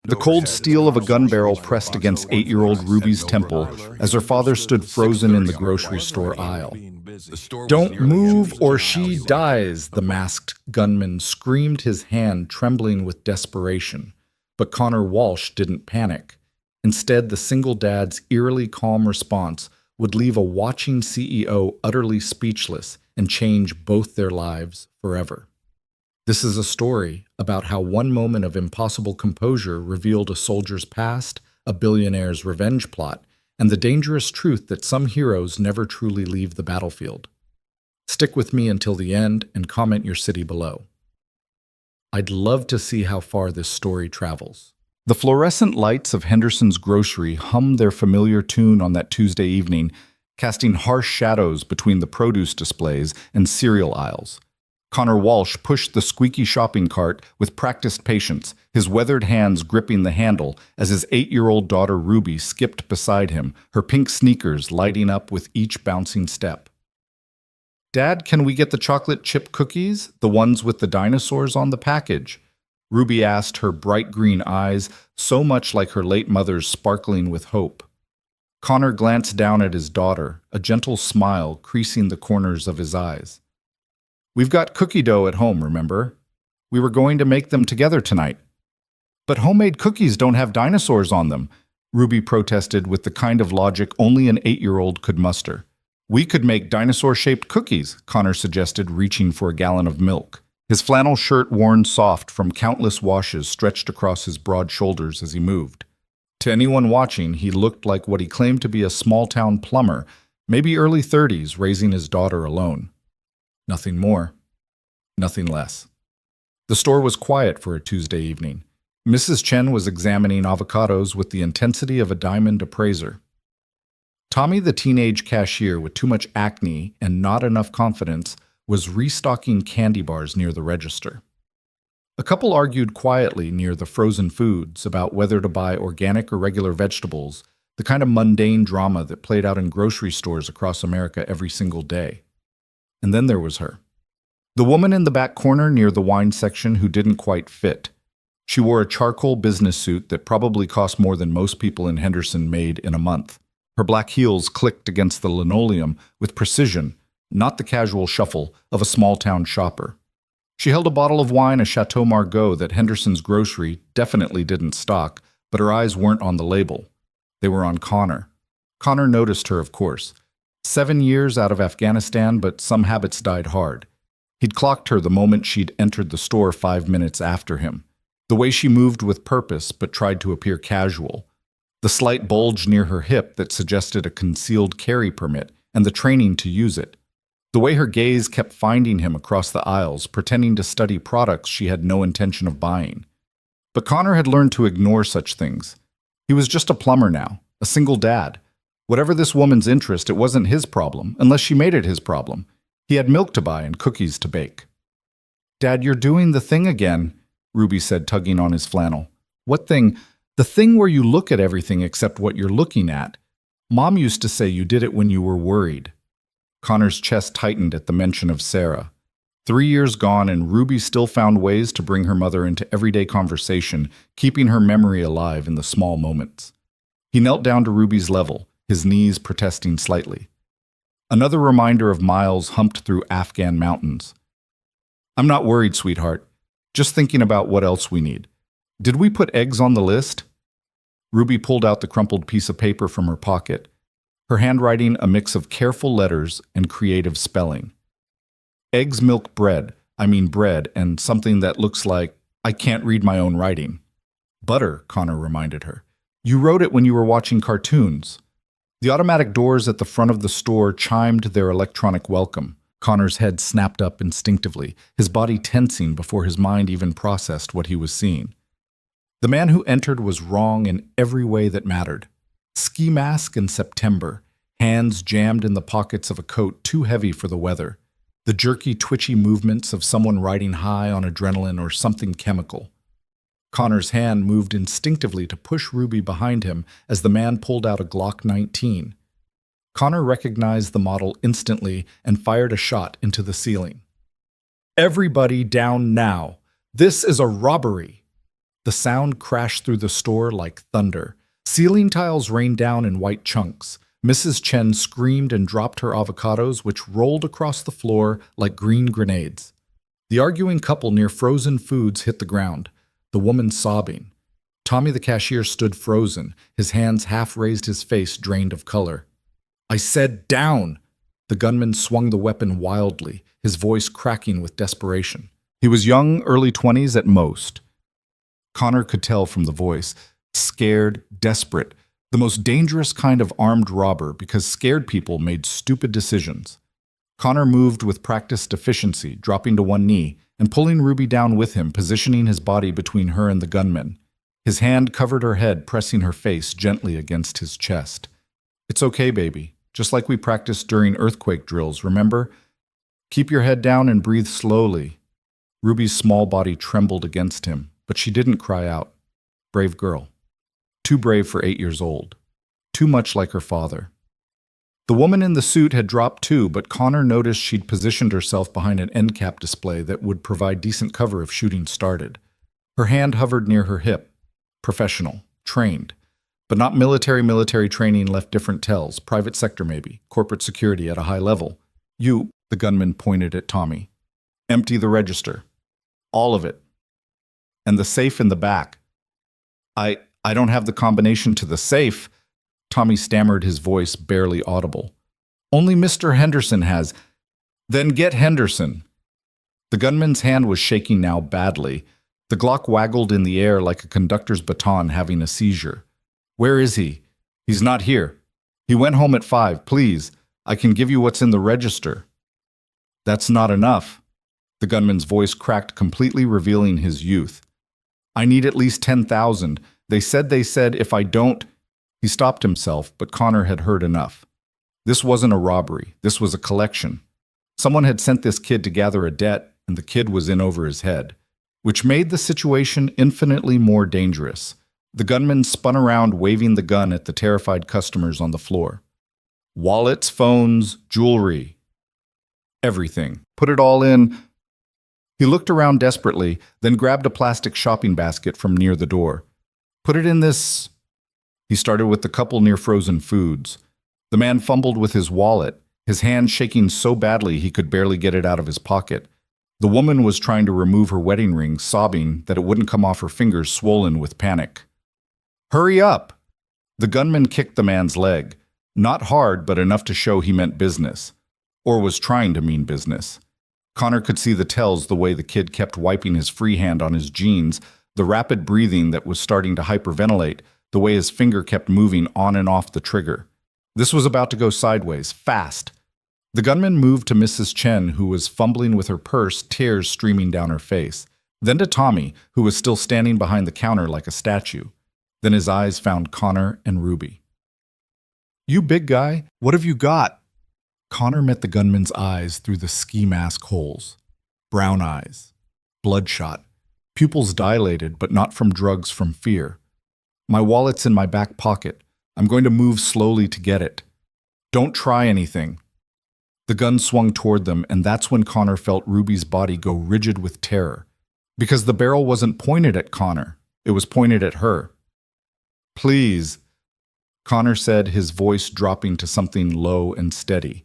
The cold steel of a gun barrel pressed against 8-year-old Ruby's temple as her father stood frozen in the grocery store aisle. "Don't move or she dies," the masked gunman screamed, his hand trembling with desperation. But Connor Walsh didn't panic. Instead, the single dad's eerily calm response would leave a watching CEO utterly speechless and change both their lives forever. This is a story about how one moment of impossible composure revealed a soldier's past, a billionaire's revenge plot, and the dangerous truth that some heroes never truly leave the battlefield. Stick with me until the end and comment your city below. I'd love to see how far this story travels. The fluorescent lights of Henderson's grocery hummed their familiar tune on that Tuesday evening, casting harsh shadows between the produce displays and cereal aisles. Connor Walsh pushed the squeaky shopping cart with practiced patience, his weathered hands gripping the handle as his 8-year-old daughter Ruby skipped beside him, her pink sneakers lighting up with each bouncing step. "Dad, can we get the chocolate chip cookies, the ones with the dinosaurs on the package?" Ruby asked, her bright green eyes so much like her late mother's sparkling with hope. Connor glanced down at his daughter, a gentle smile creasing the corners of his eyes. "We've got cookie dough at home, remember? We were going to make them together tonight." "But homemade cookies don't have dinosaurs on them," Ruby protested with the kind of logic only an 8-year-old could muster. "We could make dinosaur-shaped cookies," Connor suggested, reaching for a gallon of milk. His flannel shirt, worn soft from countless washes, stretched across his broad shoulders as he moved. To anyone watching, he looked like what he claimed to be a small-town plumber, maybe early 30s, raising his daughter alone. Nothing more, nothing less. The store was quiet for a Tuesday evening. Mrs. Chen was examining avocados with the intensity of a diamond appraiser. Tommy, the teenage cashier with too much acne and not enough confidence, was restocking candy bars near the register. A couple argued quietly near the frozen foods about whether to buy organic or regular vegetables, the kind of mundane drama that played out in grocery stores across America every single day. And then there was her. The woman in the back corner near the wine section who didn't quite fit. She wore a charcoal business suit that probably cost more than most people in Henderson made in a month. Her black heels clicked against the linoleum with precision, not the casual shuffle of a small-town shopper. She held a bottle of wine, a Chateau Margaux that Henderson's grocery definitely didn't stock, but her eyes weren't on the label. They were on Connor. Connor noticed her, of course. 7 years out of Afghanistan, but some habits died hard. He'd clocked her the moment she'd entered the store 5 minutes after him. The way she moved with purpose, but tried to appear casual. The slight bulge near her hip that suggested a concealed carry permit, and the training to use it. The way her gaze kept finding him across the aisles, pretending to study products she had no intention of buying. But Connor had learned to ignore such things. He was just a plumber now, a single dad. Whatever this woman's interest, it wasn't his problem, unless she made it his problem. He had milk to buy and cookies to bake. "Dad, you're doing the thing again," Ruby said, tugging on his flannel. "What thing?" "The thing where you look at everything except what you're looking at. Mom used to say you did it when you were worried." Connor's chest tightened at the mention of Sarah. 3 years gone, and Ruby still found ways to bring her mother into everyday conversation, keeping her memory alive in the small moments. He knelt down to Ruby's level, his knees protesting slightly. Another reminder of miles humped through Afghan mountains. "I'm not worried, sweetheart. Just thinking about what else we need. Did we put eggs on the list?" Ruby pulled out the crumpled piece of paper from her pocket, her handwriting a mix of careful letters and creative spelling. "Eggs, milk, bread. I mean bread, and something that looks like I can't read my own writing." "Butter," Connor reminded her. "You wrote it when you were watching cartoons." The automatic doors at the front of the store chimed their electronic welcome. Connor's head snapped up instinctively, his body tensing before his mind even processed what he was seeing. The man who entered was wrong in every way that mattered. Ski mask in September, hands jammed in the pockets of a coat too heavy for the weather, the jerky, twitchy movements of someone riding high on adrenaline or something chemical. Connor's hand moved instinctively to push Ruby behind him as the man pulled out a Glock 19. Connor recognized the model instantly and fired a shot into the ceiling. "Everybody down now! This is a robbery!" The The sound crashed through the store like thunder. Ceiling tiles rained down in white chunks. Mrs. Chen screamed and dropped her avocados, which rolled across the floor like green grenades. The arguing couple near frozen foods hit the ground, the woman sobbing. Tommy the cashier stood frozen, his hands half raised, his face drained of color. "I said down!" The gunman swung the weapon wildly, his voice cracking with desperation. He was young, early 20s at most. Connor could tell from the voice. Scared, desperate, the most dangerous kind of armed robber because scared people made stupid decisions. Connor moved with practiced efficiency, dropping to one knee and pulling Ruby down with him, positioning his body between her and the gunman. His hand covered her head, pressing her face gently against his chest. "It's okay, baby. Just like we practiced during earthquake drills, remember? Keep your head down and breathe slowly." Ruby's small body trembled against him, but she didn't cry out. Brave girl. Too brave for 8 years old. Too much like her father. The woman in the suit had dropped too, but Connor noticed she'd positioned herself behind an end cap display that would provide decent cover if shooting started. Her hand hovered near her hip. Professional. Trained. But not military. Military training left different tells. Private sector maybe. Corporate security at a high level. "You," the gunman pointed at Tommy. "Empty the register. All of it. And the safe in the back." I don't have the combination to the safe," Tommy stammered, his voice barely audible. "Only Mr. Henderson has." "Then get Henderson." The gunman's hand was shaking now badly. The Glock waggled in the air like a conductor's baton having a seizure. "Where is he?" "He's not here. He went home at 5. Please, I can give you what's in the register." "That's not enough." The gunman's voice cracked, completely revealing his youth. "I need at least 10,000. They said if I don't—" He stopped himself, but Connor had heard enough. This wasn't a robbery. This was a collection. Someone had sent this kid to gather a debt, and the kid was in over his head, which made the situation infinitely more dangerous. The gunman spun around, waving the gun at the terrified customers on the floor. "Wallets, phones, jewelry. Everything. Put it all in." He looked around desperately, then grabbed a plastic shopping basket from near the door. "Put it in this." He started with the couple near frozen foods. The man fumbled with his wallet, his hand shaking so badly he could barely get it out of his pocket. The woman was trying to remove her wedding ring, sobbing that it wouldn't come off her fingers, swollen with panic. "Hurry up!" The gunman kicked the man's leg. Not hard, but enough to show he meant business. Or was trying to mean business. Connor could see the tells, the way the kid kept wiping his free hand on his jeans, the rapid breathing that was starting to hyperventilate, the way his finger kept moving on and off the trigger. This was about to go sideways, fast. The gunman moved to Mrs. Chen, who was fumbling with her purse, tears streaming down her face. Then to Tommy, who was still standing behind the counter like a statue. Then his eyes found Connor and Ruby. "You big guy, what have you got?" Connor met the gunman's eyes through the ski mask holes. Brown eyes. Bloodshot. Pupils dilated, but not from drugs, from fear. "My wallet's in my back pocket. I'm going to move slowly to get it. Don't try anything." The gun swung toward them, and that's when Connor felt Ruby's body go rigid with terror. Because the barrel wasn't pointed at Connor. It was pointed at her. "Please," Connor said, his voice dropping to something low and steady.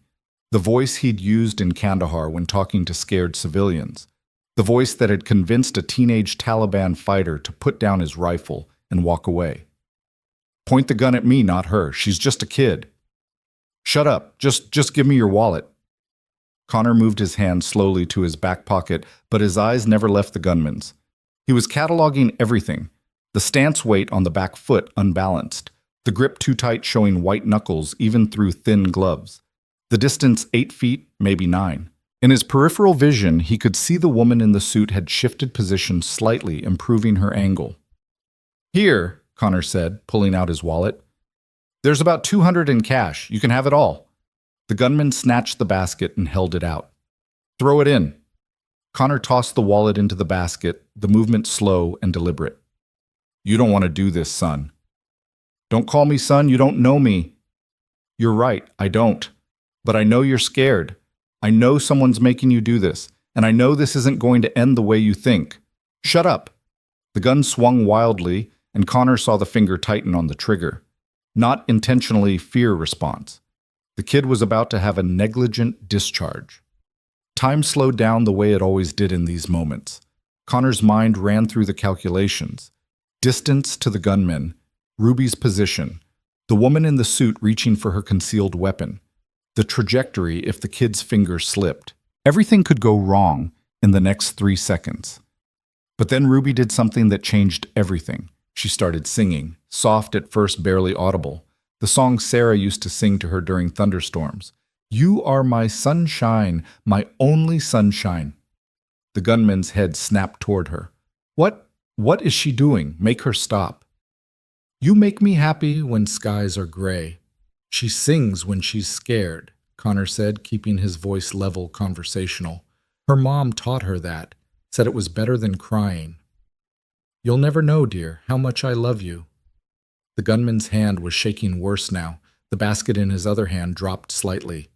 The voice he'd used in Kandahar when talking to scared civilians. The voice that had convinced a teenage Taliban fighter to put down his rifle and walk away. "Point the gun at me, not her. She's just a kid." "Shut up. Just give me your wallet." Connor moved his hand slowly to his back pocket, but his eyes never left the gunman's. He was cataloging everything. The stance weight on the back foot unbalanced. The grip too tight, showing white knuckles even through thin gloves. The distance 8 feet, maybe 9. In his peripheral vision, he could see the woman in the suit had shifted position slightly, improving her angle. "Here," Connor said, pulling out his wallet. "There's about 200 in cash. You can have it all." The gunman snatched the basket and held it out. "Throw it in." Connor tossed the wallet into the basket, the movement slow and deliberate. "You don't want to do this, son." "Don't call me son, you don't know me." "You're right, I don't. But I know you're scared. I know someone's making you do this, and I know this isn't going to end the way you think. Shut up." The gun swung wildly, and Connor saw the finger tighten on the trigger. Not intentionally fear response. The kid was about to have a negligent discharge. Time slowed down the way it always did in these moments. Connor's mind ran through the calculations. Distance to the gunman, Ruby's position, the woman in the suit reaching for her concealed weapon, the trajectory if the kid's finger slipped. Everything could go wrong in the next 3 seconds. But then Ruby did something that changed everything. She started singing, soft at first, barely audible. The song Sarah used to sing to her during thunderstorms. "You are my sunshine, my only sunshine." The gunman's head snapped toward her. What is she doing? Make her stop. "You make me happy when skies are gray. She sings when she's scared," Connor said, keeping his voice level, conversational. "Her mom taught her that, said it was better than crying. You'll never know, dear, how much I love you." The gunman's hand was shaking worse now. The basket in his other hand dropped slightly.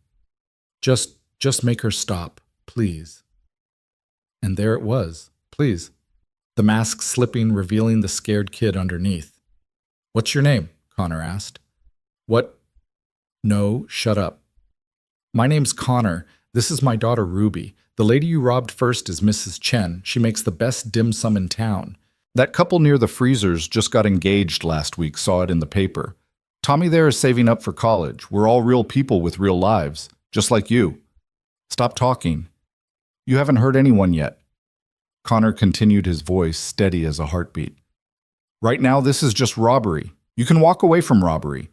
Just make her stop, please." And there it was, please. The mask slipping, revealing the scared kid underneath. "What's your name?" Connor asked. "What? No, shut up. My name's Connor. This is my daughter Ruby. The lady you robbed first is Mrs. Chen. She makes the best dim sum in town. That couple near the freezers just got engaged last week, saw it in the paper. Tommy there is saving up for college. We're all real people with real lives, just like you. Stop talking. You haven't hurt anyone yet." Connor continued, his voice steady as a heartbeat. "Right now, this is just robbery. You can walk away from robbery.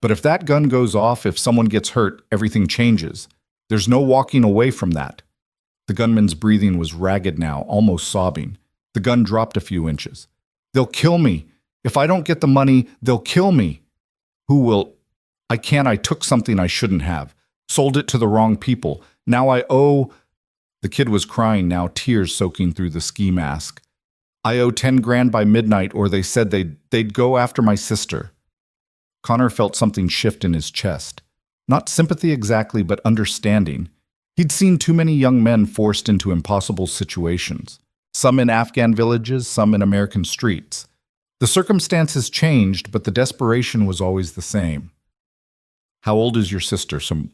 But if that gun goes off, if someone gets hurt, everything changes. There's no walking away from that." The gunman's breathing was ragged now, almost sobbing. The gun dropped a few inches. "They'll kill me. If I don't get the money, they'll kill me." "Who will? I can't. I took something I shouldn't have. Sold it to the wrong people. Now I owe..." The kid was crying now, tears soaking through the ski mask. "I owe 10 grand by midnight, or they said they'd go after my sister." Connor felt something shift in his chest. Not sympathy exactly, but understanding. He'd seen too many young men forced into impossible situations. Some in Afghan villages, some in American streets. The circumstances changed, but the desperation was always the same. "How old is your sister?" "Some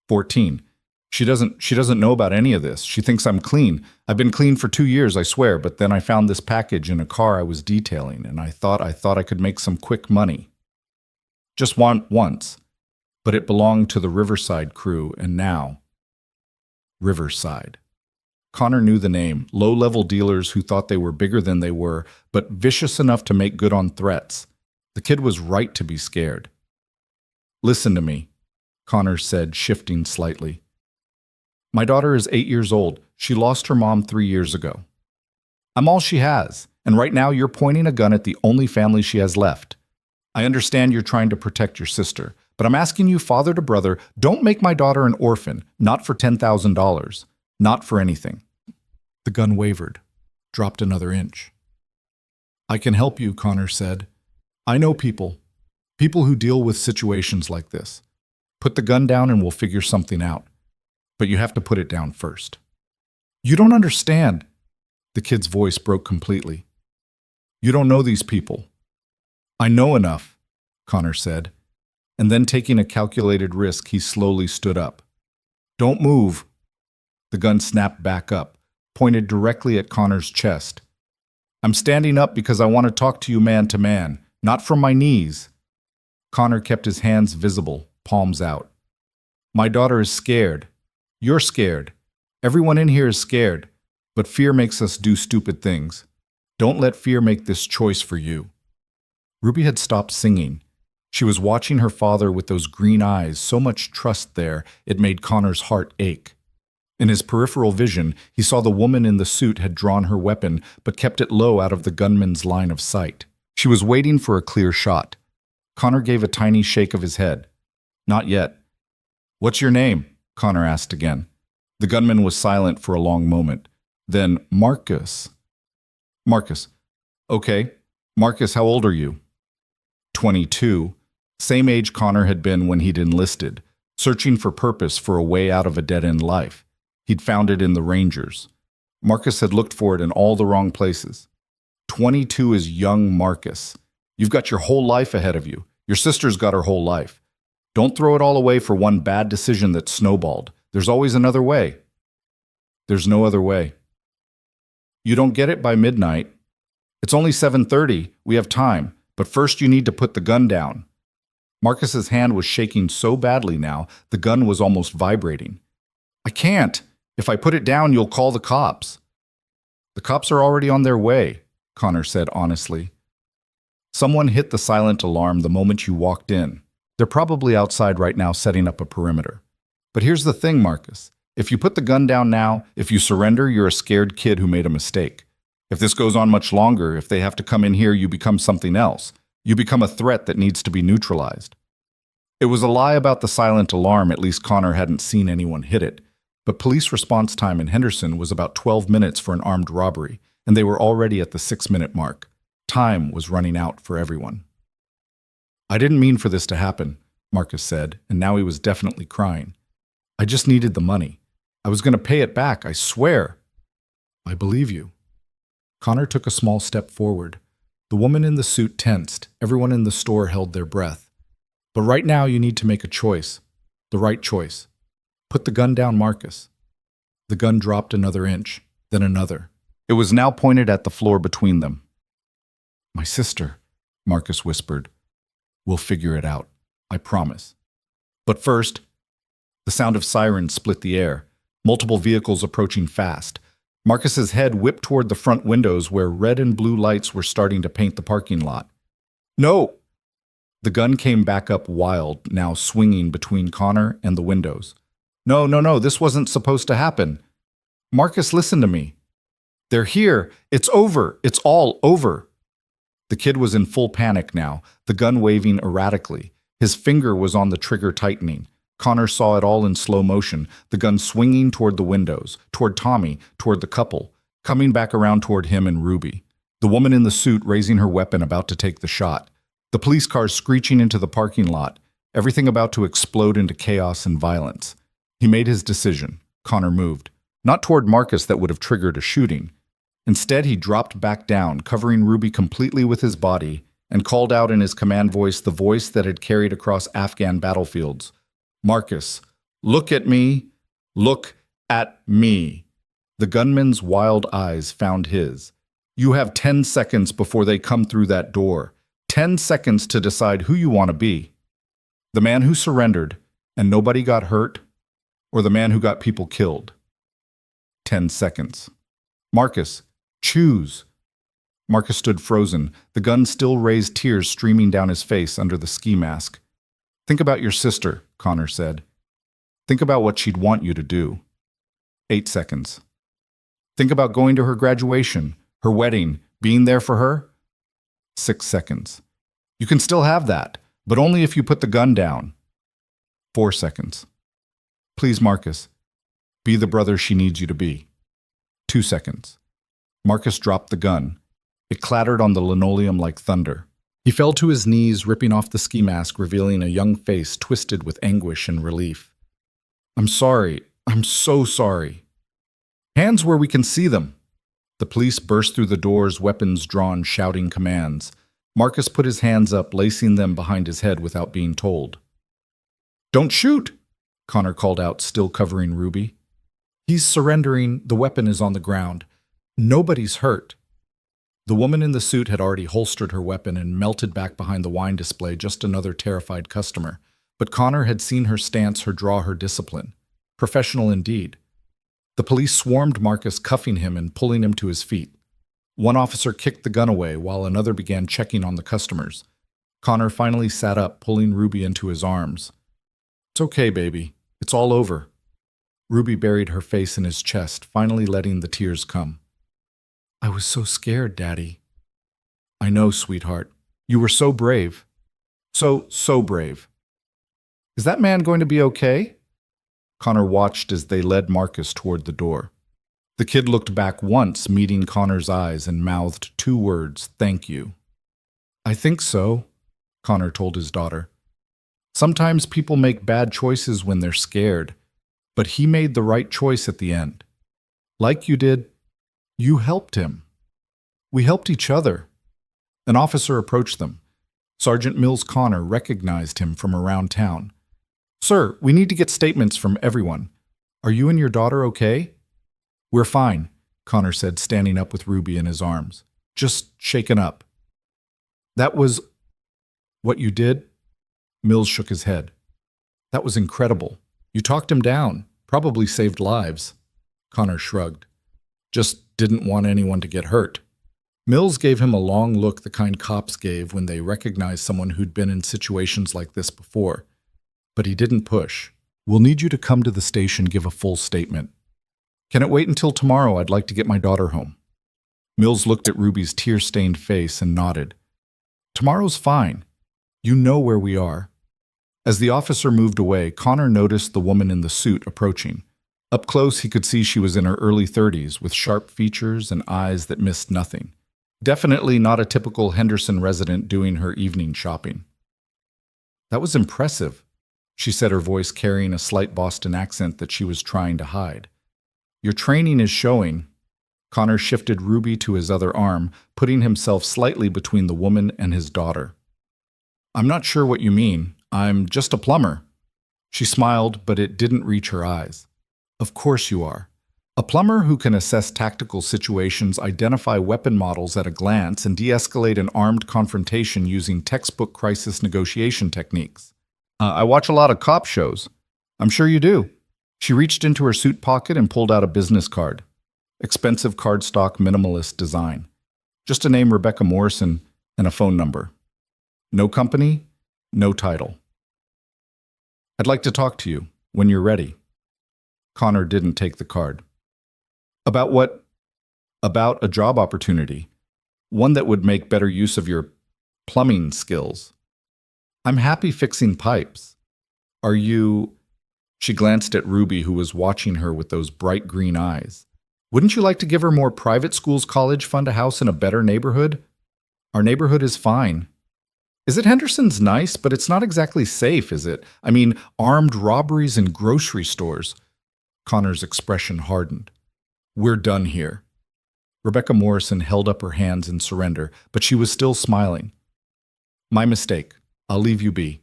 14. She doesn't know about any of this. She thinks I'm clean. I've been clean for 2 years, I swear, but then I found this package in a car I was detailing, and I thought I could make some quick money. Just once. But it belonged to the Riverside crew, and now..." Riverside. Connor knew the name. Low-level dealers who thought they were bigger than they were, but vicious enough to make good on threats. The kid was right to be scared. "Listen to me," Connor said, shifting slightly. "My daughter is 8 years old. She lost her mom 3 years ago. I'm all she has, and right now you're pointing a gun at the only family she has left. I understand you're trying to protect your sister, but I'm asking you, father to brother, don't make my daughter an orphan, not for $10,000, not for anything." The gun wavered, dropped another inch. "I can help you," Connor said. "I know people who deal with situations like this. Put the gun down and we'll figure something out. But you have to put it down first." "You don't understand." The kid's voice broke completely. "You don't know these people." "I know enough," Connor said. And then, taking a calculated risk, he slowly stood up. "Don't move." The gun snapped back up, pointed directly at Connor's chest. "I'm standing up because I want to talk to you man to man, not from my knees." Connor kept his hands visible, palms out. "My daughter is scared. You're scared. Everyone in here is scared, but fear makes us do stupid things. Don't let fear make this choice for you." Ruby had stopped singing. She was watching her father with those green eyes, so much trust there, it made Connor's heart ache. In his peripheral vision, he saw the woman in the suit had drawn her weapon, but kept it low out of the gunman's line of sight. She was waiting for a clear shot. Connor gave a tiny shake of his head. "Not yet." "What's your name?" Connor asked again. The gunman was silent for a long moment. Then, "Marcus." "Marcus. Okay. Marcus, how old are you?" 22. Same age Connor had been when he'd enlisted, searching for purpose, for a way out of a dead-end life. He'd found it in the Rangers. Marcus had looked for it in all the wrong places. 22 is young Marcus. You've got your whole life ahead of you. Your sister's got her whole life. Don't throw it all away for one bad decision that snowballed. There's always another way. There's no other way. You don't get it by midnight. It's only 7:30. We have time. But first you need to put the gun down. Marcus's hand was shaking so badly now, the gun was almost vibrating. I can't. If I put it down, you'll call the cops. The cops are already on their way, Connor said honestly. Someone hit the silent alarm the moment you walked in. They're probably outside right now setting up a perimeter. But here's the thing, Marcus. If you put the gun down now, if you surrender, you're a scared kid who made a mistake. If this goes on much longer, if they have to come in here, you become something else. You become a threat that needs to be neutralized. It was a lie about the silent alarm, at least Connor hadn't seen anyone hit it. But police response time in Henderson was about 12 minutes for an armed robbery, and they were already at the 6-minute mark. Time was running out for everyone. I didn't mean for this to happen, Marcus said, and now he was definitely crying. I just needed the money. I was going to pay it back, I swear. I believe you. Connor took a small step forward. The woman in the suit tensed. Everyone in the store held their breath. But right now you need to make a choice. The right choice. Put the gun down, Marcus. The gun dropped another inch, then another. It was now pointed at the floor between them. My sister, Marcus whispered. We'll figure it out. I promise. But first, the sound of sirens split the air. Multiple vehicles approaching fast. Marcus's head whipped toward the front windows where red and blue lights were starting to paint the parking lot. No! The gun came back up wild, now swinging between Connor and the windows. No, this wasn't supposed to happen. Marcus, listen to me. They're here. It's over. It's all over. The kid was in full panic now, the gun waving erratically. His finger was on the trigger tightening. Connor saw it all in slow motion, the gun swinging toward the windows, toward Tommy, toward the couple, coming back around toward him and Ruby. The woman in the suit raising her weapon about to take the shot. The police cars screeching into the parking lot, everything about to explode into chaos and violence. He made his decision. Connor moved. Not toward Marcus that would have triggered a shooting. Instead, he dropped back down, covering Ruby completely with his body, and called out in his command voice the voice that had carried across Afghan battlefields. Marcus, look at me. Look at me. The gunman's wild eyes found his. You have 10 seconds before they come through that door. 10 seconds to decide who you want to be. The man who surrendered and nobody got hurt, or the man who got people killed. 10 seconds. Marcus, choose. Marcus stood frozen, the gun still raised, tears streaming down his face under the ski mask. Think about your sister, Connor said. Think about what she'd want you to do. 8 seconds. Think about going to her graduation, her wedding, being there for her. 6 seconds. You can still have that, but only if you put the gun down. 4 seconds. Please, Marcus, be the brother she needs you to be. 2 seconds. Marcus dropped the gun. It clattered on the linoleum like thunder. He fell to his knees, ripping off the ski mask, revealing a young face twisted with anguish and relief. I'm sorry. I'm so sorry. Hands where we can see them. The police burst through the doors, weapons drawn, shouting commands. Marcus put his hands up, lacing them behind his head without being told. Don't shoot, Connor called out, still covering Ruby. He's surrendering. The weapon is on the ground. Nobody's hurt. The woman in the suit had already holstered her weapon and melted back behind the wine display, just another terrified customer. But Connor had seen her stance, her draw, her discipline. Professional indeed. The police swarmed Marcus, cuffing him and pulling him to his feet. One officer kicked the gun away while another began checking on the customers. Connor finally sat up, pulling Ruby into his arms. It's okay, baby. It's all over. Ruby buried her face in his chest, finally letting the tears come. I was so scared, Daddy. I know, sweetheart. You were so brave. So brave. Is that man going to be okay? Connor watched as they led Marcus toward the door. The kid looked back once, meeting Connor's eyes, and mouthed 2 words, thank you. I think so, Connor told his daughter. Sometimes people make bad choices when they're scared, but he made the right choice at the end. Like you did, you helped him. We helped each other. An officer approached them. Sergeant Mills Connor recognized him from around town. Sir, we need to get statements from everyone. Are you and your daughter okay? We're fine, Connor said, standing up with Ruby in his arms. Just shaken up. That was what you did? Mills shook his head. That was incredible. You talked him down, probably saved lives. Connor shrugged. Just didn't want anyone to get hurt. Mills gave him a long look, the kind cops gave when they recognized someone who'd been in situations like this before. But he didn't push. We'll need you to come to the station, give a full statement. Can it wait until tomorrow? I'd like to get my daughter home. Mills looked at Ruby's tear-stained face and nodded. Tomorrow's fine. You know where we are. As the officer moved away, Connor noticed the woman in the suit approaching. Up close, he could see she was in her early 30s, with sharp features and eyes that missed nothing. Definitely not a typical Henderson resident doing her evening shopping. That was impressive, she said, her voice carrying a slight Boston accent that she was trying to hide. Your training is showing. Connor shifted Ruby to his other arm, putting himself slightly between the woman and his daughter. I'm not sure what you mean. I'm just a plumber. She smiled, but it didn't reach her eyes. Of course you are. A plumber who can assess tactical situations, identify weapon models at a glance, and de-escalate an armed confrontation using textbook crisis negotiation techniques. I watch a lot of cop shows. I'm sure you do. She reached into her suit pocket and pulled out a business card. Expensive cardstock minimalist design. Just a name, Rebecca Morrison, and a phone number. No company, no title. I'd like to talk to you when you're ready. Connor didn't take the card. About what? About a job opportunity. One that would make better use of your plumbing skills. I'm happy fixing pipes. Are you... She glanced at Ruby, who was watching her with those bright green eyes. Wouldn't you like to give her more private schools, college fund, a house in a better neighborhood? Our neighborhood is fine. Is it Henderson's nice, but it's not exactly safe, is it? I mean, armed robberies in grocery stores. Connor's expression hardened. We're done here. Rebecca Morrison held up her hands in surrender, but she was still smiling. My mistake. I'll leave you be.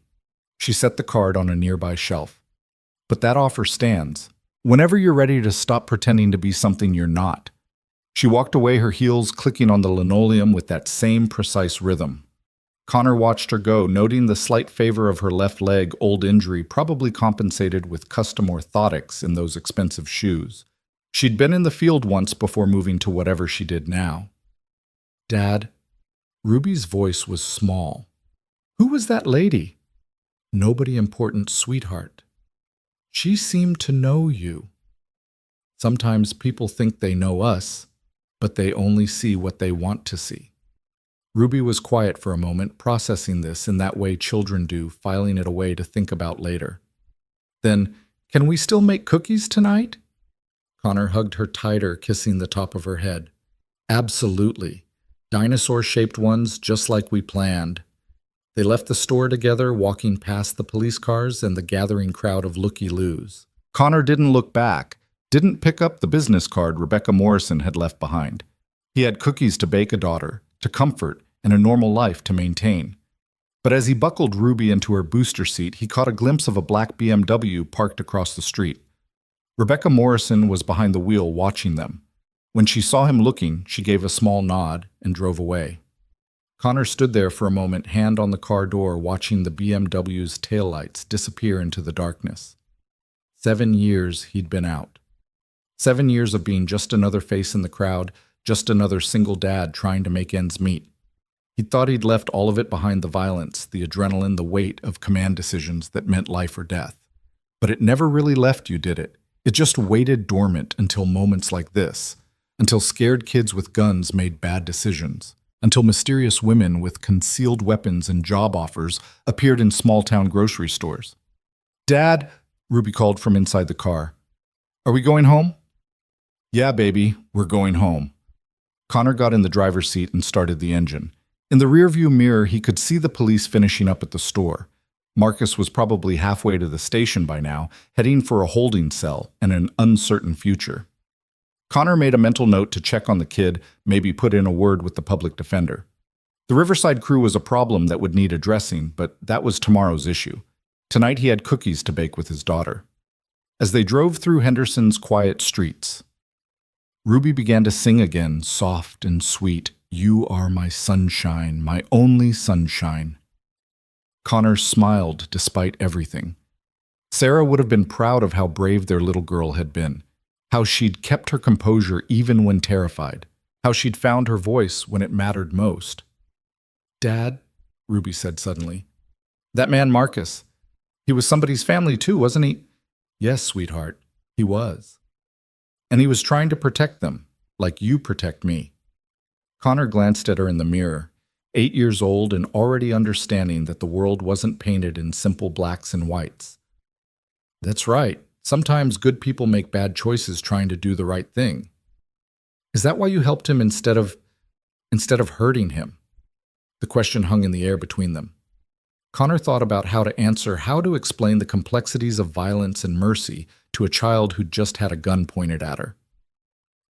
She set the card on a nearby shelf. But that offer stands. Whenever you're ready to stop pretending to be something you're not. She walked away, her heels clicking on the linoleum with that same precise rhythm. Connor watched her go, noting the slight favor of her left leg, old injury probably compensated with custom orthotics in those expensive shoes. She'd been in the field once before moving to whatever she did now. Dad, Ruby's voice was small. Who was that lady? Nobody important, sweetheart. She seemed to know you. Sometimes people think they know us, but they only see what they want to see. Ruby was quiet for a moment, processing this in that way children do, filing it away to think about later. Then, can we still make cookies tonight? Connor hugged her tighter, kissing the top of her head. Absolutely. Dinosaur-shaped ones, just like we planned. They left the store together, walking past the police cars and the gathering crowd of looky-loos. Connor didn't look back, didn't pick up the business card Rebecca Morrison had left behind. He had cookies to bake a daughter, to comfort, and a normal life to maintain. But as he buckled Ruby into her booster seat, he caught a glimpse of a black BMW parked across the street. Rebecca Morrison was behind the wheel watching them. When she saw him looking, she gave a small nod and drove away. Connor stood there for a moment, hand on the car door, watching the BMW's taillights disappear into the darkness. 7 years he'd been out. 7 years of being just another face in the crowd, just another single dad trying to make ends meet. He'd thought he'd left all of it behind, the violence, the adrenaline, the weight of command decisions that meant life or death. But it never really left you, did it? It just waited dormant until moments like this, until scared kids with guns made bad decisions, until mysterious women with concealed weapons and job offers appeared in small-town grocery stores. Dad, Ruby called from inside the car. Are we going home? Yeah, baby, we're going home. Connor got in the driver's seat and started the engine. In the rearview mirror, he could see the police finishing up at the store. Marcus was probably halfway to the station by now, heading for a holding cell and an uncertain future. Connor made a mental note to check on the kid, maybe put in a word with the public defender. The Riverside crew was a problem that would need addressing, but that was tomorrow's issue. Tonight he had cookies to bake with his daughter. As they drove through Henderson's quiet streets, Ruby began to sing again, soft and sweet. You are my sunshine, my only sunshine. Connor smiled despite everything. Sarah would have been proud of how brave their little girl had been, how she'd kept her composure even when terrified, how she'd found her voice when it mattered most. Dad, Ruby said suddenly. That man Marcus, he was somebody's family too, wasn't he? Yes, sweetheart, he was. And he was trying to protect them, like you protect me. Connor glanced at her in the mirror, 8 years old and already understanding that the world wasn't painted in simple blacks and whites. That's right. Sometimes good people make bad choices trying to do the right thing. Is that why you helped him instead of hurting him? The question hung in the air between them. Connor thought about how to explain the complexities of violence and mercy to a child who'd just had a gun pointed at her.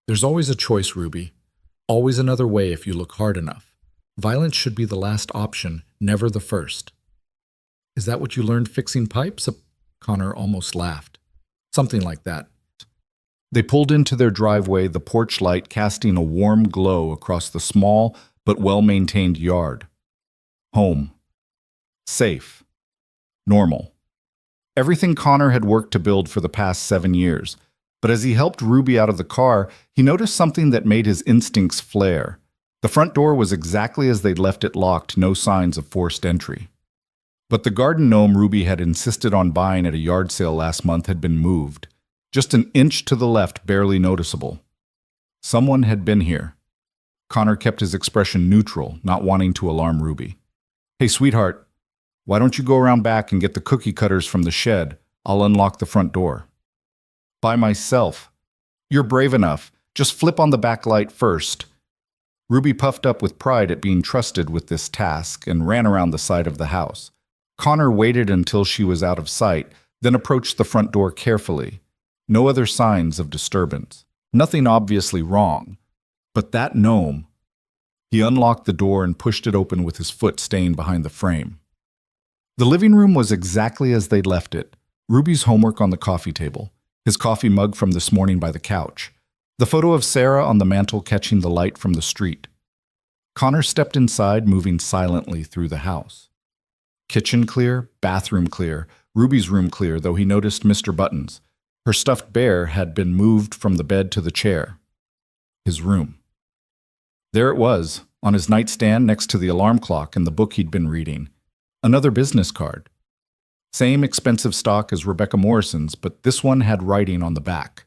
There's always a choice, Ruby. Always another way if you look hard enough. Violence should be the last option, never the first. Is that what you learned fixing pipes? Connor almost laughed. Something like that. They pulled into their driveway, the porch light casting a warm glow across the small but well-maintained yard. Home. Safe. Normal. Everything Connor had worked to build for the past 7 years. But as he helped Ruby out of the car, he noticed something that made his instincts flare. The front door was exactly as they'd left it locked, no signs of forced entry. But the garden gnome Ruby had insisted on buying at a yard sale last month had been moved. Just an inch to the left, barely noticeable. Someone had been here. Connor kept his expression neutral, not wanting to alarm Ruby. Hey, sweetheart, why don't you go around back and get the cookie cutters from the shed? I'll unlock the front door. By myself. You're brave enough. Just flip on the back light first. Ruby puffed up with pride at being trusted with this task and ran around the side of the house. Connor waited until she was out of sight, then approached the front door carefully. No other signs of disturbance. Nothing obviously wrong. But that gnome. He unlocked the door and pushed it open with his foot staying behind the frame. The living room was exactly as they'd left it. Ruby's homework on the coffee table, his coffee mug from this morning by the couch, the photo of Sarah on the mantel catching the light from the street. Connor stepped inside, moving silently through the house. Kitchen clear, bathroom clear, Ruby's room clear, though he noticed Mr. Buttons. Her stuffed bear had been moved from the bed to the chair. His room. There it was, on his nightstand next to the alarm clock and the book he'd been reading. Another business card. Same expensive stock as Rebecca Morrison's, but this one had writing on the back.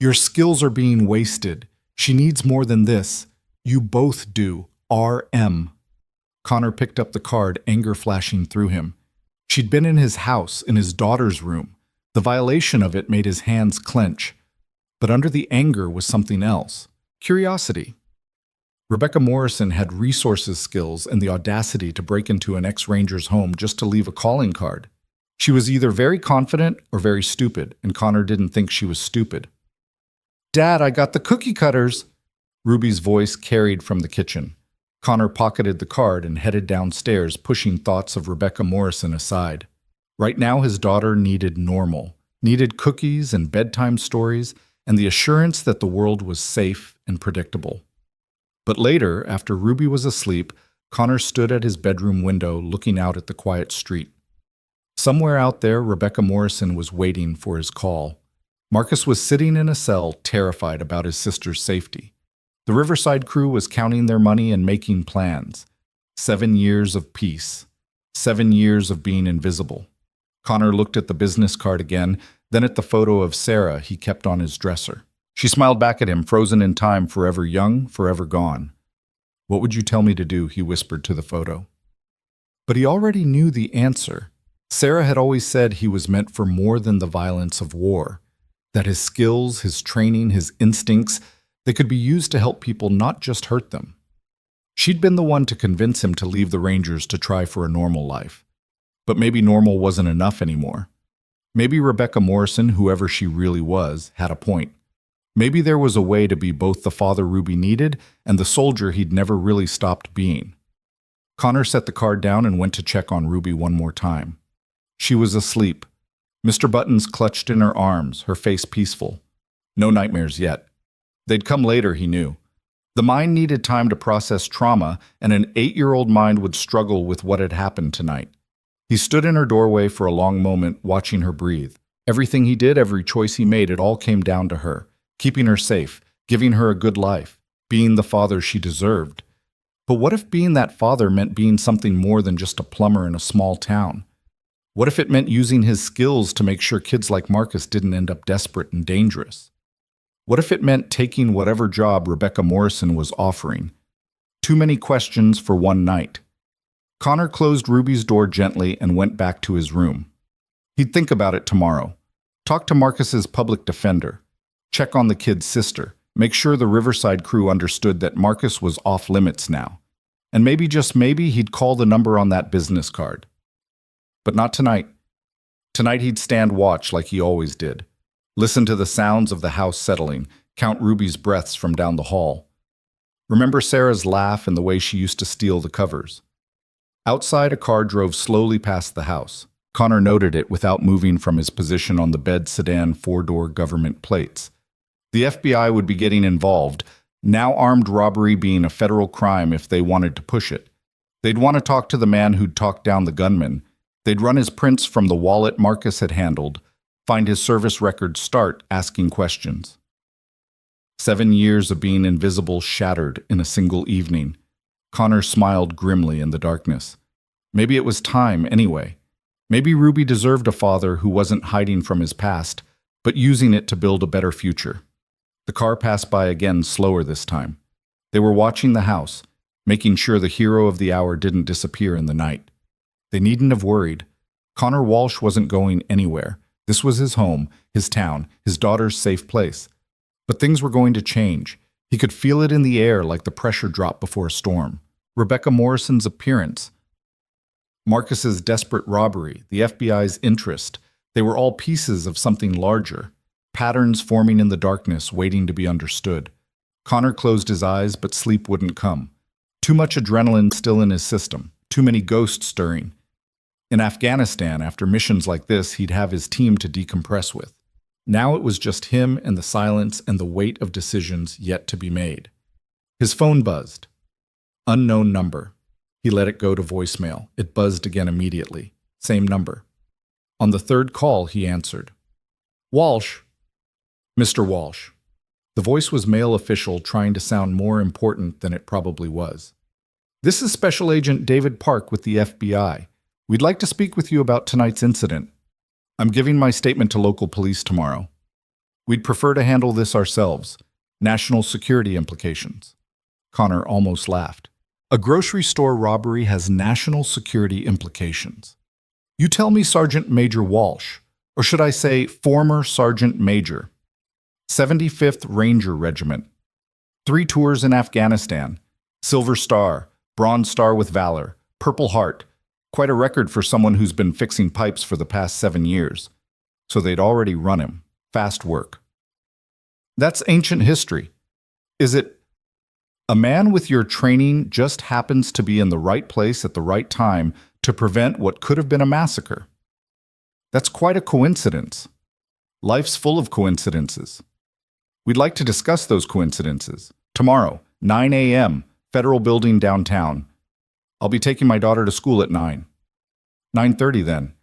Your skills are being wasted. She needs more than this. You both do. R.M. Connor picked up the card, anger flashing through him. She'd been in his house, in his daughter's room. The violation of it made his hands clench. But under the anger was something else. Curiosity. Rebecca Morrison had resources skills and the audacity to break into an ex-Ranger's home just to leave a calling card. She was either very confident or very stupid, and Connor didn't think she was stupid. Dad, I got the cookie cutters. Ruby's voice carried from the kitchen. Connor pocketed the card and headed downstairs, pushing thoughts of Rebecca Morrison aside. Right now his daughter needed normal, needed cookies and bedtime stories, and the assurance that the world was safe and predictable. But later, after Ruby was asleep, Connor stood at his bedroom window looking out at the quiet street. Somewhere out there, Rebecca Morrison was waiting for his call. Marcus was sitting in a cell, terrified about his sister's safety. The Riverside crew was counting their money and making plans. 7 years of peace. 7 years of being invisible. Connor looked at the business card again, then at the photo of Sarah he kept on his dresser. She smiled back at him, frozen in time, forever young, forever gone. What would you tell me to do? He whispered to the photo. But he already knew the answer. Sarah had always said he was meant for more than the violence of war, that his skills, his training, his instincts, they could be used to help people, not just hurt them. She'd been the one to convince him to leave the Rangers to try for a normal life. But maybe normal wasn't enough anymore. Maybe Rebecca Morrison, whoever she really was, had a point. Maybe there was a way to be both the father Ruby needed and the soldier he'd never really stopped being. Connor set the card down and went to check on Ruby one more time. She was asleep. Mr. Buttons clutched in her arms, her face peaceful. No nightmares yet. They'd come later, he knew. The mind needed time to process trauma, and an 8-year-old mind would struggle with what had happened tonight. He stood in her doorway for a long moment, watching her breathe. Everything he did, every choice he made, it all came down to her, keeping her safe, giving her a good life, being the father she deserved. But what if being that father meant being something more than just a plumber in a small town? What if it meant using his skills to make sure kids like Marcus didn't end up desperate and dangerous? What if it meant taking whatever job Rebecca Morrison was offering? Too many questions for one night. Connor closed Ruby's door gently and went back to his room. He'd think about it tomorrow. Talk to Marcus's public defender. Check on the kid's sister. Make sure the Riverside crew understood that Marcus was off limits now. And maybe, just maybe, he'd call the number on that business card. But not tonight. Tonight he'd stand watch like he always did. Listen to the sounds of the house settling, count Ruby's breaths from down the hall. Remember Sarah's laugh and the way she used to steal the covers. Outside, a car drove slowly past the house. Connor noted it without moving from his position on the bed sedan 4-door government plates. The FBI would be getting involved, now armed robbery being a federal crime if they wanted to push it. They'd want to talk to the man who'd talked down the gunman. They'd run his prints from the wallet Marcus had handled, find his service records, start asking questions. 7 years of being invisible shattered in a single evening. Connor smiled grimly in the darkness. Maybe it was time anyway. Maybe Ruby deserved a father who wasn't hiding from his past, but using it to build a better future. The car passed by again, slower this time. They were watching the house, making sure the hero of the hour didn't disappear in the night. They needn't have worried. Connor Walsh wasn't going anywhere. This was his home, his town, his daughter's safe place. But things were going to change. He could feel it in the air like the pressure drop before a storm. Rebecca Morrison's appearance, Marcus's desperate robbery, the FBI's interest, they were all pieces of something larger, patterns forming in the darkness, waiting to be understood. Connor closed his eyes, but sleep wouldn't come. Too much adrenaline still in his system, too many ghosts stirring. In Afghanistan, after missions like this, he'd have his team to decompress with. Now it was just him and the silence and the weight of decisions yet to be made. His phone buzzed. Unknown number. He let it go to voicemail. It buzzed again immediately. Same number. On the third call, he answered. Walsh. Mr. Walsh. The voice was male official, trying to sound more important than it probably was. This is Special Agent David Park with the FBI. We'd like to speak with you about tonight's incident. I'm giving my statement to local police tomorrow. We'd prefer to handle this ourselves. National security implications. Connor almost laughed. A grocery store robbery has national security implications. You tell me, Sergeant Major Walsh, or should I say former Sergeant Major. 75th Ranger Regiment. 3 tours in Afghanistan. Silver Star, Bronze Star with Valor, Purple Heart. Quite a record for someone who's been fixing pipes for the past 7 years. So they'd already run him. Fast work. That's ancient history. Is it? A man with your training just happens to be in the right place at the right time to prevent what could have been a massacre. That's quite a coincidence. Life's full of coincidences. We'd like to discuss those coincidences. Tomorrow, 9 a.m., Federal Building downtown. I'll be taking my daughter to school at 9. 9:30 then.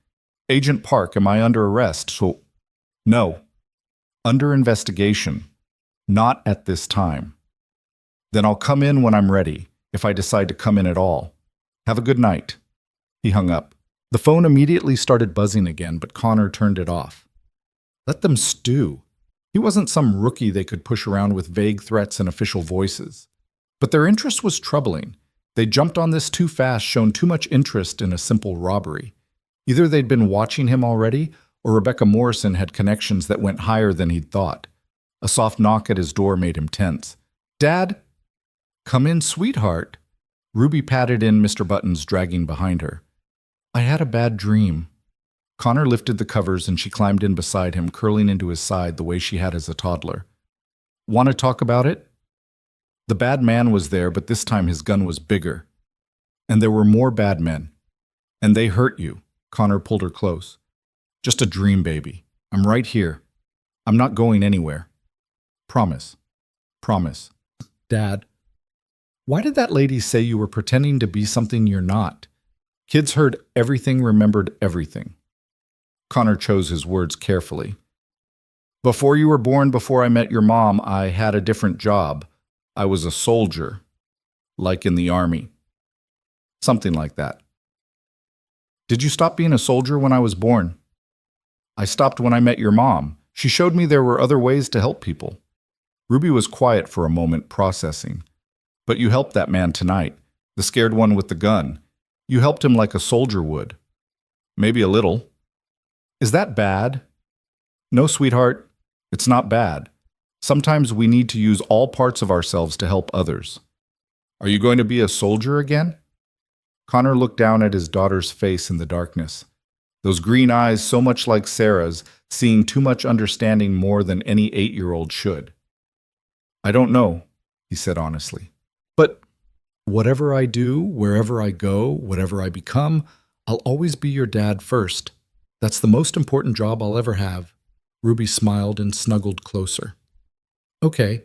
Agent Park, am I under arrest? So, no. Under investigation. Not at this time. Then I'll come in when I'm ready, if I decide to come in at all. Have a good night. He hung up. The phone immediately started buzzing again, but Connor turned it off. Let them stew. He wasn't some rookie they could push around with vague threats and official voices. But their interest was troubling. They jumped on this too fast, shown too much interest in a simple robbery. Either they'd been watching him already, or Rebecca Morrison had connections that went higher than he'd thought. A soft knock at his door made him tense. Dad? Come in, sweetheart. Ruby patted in, Mr. Buttons dragging behind her. I had a bad dream. Connor lifted the covers and she climbed in beside him, curling into his side the way she had as a toddler. Want to talk about it? The bad man was there, but this time his gun was bigger. And there were more bad men. And they hurt you. Connor pulled her close. Just a dream, baby. I'm right here. I'm not going anywhere. Promise. Promise. Dad, why did that lady say you were pretending to be something you're not? Kids heard everything, remembered everything. Connor chose his words carefully. Before you were born, before I met your mom, I had a different job. I was a soldier, like in the army. Something like that. Did you stop being a soldier when I was born? I stopped when I met your mom. She showed me there were other ways to help people. Ruby was quiet for a moment, processing. But you helped that man tonight, the scared one with the gun. You helped him like a soldier would. Maybe a little. Is that bad? No, sweetheart, it's not bad. Sometimes we need to use all parts of ourselves to help others. Are you going to be a soldier again? Connor looked down at his daughter's face in the darkness. Those green eyes so much like Sarah's, seeing too much understanding more than any 8-year-old should. I don't know, he said honestly. But whatever I do, wherever I go, whatever I become, I'll always be your dad first. That's the most important job I'll ever have. Ruby smiled and snuggled closer. Okay,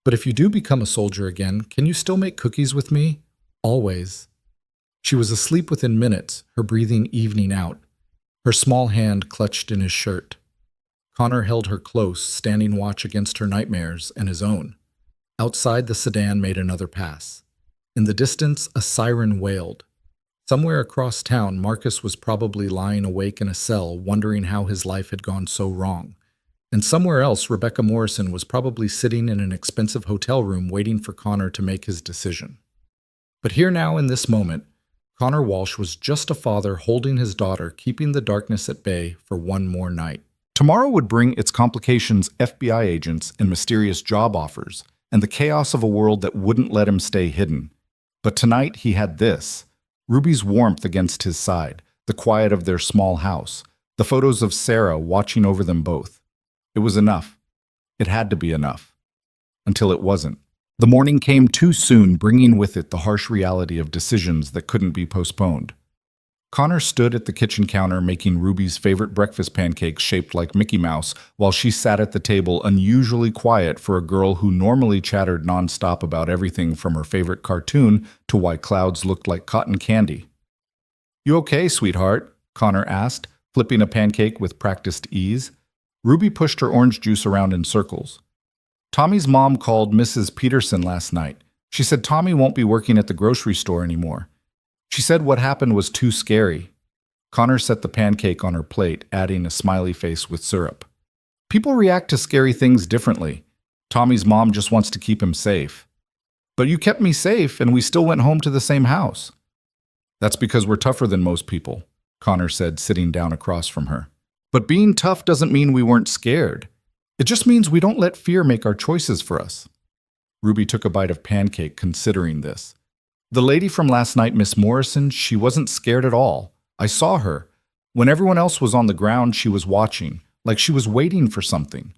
but if you do become a soldier again, can you still make cookies with me? Always. She was asleep within minutes, her breathing evening out, her small hand clutched in his shirt. Connor held her close, standing watch against her nightmares and his own. Outside, the sedan made another pass. In the distance, a siren wailed. Somewhere across town, Marcus was probably lying awake in a cell, wondering how his life had gone so wrong. And somewhere else, Rebecca Morrison was probably sitting in an expensive hotel room waiting for Connor to make his decision. But here now, in this moment, Connor Walsh was just a father holding his daughter, keeping the darkness at bay for one more night. Tomorrow would bring its complications, FBI agents, and mysterious job offers, and the chaos of a world that wouldn't let him stay hidden. But tonight he had this. Ruby's warmth against his side, the quiet of their small house, the photos of Sarah watching over them both. It was enough. It had to be enough. Until it wasn't. The morning came too soon, bringing with it the harsh reality of decisions that couldn't be postponed. Connor stood at the kitchen counter making Ruby's favorite breakfast pancakes shaped like Mickey Mouse while she sat at the table unusually quiet for a girl who normally chattered nonstop about everything from her favorite cartoon to why clouds looked like cotton candy. You okay, sweetheart? Connor asked, flipping a pancake with practiced ease. Ruby pushed her orange juice around in circles. Tommy's mom called Mrs. Peterson last night. She said Tommy won't be working at the grocery store anymore. She said what happened was too scary. Connor set the pancake on her plate, adding a smiley face with syrup. People react to scary things differently. Tommy's mom just wants to keep him safe. But you kept me safe, and we still went home to the same house. That's because we're tougher than most people, Connor said, sitting down across from her. But being tough doesn't mean we weren't scared. It just means we don't let fear make our choices for us. Ruby took a bite of pancake, considering this. The lady from last night, Miss Morrison, she wasn't scared at all. I saw her. When everyone else was on the ground, she was watching, like she was waiting for something.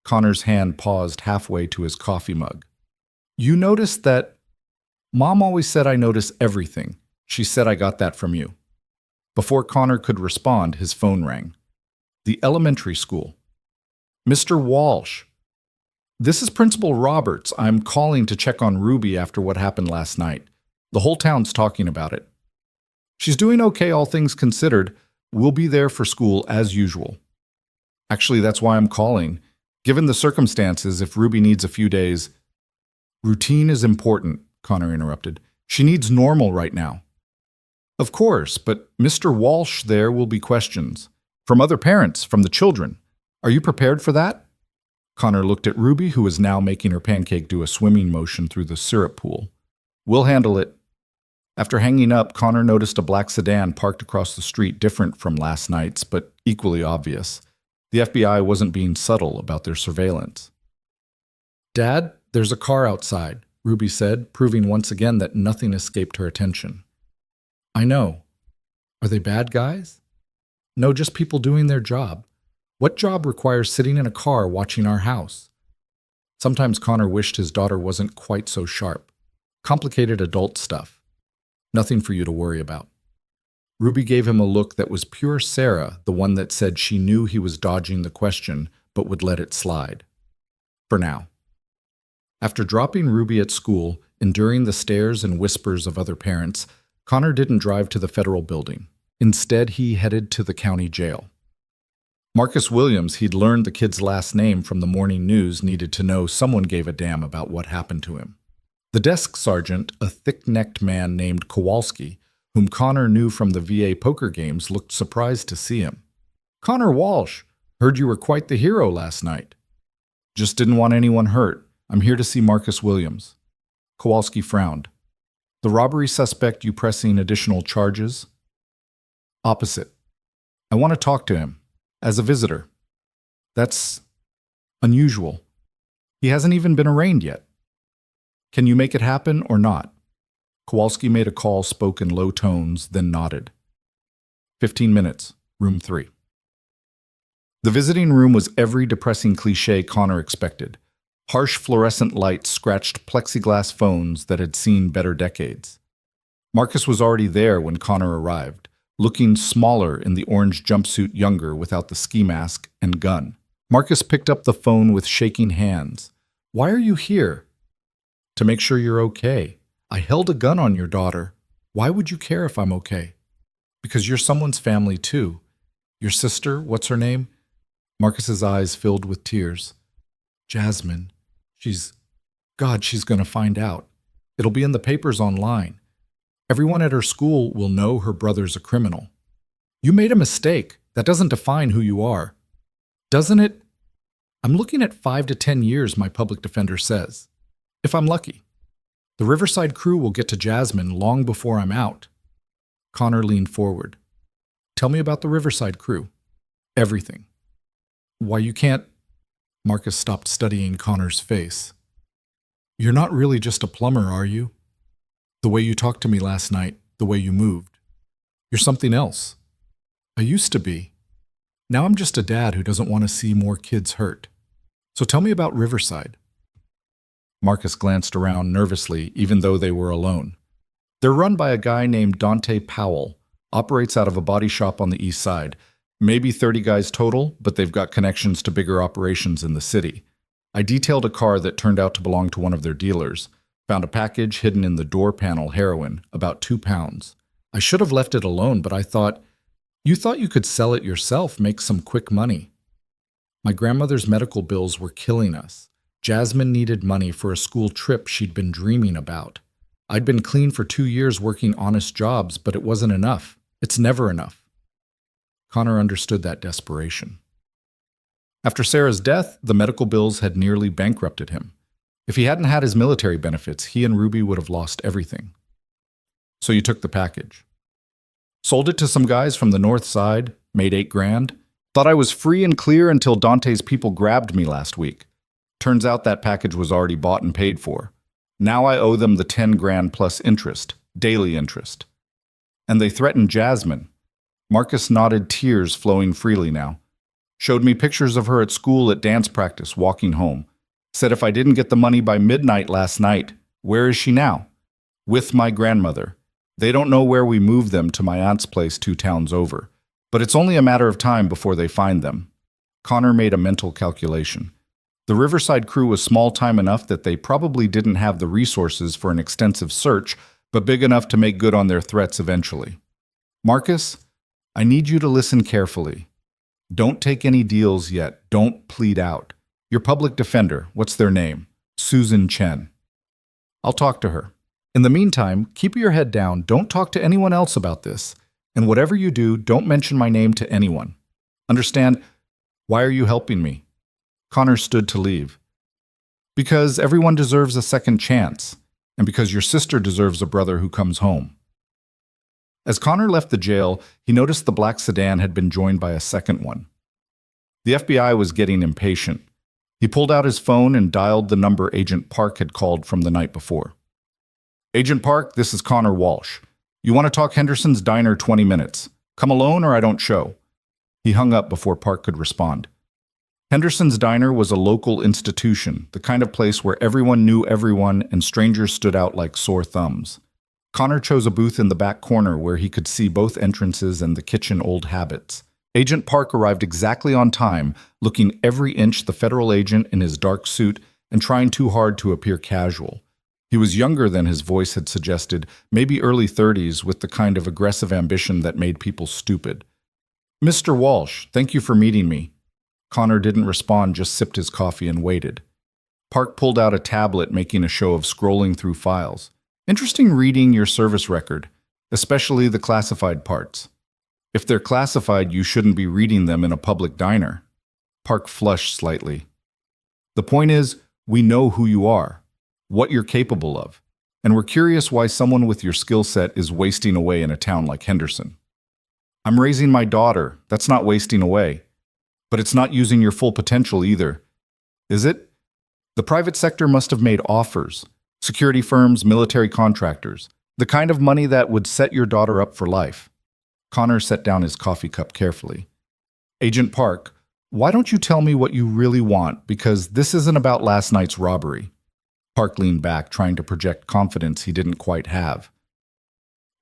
Connor's hand paused halfway to his coffee mug. You noticed that? Mom always said I notice everything. She said I got that from you. Before Connor could respond, his phone rang. The elementary school. Mr. Walsh. This is Principal Roberts. I'm calling to check on Ruby after what happened last night. The whole town's talking about it. She's doing okay, all things considered. We'll be there for school as usual. Actually, that's why I'm calling. Given the circumstances, if Ruby needs a few days... Routine is important, Connor interrupted. She needs normal right now. Of course, but Mr. Walsh, there will be questions. From other parents, from the children. Are you prepared for that? Connor looked at Ruby, who was now making her pancake do a swimming motion through the syrup pool. We'll handle it. After hanging up, Connor noticed a black sedan parked across the street, different from last night's, but equally obvious. The FBI wasn't being subtle about their surveillance. Dad, there's a car outside, Ruby said, proving once again that nothing escaped her attention. I know. Are they bad guys? No, just people doing their job. What job requires sitting in a car watching our house? Sometimes Connor wished his daughter wasn't quite so sharp. Complicated adult stuff. Nothing for you to worry about. Ruby gave him a look that was pure Sarah, the one that said she knew he was dodging the question, but would let it slide. For now. After dropping Ruby at school, enduring the stares and whispers of other parents, Connor didn't drive to the federal building. Instead, he headed to the county jail. Marcus Williams, he'd learned the kid's last name from the morning news, needed to know someone gave a damn about what happened to him. The desk sergeant, a thick-necked man named Kowalski, whom Connor knew from the VA poker games, looked surprised to see him. "Connor Walsh, heard you were quite the hero last night." "Just didn't want anyone hurt. I'm here to see Marcus Williams." Kowalski frowned. "The robbery suspect you pressing additional charges?" "Opposite. I want to talk to him. As a visitor." "That's unusual. He hasn't even been arraigned yet." "Can you make it happen or not?" Kowalski made a call, spoke in low tones, then nodded. 15 minutes, room 3. The visiting room was every depressing cliché Connor expected. Harsh fluorescent lights scratched plexiglass phones that had seen better decades. Marcus was already there when Connor arrived, looking smaller in the orange jumpsuit, younger without the ski mask and gun. Marcus picked up the phone with shaking hands. "Why are you here?" "To make sure you're okay. I held a gun on your daughter. Why would you care if I'm okay?" "Because you're someone's family too. Your sister, what's her name?" Marcus's eyes filled with tears. "Jasmine. She's gonna find out. It'll be in the papers online. Everyone at her school will know her brother's a criminal." "You made a mistake. That doesn't define who you are." "Doesn't it?" "I'm looking at 5 to 10 years, my public defender says. If I'm lucky. The Riverside crew will get to Jasmine long before I'm out." Connor leaned forward. "Tell me about the Riverside crew." "Everything." "Why, you can't..." Marcus stopped studying Connor's face. "You're not really just a plumber, are you? The way you talked to me last night, the way you moved. You're something else." "I used to be. Now I'm just a dad who doesn't want to see more kids hurt. So tell me about Riverside." Marcus glanced around nervously, even though they were alone. "They're run by a guy named Dante Powell, operates out of a body shop on the east side. Maybe 30 guys total, but they've got connections to bigger operations in the city. I detailed a car that turned out to belong to one of their dealers. Found a package hidden in the door panel, heroin, about 2 pounds. I should have left it alone, but I thought, you thought you could sell it yourself, make some quick money. My grandmother's medical bills were killing us. Jasmine needed money for a school trip she'd been dreaming about. I'd been clean for 2 years working honest jobs, but it wasn't enough. It's never enough." Connor understood that desperation. After Sarah's death, the medical bills had nearly bankrupted him. If he hadn't had his military benefits, he and Ruby would have lost everything. "So you took the package." "Sold it to some guys from the north side, made $8 grand. Thought I was free and clear until Dante's people grabbed me last week. Turns out that package was already bought and paid for. Now I owe them the 10 grand plus interest, daily interest. And they threatened Jasmine." Marcus nodded, tears flowing freely now. "Showed me pictures of her at school at dance practice, walking home. Said if I didn't get the money by midnight last night, where is she now? With my grandmother. They don't know where we moved them to my aunt's place 2 towns over. But it's only a matter of time before they find them." Connor made a mental calculation. The Riverside crew was small-time enough that they probably didn't have the resources for an extensive search, but big enough to make good on their threats eventually. "Marcus, I need you to listen carefully. Don't take any deals yet. Don't plead out. Your public defender, what's their name? Susan Chen. I'll talk to her. In the meantime, keep your head down. Don't talk to anyone else about this. And whatever you do, don't mention my name to anyone. Understand? Why are you helping me?" Connor stood to leave. "Because everyone deserves a second chance, and because your sister deserves a brother who comes home." As Connor left the jail, he noticed the black sedan had been joined by a second one. The FBI was getting impatient. He pulled out his phone and dialed the number Agent Park had called from the night before. "Agent Park, this is Connor Walsh. You want to talk Henderson's Diner 20 minutes. Come alone or I don't show." He hung up before Park could respond. Henderson's Diner was a local institution, the kind of place where everyone knew everyone and strangers stood out like sore thumbs. Connor chose a booth in the back corner where he could see both entrances and the kitchen old habits. Agent Park arrived exactly on time, looking every inch the federal agent in his dark suit and trying too hard to appear casual. He was younger than his voice had suggested, maybe early 30s, with the kind of aggressive ambition that made people stupid. "Mr. Walsh, thank you for meeting me." Connor didn't respond, just sipped his coffee and waited. Park pulled out a tablet, making a show of scrolling through files. "Interesting reading your service record, especially the classified parts. If they're classified, you shouldn't be reading them in a public diner." Park flushed slightly. "The point is, we know who you are, what you're capable of, and we're curious why someone with your skill set is wasting away in a town like Henderson." "I'm raising my daughter. That's not wasting away. But it's not using your full potential either. Is it? The private sector must have made offers. Security firms, military contractors. The kind of money that would set your daughter up for life." Connor set down his coffee cup carefully. "Agent Park, why don't you tell me what you really want, because this isn't about last night's robbery." Park leaned back, trying to project confidence he didn't quite have.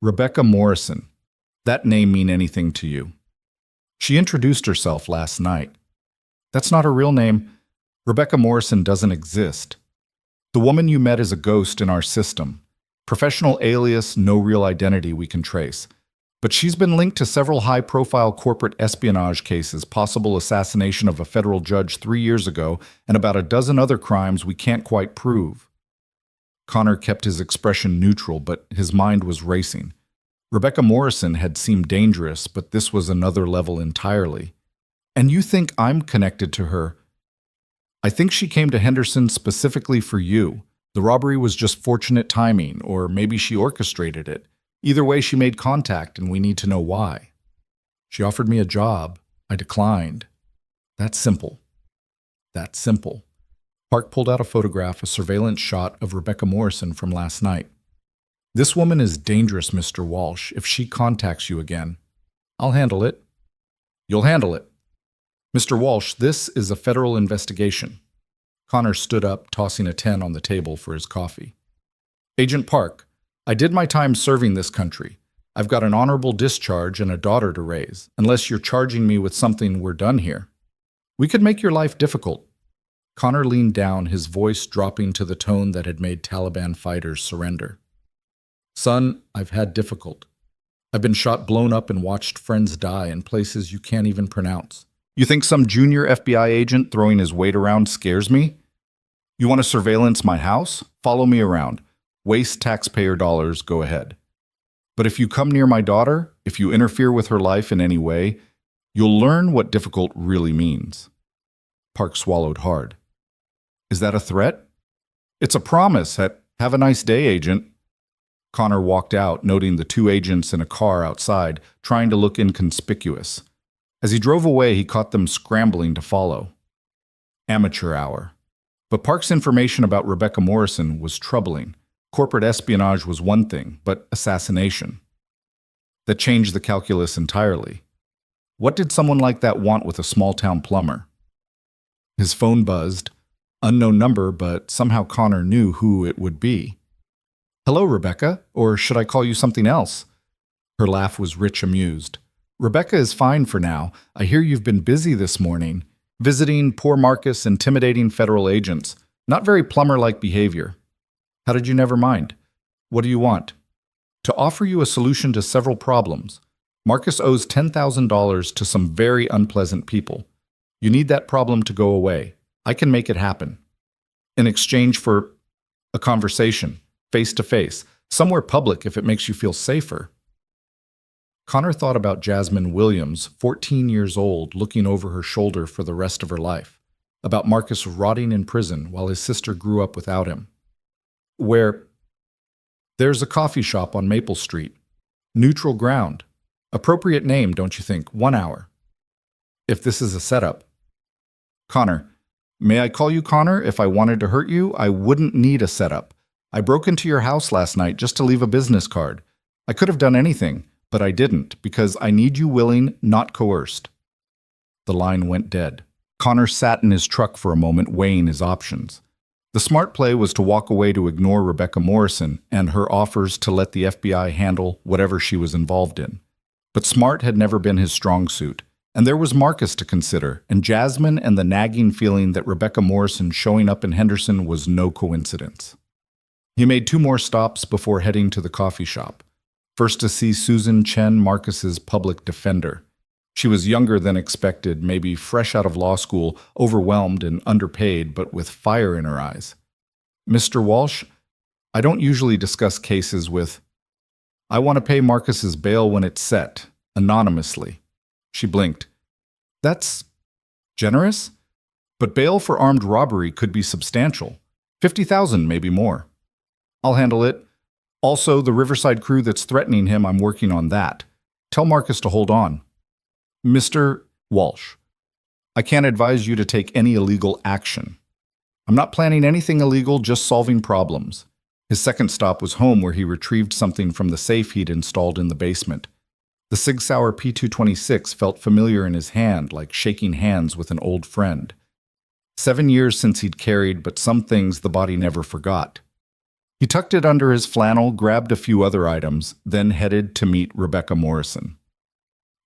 "Rebecca Morrison. That name mean anything to you?" "She introduced herself last night." "That's not her real name. Rebecca Morrison doesn't exist. The woman you met is a ghost in our system. Professional alias, no real identity we can trace. But she's been linked to several high-profile corporate espionage cases, possible assassination of a federal judge 3 years ago, and about a dozen other crimes we can't quite prove." Connor kept his expression neutral, but his mind was racing. Rebecca Morrison had seemed dangerous, but this was another level entirely. "And you think I'm connected to her?" "I think she came to Henderson specifically for you. The robbery was just fortunate timing, or maybe she orchestrated it. Either way, she made contact, and we need to know why." "She offered me a job. I declined. That's simple. That's simple." Park pulled out a photograph, a surveillance shot of Rebecca Morrison from last night. "This woman is dangerous, Mr. Walsh. If she contacts you again." "I'll handle it." "You'll handle it." "Mr. Walsh, this is a federal investigation." Connor stood up, tossing a 10 on the table for his coffee. "Agent Park, I did my time serving this country. I've got an honorable discharge and a daughter to raise. Unless you're charging me with something, we're done here. We could make your life difficult." Connor leaned down, his voice dropping to the tone that had made Taliban fighters surrender. "Son, I've had difficult. I've been shot, blown up, and watched friends die in places you can't even pronounce. You think some junior FBI agent throwing his weight around scares me? You want to surveillance my house? Follow me around. Waste taxpayer dollars, go ahead. But if you come near my daughter, if you interfere with her life in any way, you'll learn what difficult really means." Park swallowed hard. "Is that a threat?" "It's a promise. Have a nice day, Agent." Connor walked out, noting the 2 agents in a car outside, trying to look inconspicuous. As he drove away, he caught them scrambling to follow. Amateur hour. But Park's information about Rebecca Morrison was troubling. Corporate espionage was one thing, but assassination. That changed the calculus entirely. What did someone like that want with a small-town plumber? His phone buzzed. Unknown number, but somehow Connor knew who it would be. "Hello, Rebecca, or should I call you something else?" Her laugh was rich, amused. "Rebecca is fine for now. I hear you've been busy this morning. Visiting poor Marcus, intimidating federal agents. Not very plumber-like behavior. How did you never mind? What do you want?" "To offer you a solution to several problems. Marcus owes $10,000 to some very unpleasant people. You need that problem to go away. I can make it happen. In exchange for a conversation, face-to-face, somewhere public if it makes you feel safer." Connor thought about Jasmine Williams, 14 years old, looking over her shoulder for the rest of her life. About Marcus rotting in prison while his sister grew up without him. There's a coffee shop on Maple Street. Neutral ground. Appropriate name, don't you think? 1 hour. If this is a setup. Connor. May I call you Connor? If I wanted to hurt you, I wouldn't need a setup. I broke into your house last night just to leave a business card. I could have done anything, but I didn't, because I need you willing, not coerced. The line went dead. Connor sat in his truck for a moment, weighing his options. The smart play was to walk away to ignore Rebecca Morrison and her offers to let the FBI handle whatever she was involved in. But smart had never been his strong suit. And there was Marcus to consider, and Jasmine, and the nagging feeling that Rebecca Morrison showing up in Henderson was no coincidence. He made 2 more stops before heading to the coffee shop. First to see Susan Chen, Marcus's public defender. She was younger than expected, maybe fresh out of law school, overwhelmed and underpaid, but with fire in her eyes. "Mr. Walsh, I don't usually discuss cases with... I want to pay Marcus's bail when it's set, anonymously." She blinked. "That's generous? But bail for armed robbery could be substantial. 50,000, maybe more." "I'll handle it. Also, the Riverside crew that's threatening him, I'm working on that. Tell Marcus to hold on." "Mr. Walsh, I can't advise you to take any illegal action." "I'm not planning anything illegal, just solving problems." His second stop was home, where he retrieved something from the safe he'd installed in the basement. The Sig Sauer P226 felt familiar in his hand, like shaking hands with an old friend. 7 years since he'd carried, but some things the body never forgot. He tucked it under his flannel, grabbed a few other items, then headed to meet Rebecca Morrison.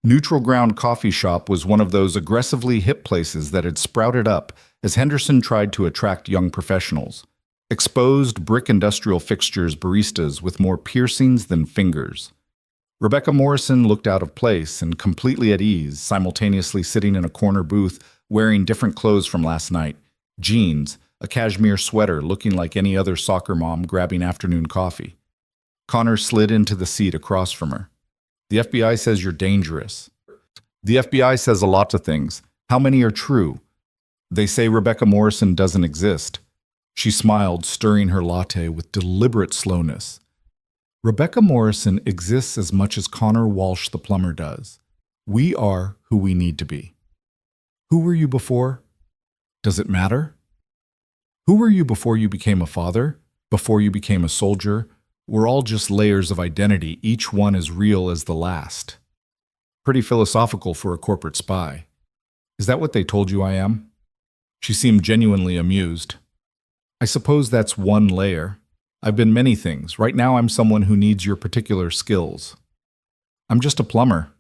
Neutral Ground Coffee Shop was one of those aggressively hip places that had sprouted up as Henderson tried to attract young professionals. Exposed brick industrial fixtures, baristas with more piercings than fingers. Rebecca Morrison looked out of place and completely at ease, simultaneously sitting in a corner booth wearing different clothes from last night. Jeans, a cashmere sweater looking like any other soccer mom grabbing afternoon coffee. Connor slid into the seat across from her. "The FBI says you're dangerous." "The FBI says a lot of things. How many are true?" "They say Rebecca Morrison doesn't exist." She smiled, stirring her latte with deliberate slowness. "Rebecca Morrison exists as much as Connor Walsh the plumber does. We are who we need to be." "Who were you before?" "Does it matter?" "Who were you before you became a father? Before you became a soldier? We're all just layers of identity, each one as real as the last." Pretty philosophical for a corporate spy. "Is that what they told you I am?" She seemed genuinely amused. "I suppose that's one layer. I've been many things. Right now I'm someone who needs your particular skills." "I'm just a plumber."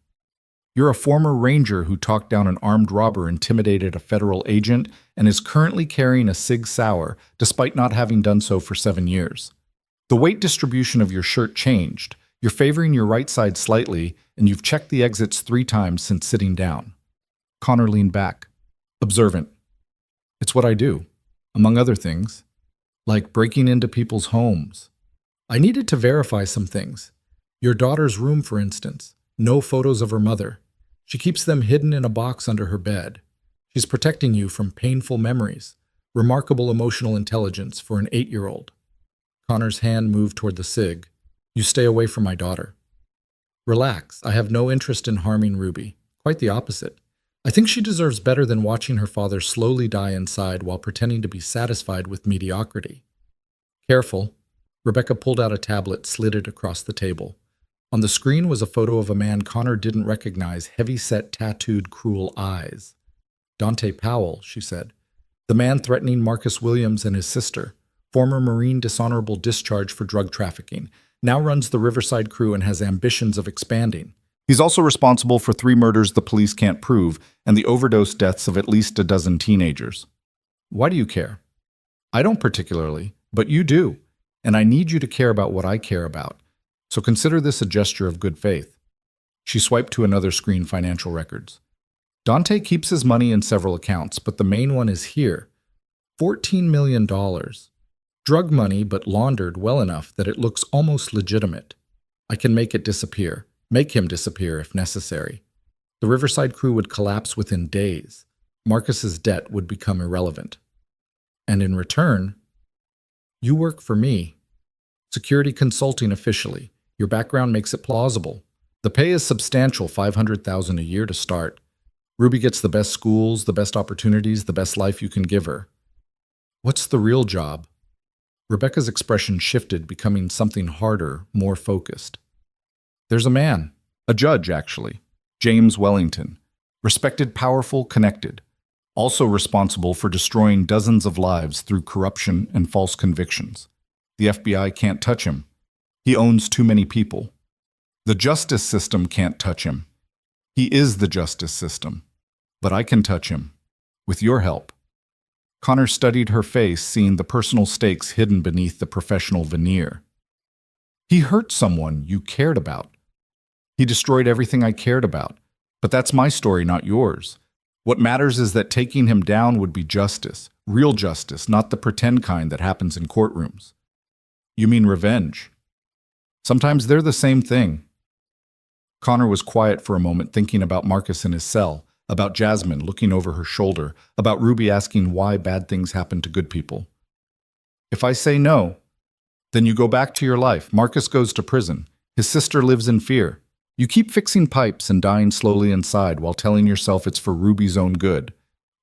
"You're a former ranger who talked down an armed robber, intimidated a federal agent, and is currently carrying a Sig Sauer, despite not having done so for 7 years. The weight distribution of your shirt changed. You're favoring your right side slightly, and you've checked the exits 3 times since sitting down." Connor leaned back, observant. "It's what I do, among other things. Like breaking into people's homes. I needed to verify some things. Your daughter's room, for instance. No photos of her mother. She keeps them hidden in a box under her bed. She's protecting you from painful memories. Remarkable emotional intelligence for an 8-year-old. Connor's hand moved toward the cig. "You stay away from my daughter." "Relax. I have no interest in harming Ruby. Quite the opposite. I think she deserves better than watching her father slowly die inside while pretending to be satisfied with mediocrity." "Careful." Rebecca pulled out a tablet, slid it across the table. On the screen was a photo of a man Connor didn't recognize, heavy-set, tattooed, cruel eyes. "Dante Powell," she said. "The man threatening Marcus Williams and his sister. Former Marine dishonorable discharge for drug trafficking. Now runs the Riverside crew and has ambitions of expanding. He's also responsible for 3 murders the police can't prove and the overdose deaths of at least a dozen teenagers." "Why do you care?" "I don't particularly, but you do, and I need you to care about what I care about. So consider this a gesture of good faith." She swiped to another screen, financial records. "Dante keeps his money in several accounts, but the main one is here. $14 million. Drug money, but laundered well enough that it looks almost legitimate. I can make it disappear. Make him disappear if necessary. The Riverside crew would collapse within days. Marcus's debt would become irrelevant. And in return, you work for me. Security consulting officially. Your background makes it plausible. The pay is substantial, $500,000 a year to start. Ruby gets the best schools, the best opportunities, the best life you can give her." "What's the real job?" Rebecca's expression shifted, becoming something harder, more focused. "There's a man. A judge, actually. James Wellington. Respected, powerful, connected. Also responsible for destroying dozens of lives through corruption and false convictions. The FBI can't touch him. He owns too many people. The justice system can't touch him. He is the justice system. But I can touch him. With your help. Connor studied her face, seeing the personal stakes hidden beneath the professional veneer. He hurt someone you cared about. He destroyed everything I cared about. But that's my story, not yours. What matters is that taking him down would be justice, real justice, not the pretend kind that happens in courtrooms. You mean revenge? Sometimes they're the same thing. Connor was quiet for a moment, thinking about Marcus in his cell, about Jasmine looking over her shoulder, about Ruby asking why bad things happen to good people. If I say no, then you go back to your life. Marcus goes to prison. His sister lives in fear. You keep fixing pipes and dying slowly inside while telling yourself it's for Ruby's own good.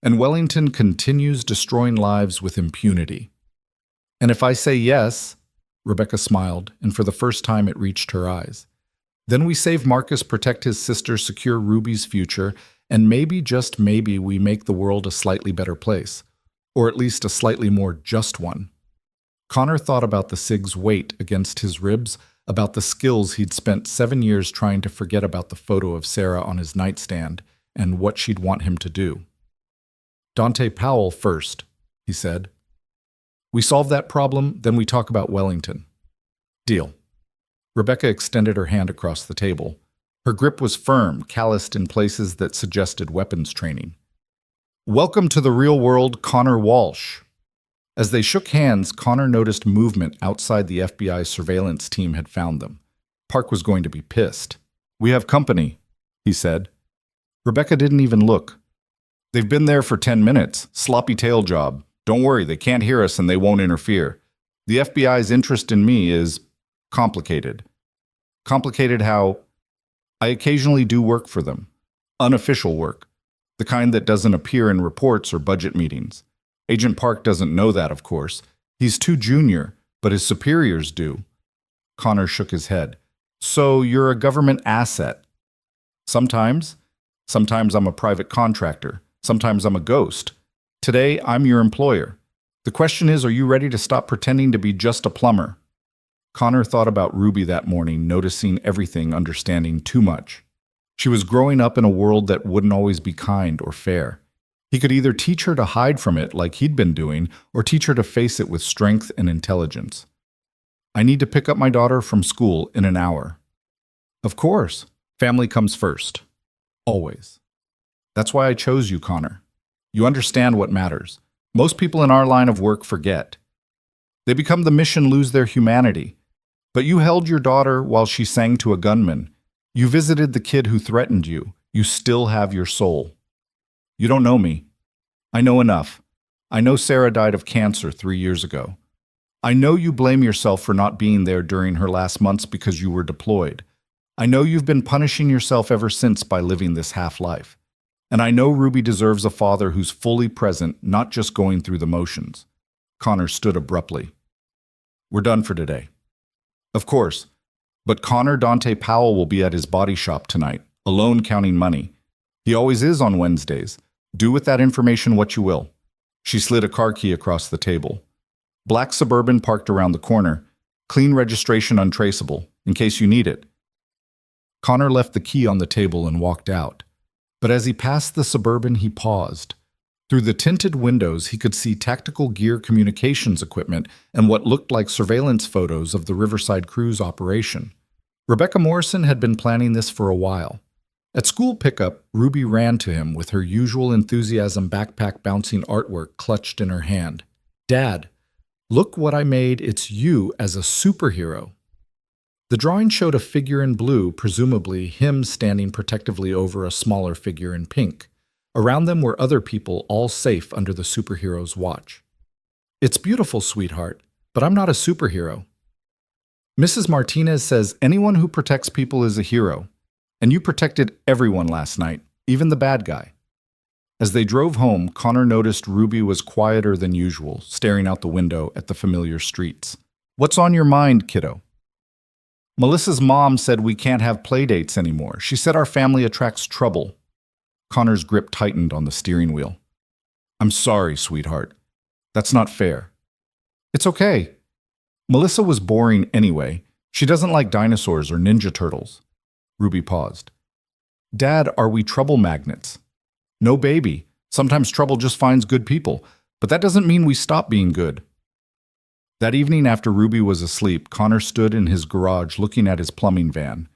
And Wellington continues destroying lives with impunity. And if I say yes, Rebecca smiled, and for the first time it reached her eyes. Then we save Marcus, protect his sister, secure Ruby's future, and maybe, just maybe, we make the world a slightly better place. Or at least a slightly more just one. Connor thought about the cig's weight against his ribs, about the skills he'd spent 7 years trying to forget about the photo of Sarah on his nightstand, and what she'd want him to do. Dante Powell first, he said. We solve that problem, then we talk about Wellington. Deal. Rebecca extended her hand across the table. Her grip was firm, calloused in places that suggested weapons training. Welcome to the real world, Connor Walsh. As they shook hands, Connor noticed movement outside the FBI surveillance team had found them. Park was going to be pissed. We have company, he said. Rebecca didn't even look. They've been there for 10 minutes. Sloppy tail job. Don't worry, they can't hear us and they won't interfere. The FBI's interest in me is complicated. Complicated how I occasionally do work for them. Unofficial work. The kind that doesn't appear in reports or budget meetings. Agent Park doesn't know that, of course. He's too junior, but his superiors do. Connor shook his head. So you're a government asset. Sometimes. Sometimes I'm a private contractor. Sometimes I'm a ghost. Today, I'm your employer. The question is, are you ready to stop pretending to be just a plumber? Connor thought about Ruby that morning, noticing everything, understanding too much. She was growing up in a world that wouldn't always be kind or fair. He could either teach her to hide from it like he'd been doing, or teach her to face it with strength and intelligence. I need to pick up my daughter from school in an hour. Of course. Family comes first. Always. That's why I chose you, Connor. You understand what matters. Most people in our line of work forget. They become the mission, lose their humanity. But you held your daughter while she sang to a gunman. You visited the kid who threatened you. You still have your soul. You don't know me. I know enough. I know Sarah died of cancer 3 years ago. I know you blame yourself for not being there during her last months because you were deployed. I know you've been punishing yourself ever since by living this half-life. And I know Ruby deserves a father who's fully present, not just going through the motions. Connor stood abruptly. We're done for today. Of course. But Connor Dante Powell will be at his body shop tonight, alone counting money. He always is on Wednesdays. Do with that information what you will. She slid a car key across the table. Black Suburban parked around the corner. Clean registration, untraceable, in case you need it. Connor left the key on the table and walked out. But as he passed the Suburban, he paused. Through the tinted windows, he could see tactical gear communications equipment and what looked like surveillance photos of the Riverside Cruise operation. Rebecca Morrison had been planning this for a while. At school pickup, Ruby ran to him with her usual enthusiasm, backpack bouncing artwork clutched in her hand. Dad, look what I made. It's you as a superhero. The drawing showed a figure in blue, presumably him standing protectively over a smaller figure in pink. Around them were other people, all safe under the superhero's watch. It's beautiful, sweetheart, but I'm not a superhero. Mrs. Martinez says anyone who protects people is a hero. And you protected everyone last night, even the bad guy. As they drove home, Connor noticed Ruby was quieter than usual, staring out the window at the familiar streets. What's on your mind, kiddo? Melissa's mom said we can't have play dates anymore. She said our family attracts trouble. Connor's grip tightened on the steering wheel. I'm sorry, sweetheart. That's not fair. It's okay. Melissa was boring anyway. She doesn't like dinosaurs or Ninja Turtles. Ruby paused. Dad, are we trouble magnets? No, baby. Sometimes trouble just finds good people, but that doesn't mean we stop being good. That evening after Ruby was asleep, Connor stood in his garage looking at his plumbing van.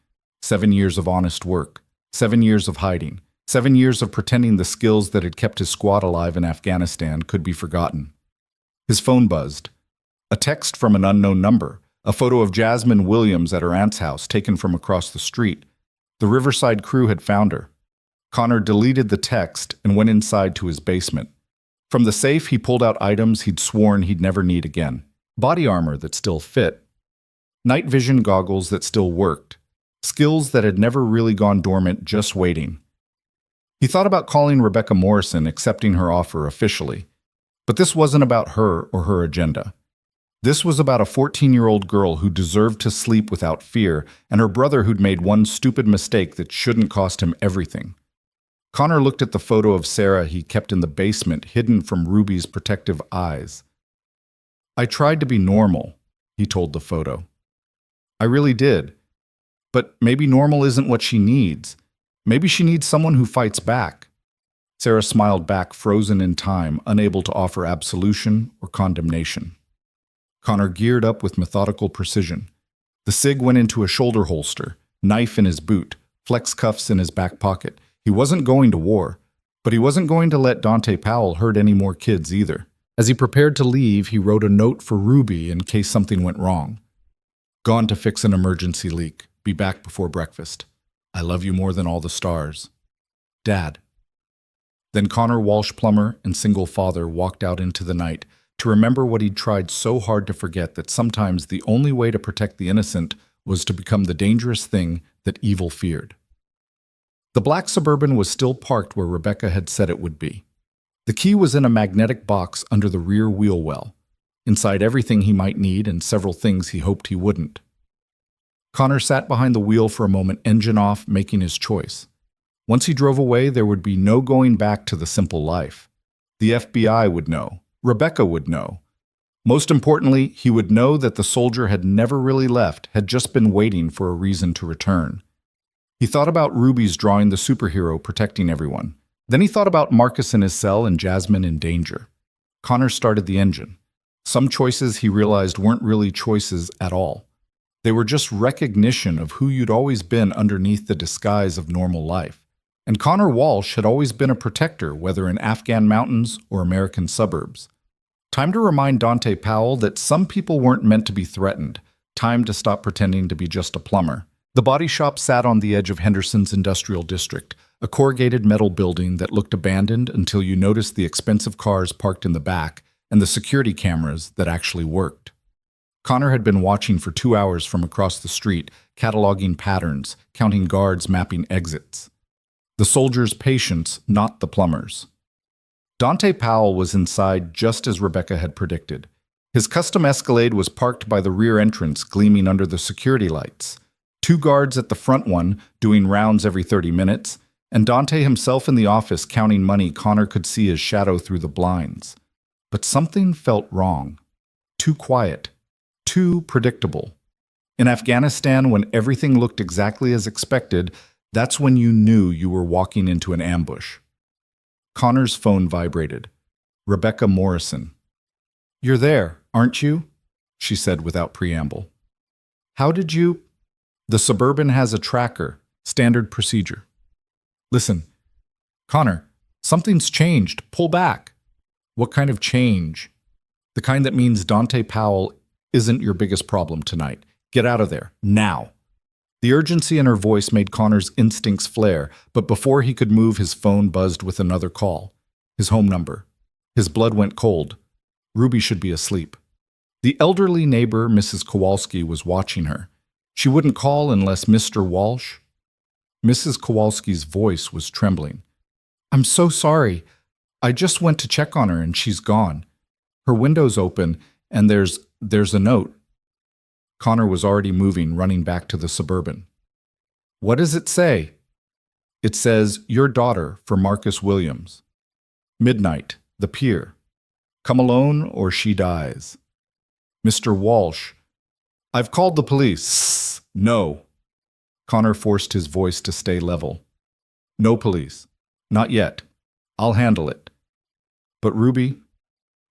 7 years of honest work, 7 years of hiding, 7 years of pretending the skills that had kept his squad alive in Afghanistan could be forgotten. His phone buzzed. A text from an unknown number, a photo of Jasmine Williams at her aunt's house taken from across the street. The Riverside crew had found her. Connor deleted the text and went inside to his basement. From the safe, he pulled out items he'd sworn he'd never need again. Body armor that still fit. Night vision goggles that still worked. Skills that had never really gone dormant, just waiting. He thought about calling Rebecca Morrison, accepting her offer officially. But this wasn't about her or her agenda. This was about a 14-year-old girl who deserved to sleep without fear, and her brother who'd made one stupid mistake that shouldn't cost him everything. Connor looked at the photo of Sarah he kept in the basement, hidden from Ruby's protective eyes. I tried to be normal, he told the photo. I really did. But maybe normal isn't what she needs. Maybe she needs someone who fights back. Sarah smiled back, frozen in time, unable to offer absolution or condemnation. Connor geared up with methodical precision. The cig went into a shoulder holster, knife in his boot, flex cuffs in his back pocket. He wasn't going to war, but he wasn't going to let Dante Powell hurt any more kids either. As he prepared to leave, he wrote a note for Ruby in case something went wrong. Gone to fix an emergency leak. Be back before breakfast. I love you more than all the stars. Dad. Then Connor Walsh, plumber and single father, walked out into the night to remember what he'd tried so hard to forget, that sometimes the only way to protect the innocent was to become the dangerous thing that evil feared. The black Suburban was still parked where Rebecca had said it would be. The key was in a magnetic box under the rear wheel well, inside everything he might need and several things he hoped he wouldn't. Connor sat behind the wheel for a moment, engine off, making his choice. Once he drove away, there would be no going back to the simple life. The FBI would know. Rebecca would know. Most importantly, he would know that the soldier had never really left, had just been waiting for a reason to return. He thought about Ruby's drawing the superhero protecting everyone. Then he thought about Marcus in his cell and Jasmine in danger. Connor started the engine. Some choices he realized weren't really choices at all. They were just recognition of who you'd always been underneath the disguise of normal life. And Connor Walsh had always been a protector, whether in Afghan mountains or American suburbs. Time to remind Dante Powell that some people weren't meant to be threatened. Time to stop pretending to be just a plumber. The body shop sat on the edge of Henderson's industrial district, a corrugated metal building that looked abandoned until you noticed the expensive cars parked in the back and the security cameras that actually worked. Connor had been watching for 2 hours from across the street, cataloging patterns, counting guards mapping exits. The soldiers' patients, not the plumbers. Dante Powell was inside just as Rebecca had predicted. His custom Escalade was parked by the rear entrance, gleaming under the security lights. 2 guards at the front one, doing rounds every 30 minutes, and Dante himself in the office counting money. Connor could see his shadow through the blinds. But something felt wrong. Too quiet. Too predictable. In Afghanistan, when everything looked exactly as expected, that's when you knew you were walking into an ambush. Connor's phone vibrated. Rebecca Morrison. "You're there, aren't you?" she said without preamble. "How did you—" "The Suburban has a tracker. Standard procedure." "Listen, Connor, something's changed. Pull back." "What kind of change?" "The kind that means Dante Powell isn't your biggest problem tonight. Get out of there, now." The urgency in her voice made Connor's instincts flare, but before he could move, his phone buzzed with another call. His home number. His blood went cold. Ruby should be asleep. The elderly neighbor, Mrs. Kowalski, was watching her. She wouldn't call unless Mr. Walsh. Mrs. Kowalski's voice was trembling. "I'm so sorry. I just went to check on her and she's gone. Her window's open and there's a note." Connor was already moving, running back to the Suburban. "What does it say?" "It says, 'Your daughter,' for Marcus Williams." Midnight, the pier. Come alone or she dies. Mr. Walsh. I've called the police. No. Connor forced his voice to stay level. No police. Not yet. I'll handle it. But Ruby,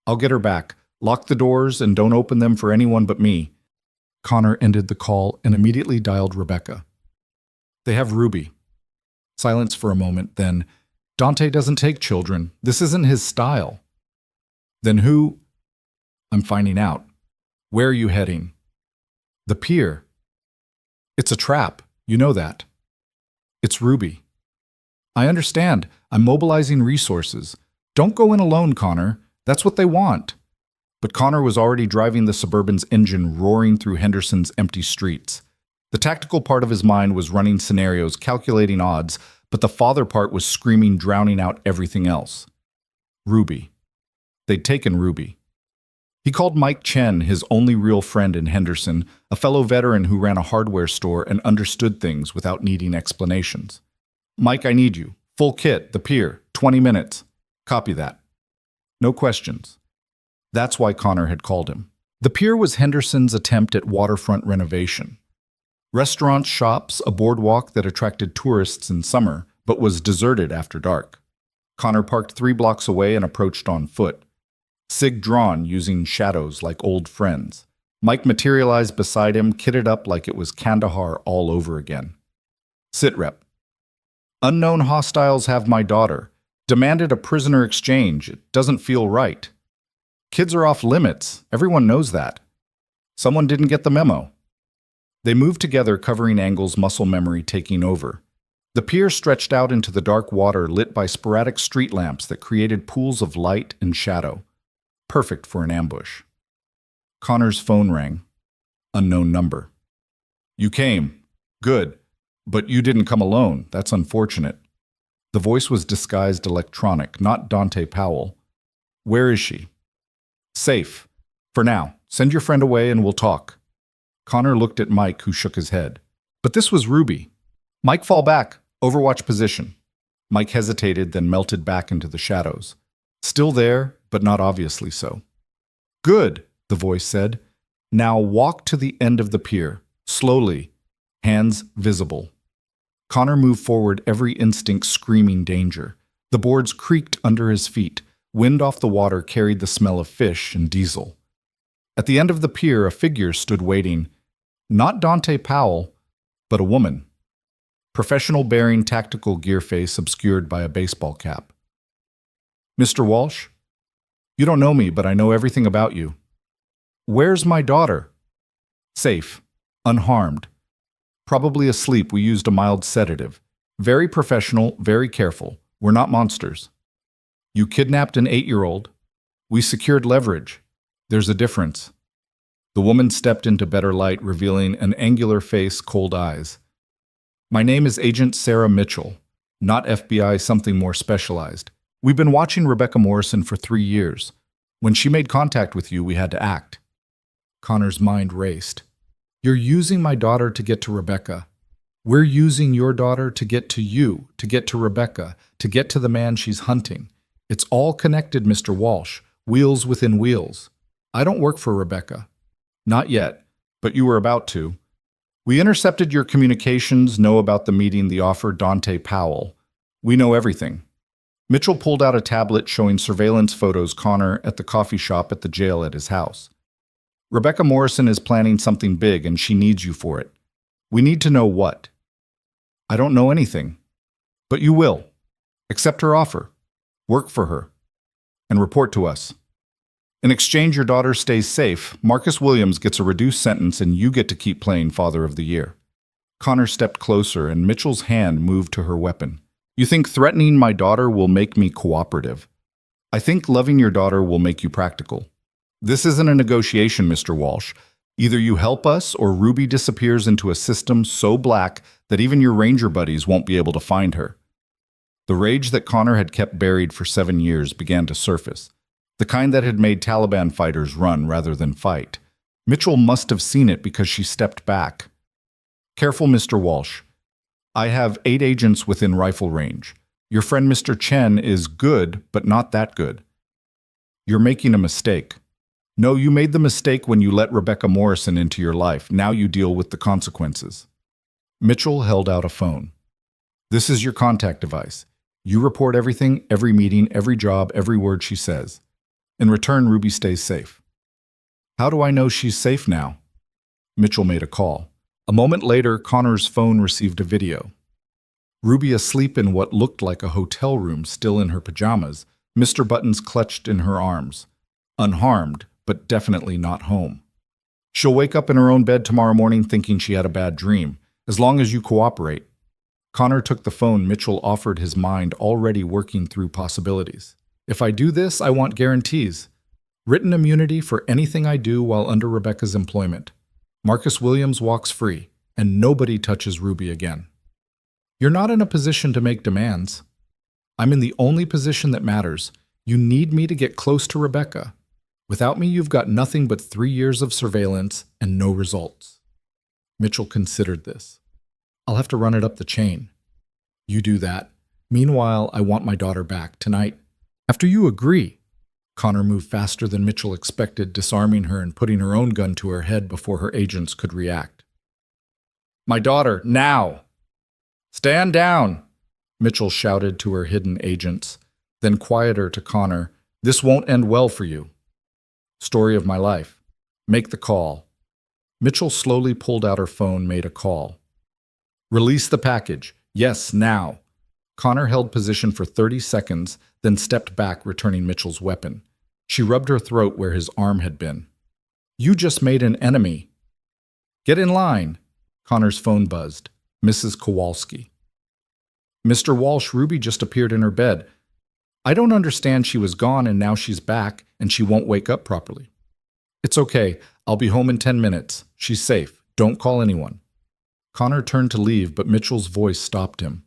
I'll get her back. Lock the doors and don't open them for anyone but me. Connor ended the call and immediately dialed Rebecca. They have Ruby. Silence for a moment, then, Dante doesn't take children. This isn't his style. Then who? I'm finding out. Where are you heading? The pier. It's a trap. You know that. It's Ruby. I understand. I'm mobilizing resources. Don't go in alone, Connor. That's what they want. But Connor was already driving the Suburban's engine roaring through Henderson's empty streets. The tactical part of his mind was running scenarios, calculating odds, but the father part was screaming, drowning out everything else. Ruby. They'd taken Ruby. He called Mike Chen, his only real friend in Henderson, a fellow veteran who ran a hardware store and understood things without needing explanations. Mike, I need you. Full kit, the pier, 20 minutes. Copy that. No questions. That's why Connor had called him. The pier was Henderson's attempt at waterfront renovation. Restaurants, shops, a boardwalk that attracted tourists in summer, but was deserted after dark. Connor parked 3 blocks away and approached on foot. Sig drawn, using shadows like old friends. Mike materialized beside him, kitted up like it was Kandahar all over again. Sit rep. Unknown hostiles have my daughter. Demanded a prisoner exchange. It doesn't feel right. Kids are off limits. Everyone knows that. Someone didn't get the memo. They moved together, covering angles, muscle memory taking over. The pier stretched out into the dark water lit by sporadic street lamps that created pools of light and shadow. Perfect for an ambush. Connor's phone rang. Unknown number. You came. Good. But you didn't come alone. That's unfortunate. The voice was disguised electronic, not Dante Powell. Where is she? Safe. For now. Send your friend away and we'll talk. Connor looked at Mike, who shook his head. But this was Ruby. Mike, fall back. Overwatch position. Mike hesitated, then melted back into the shadows. Still there, but not obviously so. Good, the voice said. Now walk to the end of the pier. Slowly. Hands visible. Connor moved forward, every instinct screaming danger. The boards creaked under his feet. Wind off the water carried the smell of fish and diesel. At the end of the pier, a figure stood waiting. Not Dante Powell, but a woman. Professional bearing tactical gear face obscured by a baseball cap. Mr. Walsh? You don't know me, but I know everything about you. Where's my daughter? Safe. Unharmed. Probably asleep. We used a mild sedative. Very professional, very careful. We're not monsters. You kidnapped an 8-year-old. We secured leverage. There's a difference. The woman stepped into better light, revealing an angular face, cold eyes. My name is Agent Sarah Mitchell, not FBI, something more specialized. We've been watching Rebecca Morrison for 3 years. When she made contact with you, we had to act. Connor's mind raced. You're using my daughter to get to Rebecca. We're using your daughter to get to you, to get to Rebecca, to get to the man she's hunting. It's all connected, Mr. Walsh. Wheels within wheels. I don't work for Rebecca. Not yet, but you were about to. We intercepted your communications, know about the meeting, the offer, Dante Powell. We know everything. Mitchell pulled out a tablet showing surveillance photos Connor at the coffee shop at the jail at his house. Rebecca Morrison is planning something big and she needs you for it. We need to know what. I don't know anything. But you will. Accept her offer. Work for her. And report to us. In exchange, your daughter stays safe. Marcus Williams gets a reduced sentence and you get to keep playing Father of the Year. Connor stepped closer and Mitchell's hand moved to her weapon. You think threatening my daughter will make me cooperative. I think loving your daughter will make you practical. This isn't a negotiation, Mr. Walsh. Either you help us or Ruby disappears into a system so black that even your ranger buddies won't be able to find her. The rage that Connor had kept buried for 7 years began to surface. The kind that had made Taliban fighters run rather than fight. Mitchell must have seen it because she stepped back. Careful, Mr. Walsh. I have 8 agents within rifle range. Your friend Mr. Chen is good, but not that good. You're making a mistake. No, you made the mistake when you let Rebecca Morrison into your life. Now you deal with the consequences. Mitchell held out a phone. This is your contact device. You report everything, every meeting, every job, every word she says. In return, Ruby stays safe. How do I know she's safe now? Mitchell made a call. A moment later, Connor's phone received a video. Ruby asleep in what looked like a hotel room, still in her pajamas, Mr. Buttons clutched in her arms. Unharmed, but definitely not home. She'll wake up in her own bed tomorrow morning thinking she had a bad dream, as long as you cooperate. Connor took the phone. Mitchell offered, his mind already working through possibilities. If I do this, I want guarantees. Written immunity for anything I do while under Rebecca's employment. Marcus Williams walks free, and nobody touches Ruby again. You're not in a position to make demands. I'm in the only position that matters. You need me to get close to Rebecca. Without me, you've got nothing but 3 years of surveillance and no results. Mitchell considered this. I'll have to run it up the chain. You do that. Meanwhile, I want my daughter back tonight. After you agree. Connor moved faster than Mitchell expected, disarming her and putting her own gun to her head before her agents could react. My daughter, now! Stand down! Mitchell shouted to her hidden agents, then quieter to Connor. This won't end well for you. Story of my life. Make the call. Mitchell slowly pulled out her phone, made a call. Release the package. Yes, now. Connor held position for 30 seconds, then stepped back, returning Mitchell's weapon. She rubbed her throat where his arm had been. You just made an enemy. Get in line. Connor's phone buzzed. Mrs. Kowalski. Mr. Walsh, Ruby just appeared in her bed. I don't understand. She was gone and now she's back and she won't wake up properly. It's okay. I'll be home in 10 minutes. She's safe. Don't call anyone. Connor turned to leave, but Mitchell's voice stopped him.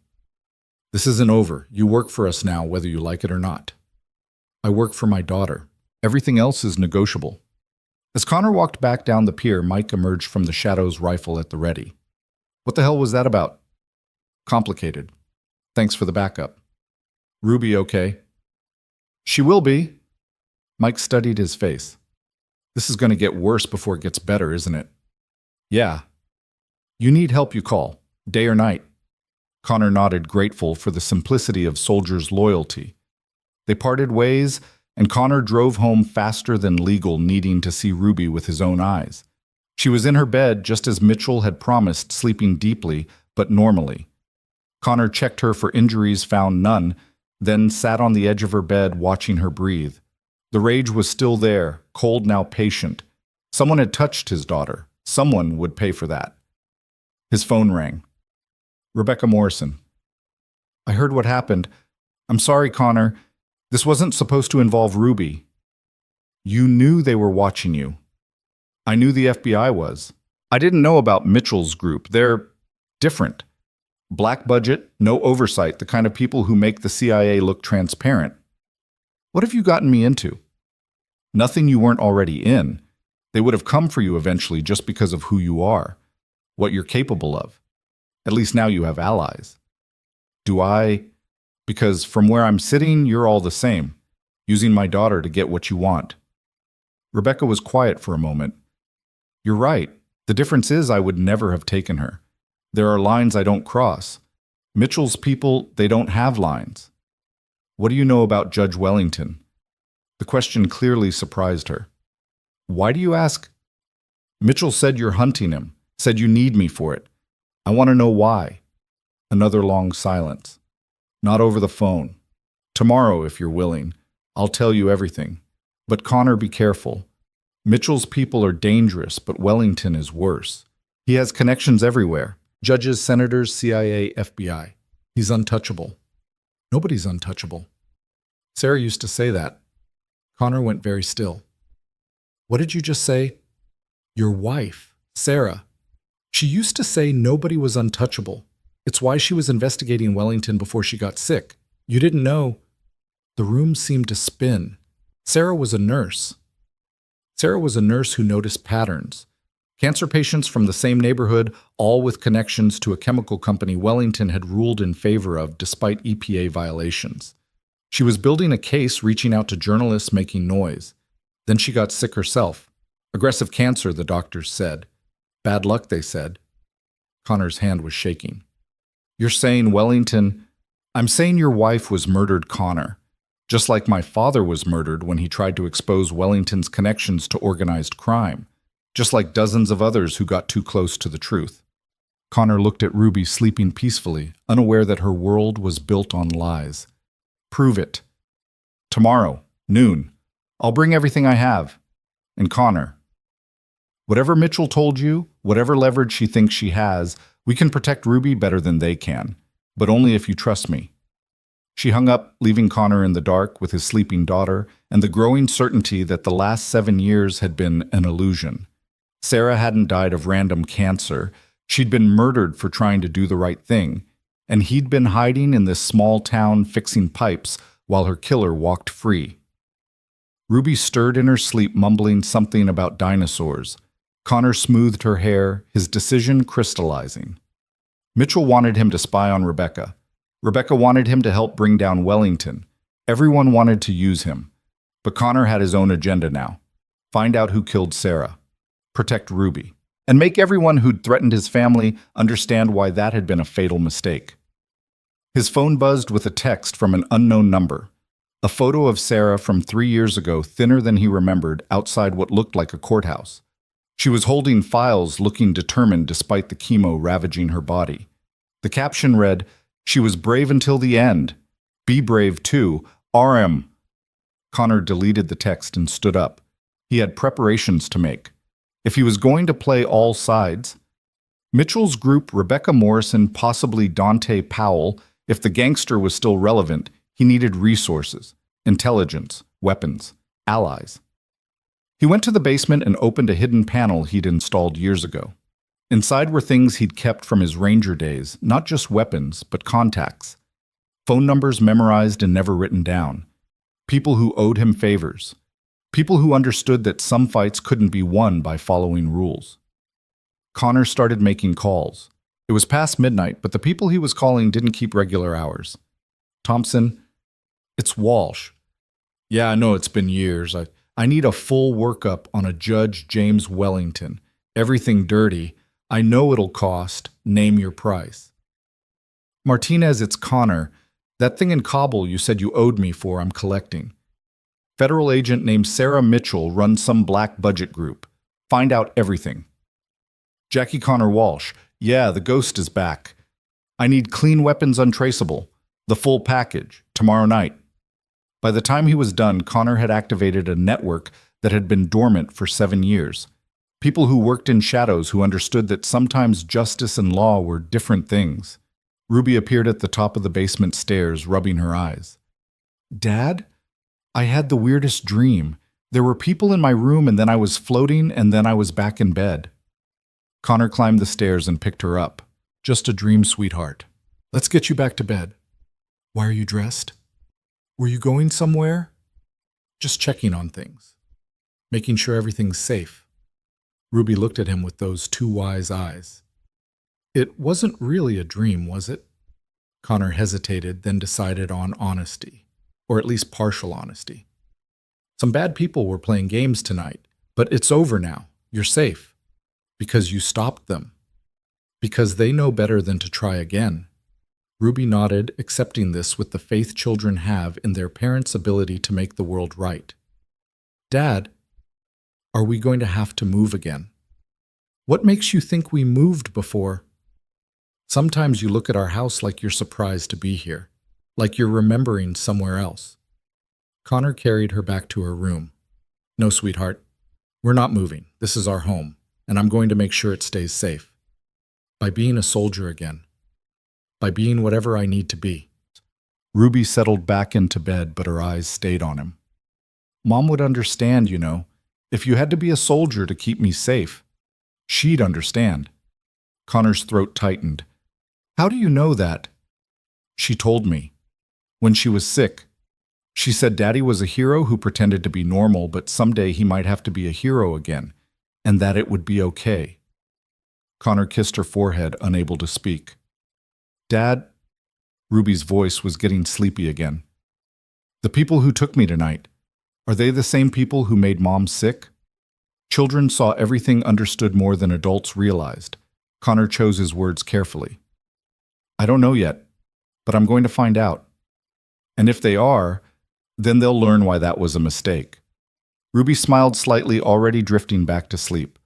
This isn't over. You work for us now, whether you like it or not. I work for my daughter. Everything else is negotiable. As Connor walked back down the pier, Mike emerged from the shadows, rifle at the ready. What the hell was that about? Complicated. Thanks for the backup. Ruby okay? She will be. Mike studied his face. This is going to get worse before it gets better, isn't it? Yeah. You need help, you call. Day or night. Connor nodded, grateful for the simplicity of soldiers' loyalty. They parted ways, and Connor drove home faster than legal, needing to see Ruby with his own eyes. She was in her bed, just as Mitchell had promised, sleeping deeply, but normally. Connor checked her for injuries, found none, then sat on the edge of her bed, watching her breathe. The rage was still there, cold now patient. Someone had touched his daughter. Someone would pay for that. His phone rang. Rebecca Morrison. I heard what happened. I'm sorry, Connor. This wasn't supposed to involve Ruby. You knew they were watching you. I knew the FBI was. I didn't know about Mitchell's group. They're different. Black budget, no oversight, the kind of people who make the CIA look transparent. What have you gotten me into? Nothing you weren't already in. They would have come for you eventually just because of who you are, what you're capable of. At least now you have allies. Do I? Because from where I'm sitting, you're all the same, using my daughter to get what you want. Rebecca was quiet for a moment. You're right. The difference is I would never have taken her. There are lines I don't cross. Mitchell's people, they don't have lines. What do you know about Judge Wellington? The question clearly surprised her. Why do you ask? Mitchell said you're hunting him, said you need me for it. I want to know why. Another long silence. Not over the phone. Tomorrow, if you're willing, I'll tell you everything. But Connor, be careful. Mitchell's people are dangerous, but Wellington is worse. He has connections everywhere. Judges, senators, CIA, FBI. He's untouchable. Nobody's untouchable. Sarah used to say that. Connor went very still. What did you just say? Your wife, Sarah. She used to say nobody was untouchable. It's why she was investigating Wellington before she got sick. You didn't know. The room seemed to spin. Sarah was a nurse. Sarah was a nurse who noticed patterns. Cancer patients from the same neighborhood, all with connections to a chemical company Wellington had ruled in favor of despite EPA violations. She was building a case, reaching out to journalists, making noise. Then she got sick herself. Aggressive cancer, the doctors said. Bad luck, they said. Connor's hand was shaking. You're saying Wellington... I'm saying your wife was murdered, Connor. Just like my father was murdered when he tried to expose Wellington's connections to organized crime. Just like dozens of others who got too close to the truth. Connor looked at Ruby sleeping peacefully, unaware that her world was built on lies. Prove it. Tomorrow, noon. I'll bring everything I have. And Connor, whatever Mitchell told you, whatever leverage she thinks she has, we can protect Ruby better than they can. But only if you trust me. She hung up, leaving Connor in the dark with his sleeping daughter and the growing certainty that the last 7 years had been an illusion. Sarah hadn't died of random cancer. She'd been murdered for trying to do the right thing, and he'd been hiding in this small town fixing pipes while her killer walked free. Ruby stirred in her sleep, mumbling something about dinosaurs. Connor smoothed her hair, his decision crystallizing. Mitchell wanted him to spy on Rebecca. Rebecca wanted him to help bring down Wellington. Everyone wanted to use him. But Connor had his own agenda now. Find out who killed Sarah. Protect Ruby. And make everyone who'd threatened his family understand why that had been a fatal mistake. His phone buzzed with a text from an unknown number. A photo of Sarah from 3 years ago, thinner than he remembered, outside what looked like a courthouse. She was holding files, looking determined despite the chemo ravaging her body. The caption read, "She was brave until the end. Be brave too. RM." Connor deleted the text and stood up. He had preparations to make. If he was going to play all sides, Mitchell's group, Rebecca Morrison, possibly Dante Powell, if the gangster was still relevant, he needed resources, intelligence, weapons, allies. He went to the basement and opened a hidden panel he'd installed years ago. Inside were things he'd kept from his ranger days, not just weapons, but contacts. Phone numbers memorized and never written down. People who owed him favors. People who understood that some fights couldn't be won by following rules. Connor started making calls. It was past midnight, but the people he was calling didn't keep regular hours. Thompson, it's Walsh. Yeah, I know it's been years. I need a full workup on a Judge James Wellington. Everything dirty. I know it'll cost. Name your price. Martinez, it's Connor. That thing in Kabul you said you owed me for, I'm collecting. Federal agent named Sarah Mitchell runs some black budget group. Find out everything. Jackie Connor Walsh. Yeah, the ghost is back. I need clean weapons untraceable. The full package. Tomorrow night. By the time he was done, Connor had activated a network that had been dormant for 7 years. People who worked in shadows who understood that sometimes justice and law were different things. Ruby appeared at the top of the basement stairs, rubbing her eyes. Dad? I had the weirdest dream. There were people in my room and then I was floating and then I was back in bed. Connor climbed the stairs and picked her up. Just a dream, sweetheart. Let's get you back to bed. Why are you dressed? Were you going somewhere? Just checking on things. Making sure everything's safe. Ruby looked at him with those two wise eyes. It wasn't really a dream, was it? Connor hesitated, then decided on honesty. Or at least partial honesty. Some bad people were playing games tonight, but it's over now. You're safe. Because you stopped them. Because they know better than to try again. Ruby nodded, accepting this with the faith children have in their parents' ability to make the world right. Dad, are we going to have to move again? What makes you think we moved before? Sometimes you look at our house like you're surprised to be here. Like you're remembering somewhere else. Connor carried her back to her room. No, sweetheart. We're not moving. This is our home, and I'm going to make sure it stays safe. By being a soldier again. By being whatever I need to be. Ruby settled back into bed, but her eyes stayed on him. Mom would understand, you know. If you had to be a soldier to keep me safe, she'd understand. Connor's throat tightened. How do you know that? She told me. When she was sick, she said Daddy was a hero who pretended to be normal, but someday he might have to be a hero again, and that it would be okay. Connor kissed her forehead, unable to speak. Dad, Ruby's voice was getting sleepy again. The people who took me tonight, are they the same people who made Mom sick? Children saw everything understood more than adults realized. Connor chose his words carefully. I don't know yet, but I'm going to find out. And if they are, then they'll learn why that was a mistake. Ruby smiled slightly, already drifting back to sleep.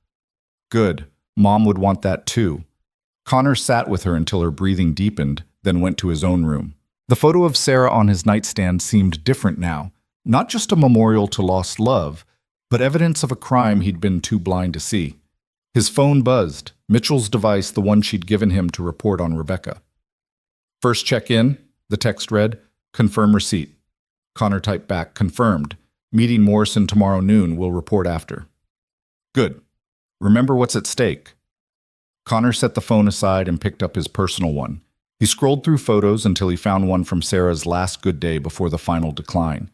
Good. Mom would want that too. Connor sat with her until her breathing deepened, then went to his own room. The photo of Sarah on his nightstand seemed different now, not just a memorial to lost love, but evidence of a crime he'd been too blind to see. His phone buzzed, Mitchell's device, the one she'd given him to report on Rebecca. First check in, the text read, confirm receipt. Connor typed back, confirmed. Meeting Morrison tomorrow noon, we'll report after. Good. Remember what's at stake. Connor set the phone aside and picked up his personal one. He scrolled through photos until he found one from Sarah's last good day before the final decline.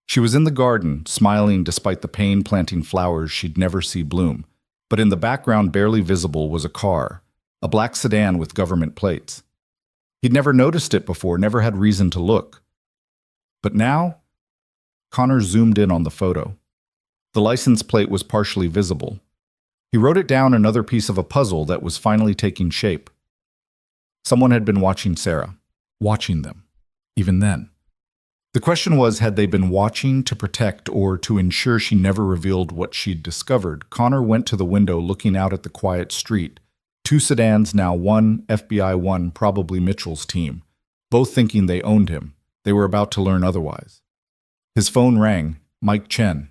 She was in the garden, smiling despite the pain planting flowers she'd never see bloom. But in the background, barely visible, was a car, a black sedan with government plates. He'd never noticed it before, never had reason to look. But now, Connor zoomed in on the photo. The license plate was partially visible. He wrote it down, another piece of a puzzle that was finally taking shape. Someone had been watching Sarah, watching them, even then. The question was, had they been watching to protect or to ensure she never revealed what she'd discovered? Connor went to the window, looking out at the quiet street. Two sedans now, one FBI, one probably Mitchell's team, both thinking they owned him. They were about to learn otherwise. His phone rang. Mike Chen.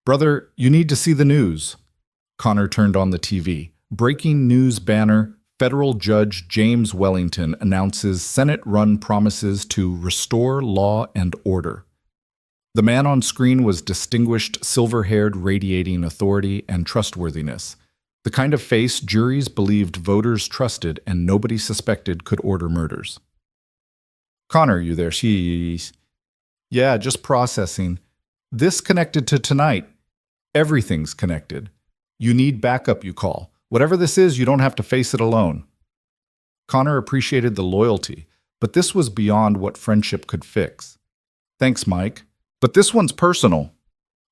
Brother, you need to see the news. Connor turned on the TV. Breaking news banner. Federal Judge James Wellington announces Senate-run promises to restore law and order. The man on screen was distinguished, silver-haired, radiating authority and trustworthiness. The kind of face juries believed voters trusted and nobody suspected could order murders. Connor, you there? Yeah, just processing. This connected to tonight. Everything's connected. You need backup, you call. Whatever this is, you don't have to face it alone. Connor appreciated the loyalty, but this was beyond what friendship could fix. Thanks, Mike. But this one's personal.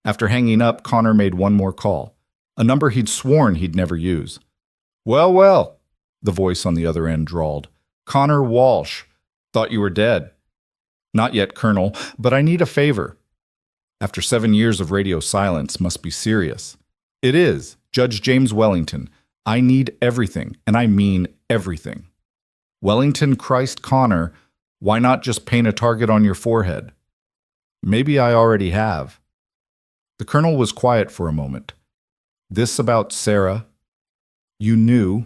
After hanging up, Connor made one more call, a number he'd sworn he'd never use. Well, well, the voice on the other end drawled. Connor Walsh. Thought you were dead. Not yet, Colonel, but I need a favor. After 7 years of radio silence, must be serious. It is. Judge James Wellington. I need everything, and I mean everything. Wellington Christ Connor, why not just paint a target on your forehead? Maybe I already have. The colonel was quiet for a moment. This about Sarah? You knew?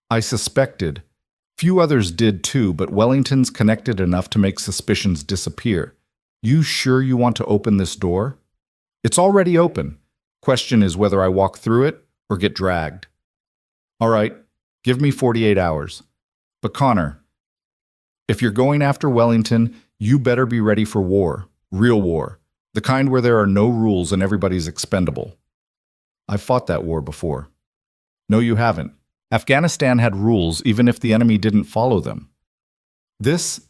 I suspected. Few others did too, but Wellington's connected enough to make suspicions disappear. You sure you want to open this door? It's already open. Question is whether I walk through it or get dragged. All right, give me 48 hours. But Connor, if you're going after Wellington, you better be ready for war, real war, the kind where there are no rules and everybody's expendable. I've fought that war before. No, you haven't. Afghanistan had rules even if the enemy didn't follow them. This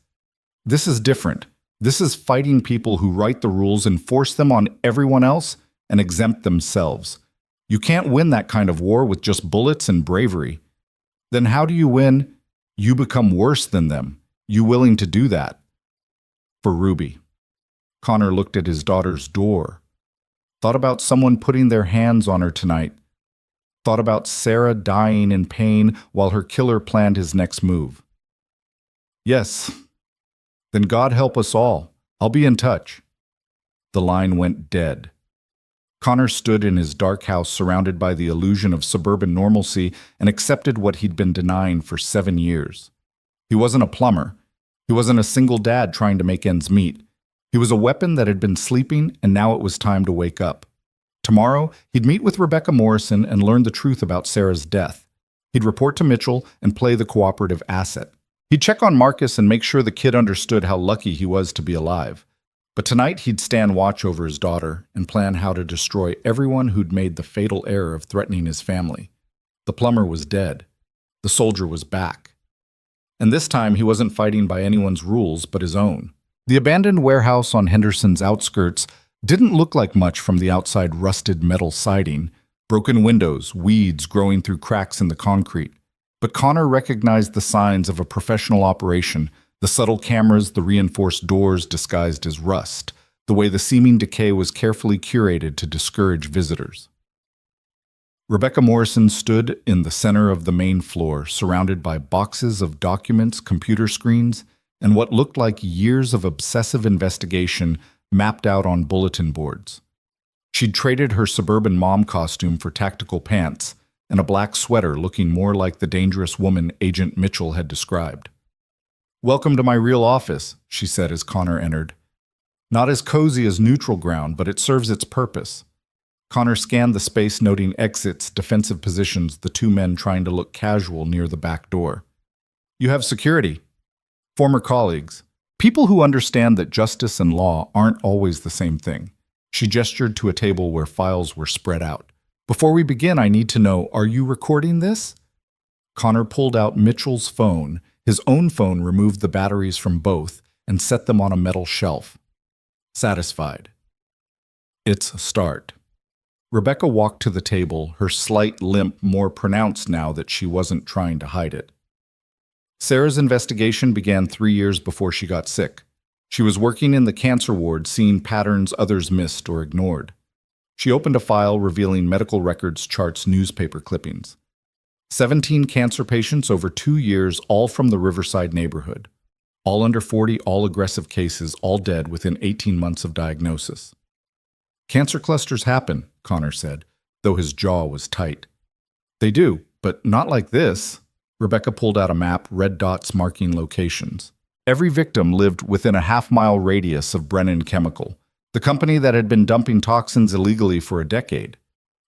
is different. This is fighting people who write the rules, enforce them on everyone else, and exempt themselves. You can't win that kind of war with just bullets and bravery. Then how do you win? You become worse than them. You willing to do that? For Ruby. Connor looked at his daughter's door. Thought about someone putting their hands on her tonight. Thought about Sarah dying in pain while her killer planned his next move. Yes. Then God help us all. I'll be in touch. The line went dead. Connor stood in his dark house surrounded by the illusion of suburban normalcy and accepted what he'd been denying for 7 years. He wasn't a plumber. He wasn't a single dad trying to make ends meet. He was a weapon that had been sleeping, and now it was time to wake up. Tomorrow, he'd meet with Rebecca Morrison and learn the truth about Sarah's death. He'd report to Mitchell and play the cooperative asset. He'd check on Marcus and make sure the kid understood how lucky he was to be alive. But tonight he'd stand watch over his daughter and plan how to destroy everyone who'd made the fatal error of threatening his family. The plumber was dead. The soldier was back. And this time he wasn't fighting by anyone's rules but his own. The abandoned warehouse on Henderson's outskirts didn't look like much from the outside rusted metal siding, broken windows, weeds growing through cracks in the concrete. But Connor recognized the signs of a professional operation, the subtle cameras, the reinforced doors disguised as rust, the way the seeming decay was carefully curated to discourage visitors. Rebecca Morrison stood in the center of the main floor, surrounded by boxes of documents, computer screens, and what looked like years of obsessive investigation mapped out on bulletin boards. She'd traded her suburban mom costume for tactical pants and a black sweater looking more like the dangerous woman Agent Mitchell had described. "Welcome to my real office," she said as Connor entered. "Not as cozy as neutral ground, but it serves its purpose." Connor scanned the space, noting exits, defensive positions, the two men trying to look casual near the back door. "You have security. Former colleagues. People who understand that justice and law aren't always the same thing." She gestured to a table where files were spread out. "Before we begin, I need to know, are you recording this?" Connor pulled out Mitchell's phone. His own phone removed the batteries from both and set them on a metal shelf. Satisfied. "It's a start." Rebecca walked to the table, her slight limp more pronounced now that she wasn't trying to hide it. Sarah's investigation began 3 years before she got sick. She was working in the cancer ward, seeing patterns others missed or ignored. She opened a file revealing medical records, charts, newspaper clippings. 17 cancer patients over 2 years, all from the Riverside neighborhood. All under 40, all aggressive cases, all dead within 18 months of diagnosis. "Cancer clusters happen," Connor said, though his jaw was tight. "They do, but not like this." Rebecca pulled out a map, red dots marking locations. Every victim lived within a half-mile radius of Brennan Chemical, the company that had been dumping toxins illegally for a decade.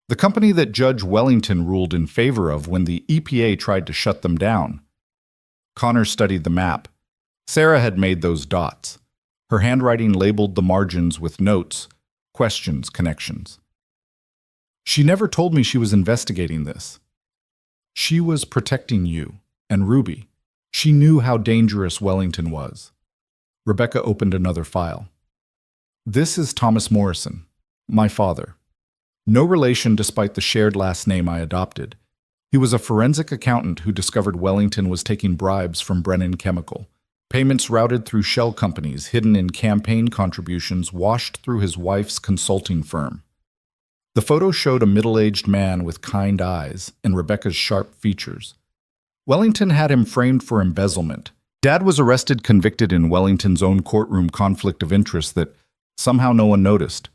The company that Judge Wellington ruled in favor of when the EPA tried to shut them down. Connor studied the map. Sarah had made those dots. Her handwriting labeled the margins with notes, questions, connections. "She never told me she was investigating this." "She was protecting you, and Ruby. She knew how dangerous Wellington was." Rebecca opened another file. "This is Thomas Morrison, my father. No relation despite the shared last name I adopted. He was a forensic accountant who discovered Wellington was taking bribes from Brennan Chemical. Payments routed through shell companies, hidden in campaign contributions, washed through his wife's consulting firm." The photo showed a middle-aged man with kind eyes and Rebecca's sharp features. Wellington had him framed for embezzlement. Dad was arrested, convicted in Wellington's own courtroom conflict of interest that somehow no one noticed.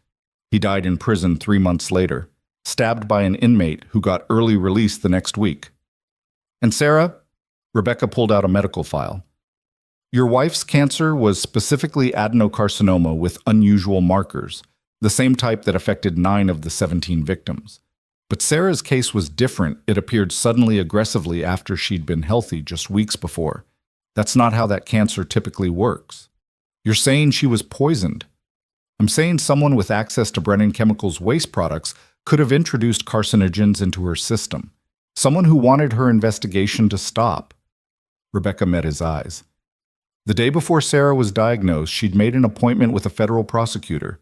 He died in prison 3 months later, stabbed by an inmate who got early release the next week. "And Sarah?" Rebecca pulled out a medical file. "Your wife's cancer was specifically adenocarcinoma with unusual markers, the same type that affected 9 of the 17 victims. But Sarah's case was different. It appeared suddenly aggressively after she'd been healthy just weeks before. That's not how that cancer typically works." "You're saying she was poisoned?" "I'm saying someone with access to Brennan Chemical's waste products could have introduced carcinogens into her system. Someone who wanted her investigation to stop." Rebecca met his eyes. The day before Sarah was diagnosed, she'd made an appointment with a federal prosecutor.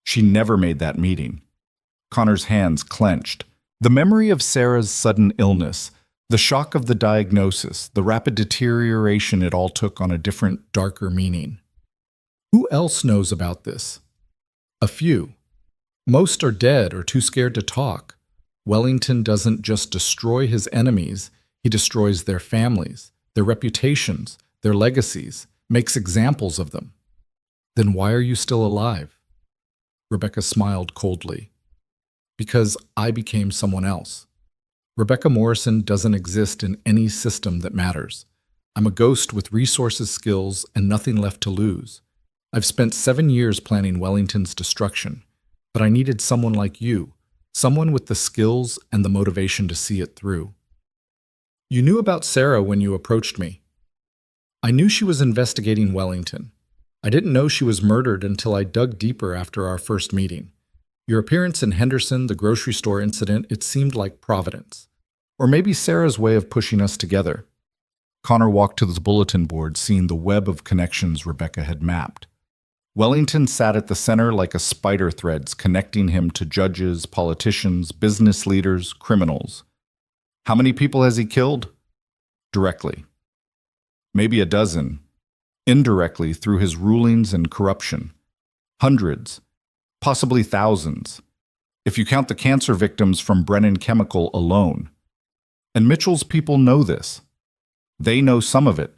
She never made that meeting. Connor's hands clenched. The memory of Sarah's sudden illness, the shock of the diagnosis, the rapid deterioration it all took on a different, darker meaning. Who else knows about this? A few. Most are dead or too scared to talk. Wellington doesn't just destroy his enemies, he destroys their families, their reputations, their legacies, makes examples of them. Then why are you still alive? Rebecca smiled coldly. Because I became someone else. Rebecca Morrison doesn't exist in any system that matters. I'm a ghost with resources, skills, and nothing left to lose. I've spent 7 years planning Wellington's destruction, but I needed someone like you, someone with the skills and the motivation to see it through. You knew about Sarah when you approached me. I knew she was investigating Wellington. I didn't know she was murdered until I dug deeper after our first meeting. Your appearance in Henderson, the grocery store incident, it seemed like providence. Or maybe Sarah's way of pushing us together. Connor walked to the bulletin board, seeing the web of connections Rebecca had mapped. Wellington sat at the center like a spider threads connecting him to judges, politicians, business leaders, criminals. How many people has he killed? Directly. Maybe a dozen. Indirectly through his rulings and corruption. Hundreds. Possibly thousands. If you count the cancer victims from Brennan Chemical alone. And Mitchell's people know this. They know some of it,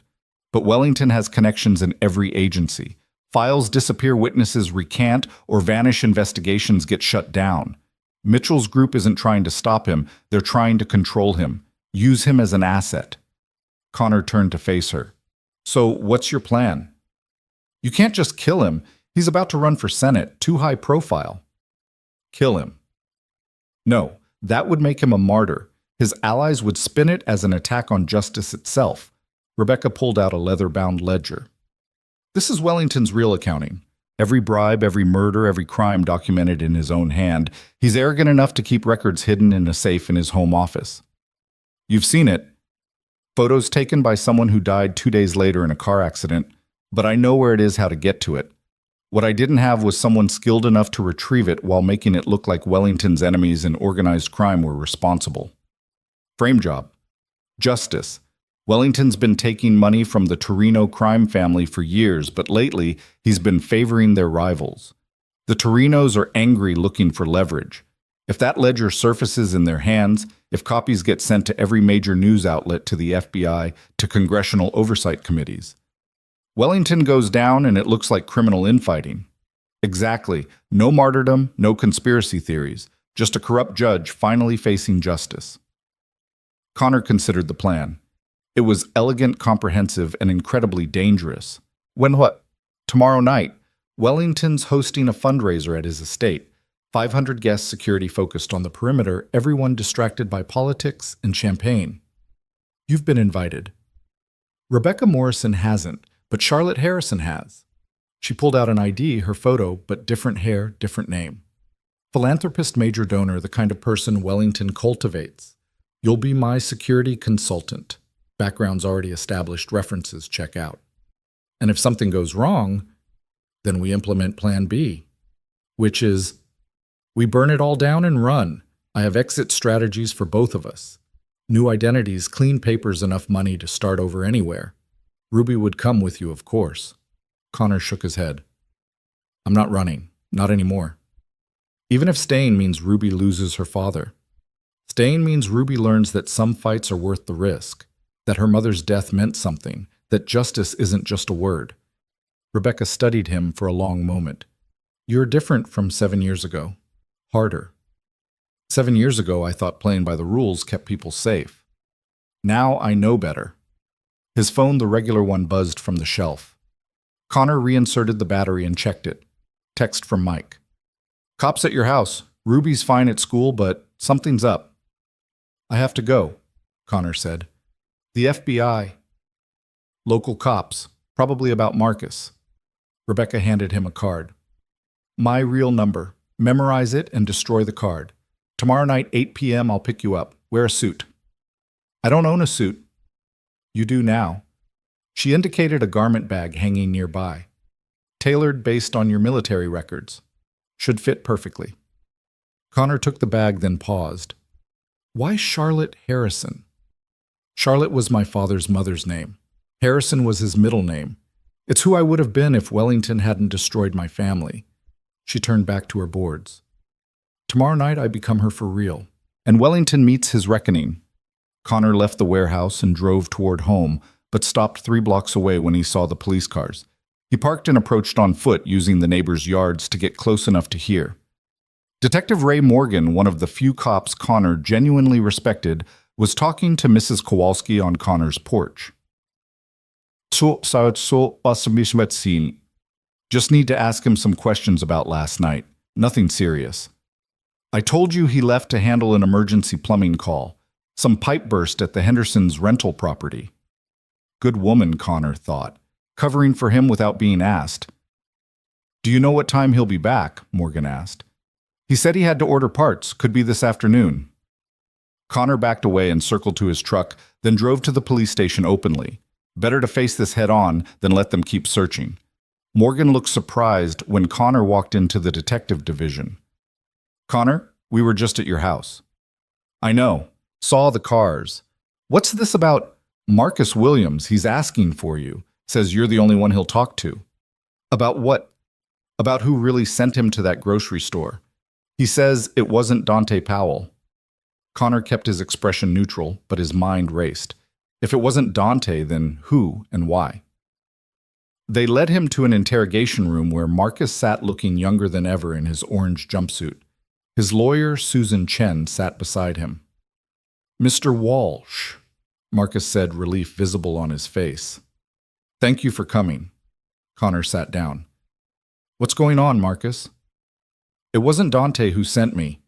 but Wellington has connections in every agency. Files disappear, witnesses recant, or vanish, investigations get shut down. Mitchell's group isn't trying to stop him, they're trying to control him, use him as an asset. Connor turned to face her. So, what's your plan? You can't just kill him. He's about to run for Senate, too high profile. Kill him. No, that would make him a martyr. His allies would spin it as an attack on justice itself. Rebecca pulled out a leather-bound ledger. This is Wellington's real accounting. Every bribe, every murder, every crime documented in his own hand. He's arrogant enough to keep records hidden in a safe in his home office. You've seen it. Photos taken by someone who died 2 days later in a car accident, but I know where it is, how to get to it. What I didn't have was someone skilled enough to retrieve it while making it look like Wellington's enemies in organized crime were responsible. Frame job. Justice. Wellington's been taking money from the Torino crime family for years, but lately he's been favoring their rivals. The Torinos are angry, looking for leverage. If that ledger surfaces in their hands, if copies get sent to every major news outlet, to the FBI, to congressional oversight committees, Wellington goes down and it looks like criminal infighting. Exactly. No martyrdom, no conspiracy theories. Just a corrupt judge finally facing justice. Connor considered the plan. It was elegant, comprehensive, and incredibly dangerous. When what? Tomorrow night, Wellington's hosting a fundraiser at his estate. 500 guests, security focused on the perimeter, everyone distracted by politics and champagne. You've been invited. Rebecca Morrison hasn't, but Charlotte Harrison has. She pulled out an ID, her photo, but different hair, different name. Philanthropist, major donor, the kind of person Wellington cultivates. You'll be my security consultant. Background's already established, references check out. And if something goes wrong, then we implement Plan B, which is, we burn it all down and run. I have exit strategies for both of us. New identities, clean papers, enough money to start over anywhere. Ruby would come with you, of course. Connor shook his head. I'm not running, not anymore. Even if staying means Ruby loses her father. Staying means Ruby learns that some fights are worth the risk. That her mother's death meant something, that justice isn't just a word. Rebecca studied him for a long moment. You're different from 7 years ago. Harder. 7 years ago, I thought playing by the rules kept people safe. Now I know better. His phone, the regular one, buzzed from the shelf. Connor reinserted the battery and checked it. Text from Mike. Cops at your house. Ruby's fine at school, but something's up. I have to go, Connor said. The FBI. Local cops, probably about Marcus. Rebecca handed him a card. My real number. Memorize it and destroy the card. Tomorrow night, 8 p.m., I'll pick you up. Wear a suit. I don't own a suit. You do now. She indicated a garment bag hanging nearby. Tailored based on your military records. Should fit perfectly. Connor took the bag, then paused. Why Charlotte Harrison? Charlotte was my father's mother's name. Harrison was his middle name. It's who I would have been if Wellington hadn't destroyed my family. She turned back to her boards. Tomorrow night I become her for real, and Wellington meets his reckoning. Connor left the warehouse and drove toward home, but stopped 3 blocks away when he saw the police cars. He parked and approached on foot, using the neighbors' yards to get close enough to hear. Detective Ray Morgan, one of the few cops Connor genuinely respected, was talking to Mrs. Kowalski on Connor's porch. Just need to ask him some questions about last night. Nothing serious. I told you he left to handle an emergency plumbing call. Some pipe burst at the Hendersons' rental property. Good woman, Connor thought, covering for him without being asked. Do you know what time he'll be back? Morgan asked. He said he had to order parts. Could be this afternoon. Connor backed away and circled to his truck, then drove to the police station openly. Better to face this head on than let them keep searching. Morgan looked surprised when Connor walked into the detective division. "Connor, we were just at your house." "I know. Saw the cars. What's this about Marcus Williams? He's asking for you. Says you're the only one he'll talk to." "About what?" "About who really sent him to that grocery store. He says it wasn't Dante Powell." Connor kept his expression neutral, but his mind raced. If it wasn't Dante, then who and why? They led him to an interrogation room where Marcus sat looking younger than ever in his orange jumpsuit. His lawyer, Susan Chen, sat beside him. "Mr. Walsh," Marcus said, relief visible on his face. "Thank you for coming." Connor sat down. "What's going on, Marcus?" "It wasn't Dante who sent me.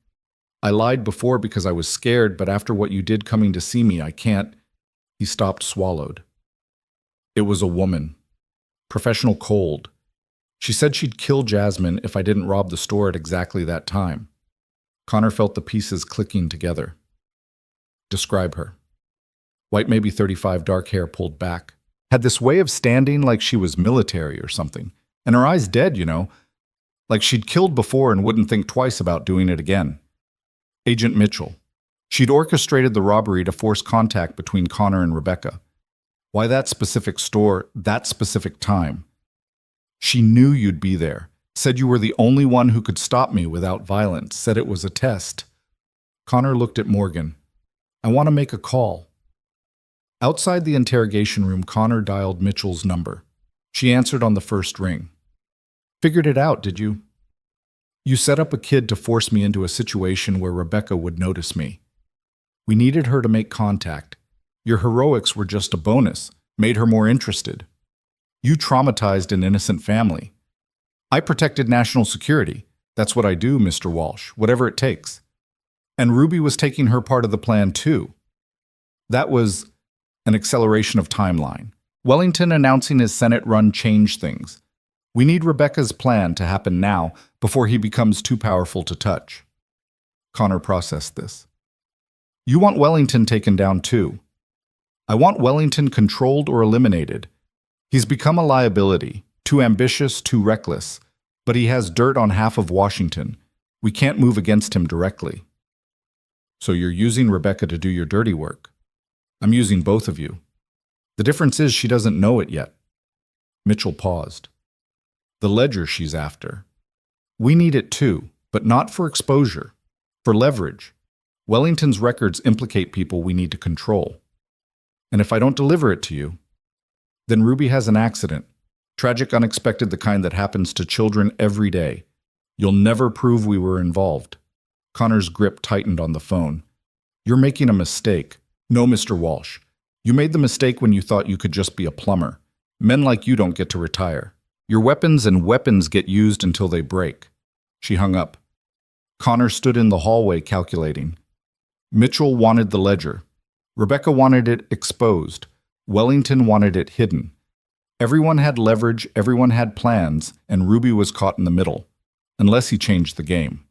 I lied before because I was scared, but after what you did coming to see me, I can't." He stopped, swallowed. "It was a woman. Professional cold. She said she'd kill Jasmine if I didn't rob the store at exactly that time." Connor felt the pieces clicking together. "Describe her." "White, maybe 35, dark hair pulled back. Had this way of standing like she was military or something. And her eyes dead, you know. Like she'd killed before and wouldn't think twice about doing it again." "Agent Mitchell. She'd orchestrated the robbery to force contact between Connor and Rebecca. Why that specific store, that specific time? She knew you'd be there. Said you were the only one who could stop me without violence. Said it was a test." Connor looked at Morgan. "I want to make a call." Outside the interrogation room, Connor dialed Mitchell's number. She answered on the first ring. "Figured it out, did you?" "You set up a kid to force me into a situation where Rebecca would notice me. We needed her to make contact. Your heroics were just a bonus, made her more interested. You traumatized an innocent family. I protected national security. That's what I do, Mr. Walsh, whatever it takes. And Ruby was taking her part of the plan too. That was an acceleration of timeline. Wellington announcing his Senate run changed things. We need Rebecca's plan to happen now before he becomes too powerful to touch." Connor processed this. "You want Wellington taken down too. I want Wellington controlled or eliminated. He's become a liability, too ambitious, too reckless, but he has dirt on half of Washington. We can't move against him directly." "So you're using Rebecca to do your dirty work?" "I'm using both of you. The difference is she doesn't know it yet." Mitchell paused. "The ledger she's after. We need it too, but not for exposure, for leverage. Wellington's records implicate people we need to control. And if I don't deliver it to you, then Ruby has an accident. Tragic, unexpected, the kind that happens to children every day. You'll never prove we were involved." Connor's grip tightened on the phone. "You're making a mistake." "No, Mr. Walsh. You made the mistake when you thought you could just be a plumber. Men like you don't get to retire. Your weapons get used until they break." She hung up. Connor stood in the hallway calculating. Mitchell wanted the ledger. Rebecca wanted it exposed. Wellington wanted it hidden. Everyone had leverage, everyone had plans, and Ruby was caught in the middle, unless he changed the game.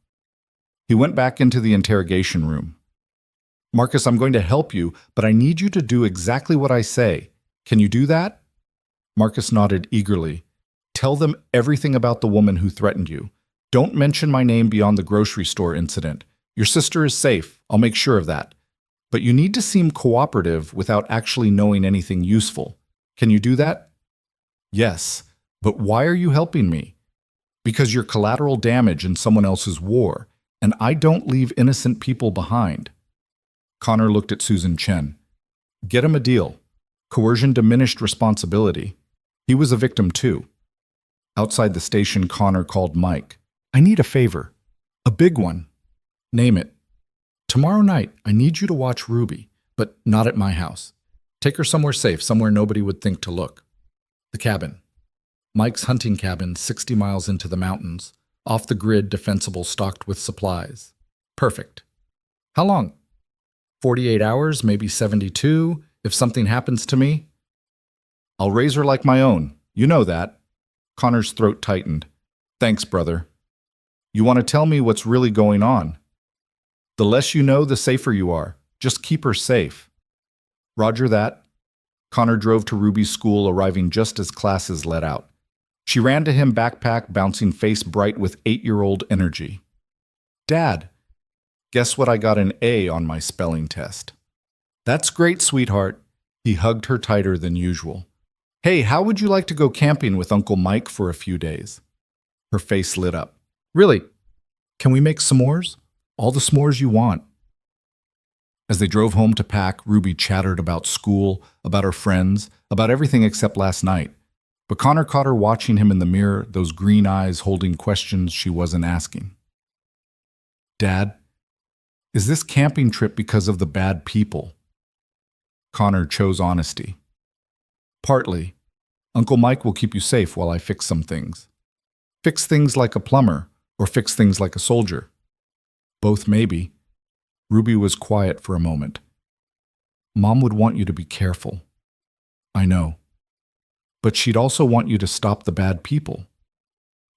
He went back into the interrogation room. "Marcus, I'm going to help you, but I need you to do exactly what I say. Can you do that?" Marcus nodded eagerly. "Tell them everything about the woman who threatened you. Don't mention my name beyond the grocery store incident. Your sister is safe. I'll make sure of that. But you need to seem cooperative without actually knowing anything useful. Can you do that?" "Yes, but why are you helping me?" "Because you're collateral damage in someone else's war, and I don't leave innocent people behind." Connor looked at Susan Chen. "Get him a deal. Coercion diminished responsibility. He was a victim too." Outside the station, Connor called Mike. "I need a favor. A big one." "Name it." "Tomorrow night, I need you to watch Ruby, but not at my house. Take her somewhere safe, somewhere nobody would think to look." "The cabin." Mike's hunting cabin, 60 miles into the mountains, off the grid, defensible, stocked with supplies. "Perfect." "How long?" 48 hours, maybe 72, if something happens to me." "I'll raise her like my own. You know that." Connor's throat tightened. "Thanks, brother. You want to tell me what's really going on?" "The less you know, the safer you are. Just keep her safe." "Roger that." Connor drove to Ruby's school, arriving just as classes let out. She ran to him, backpack bouncing, face bright with 8-year-old energy. "Dad, guess what? I got an A on my spelling test." "That's great, sweetheart." He hugged her tighter than usual. "Hey, how would you like to go camping with Uncle Mike for a few days?" Her face lit up. "Really? Can we make s'mores? All the s'mores you want." As they drove home to pack, Ruby chattered about school, about her friends, about everything except last night. But Connor caught her watching him in the mirror, those green eyes holding questions she wasn't asking. "Dad, is this camping trip because of the bad people?" Connor chose honesty. "Partly. Uncle Mike will keep you safe while I fix some things." "Fix things like a plumber, or fix things like a soldier?" "Both, maybe." Ruby was quiet for a moment. "Mom would want you to be careful." "I know. But she'd also want you to stop the bad people."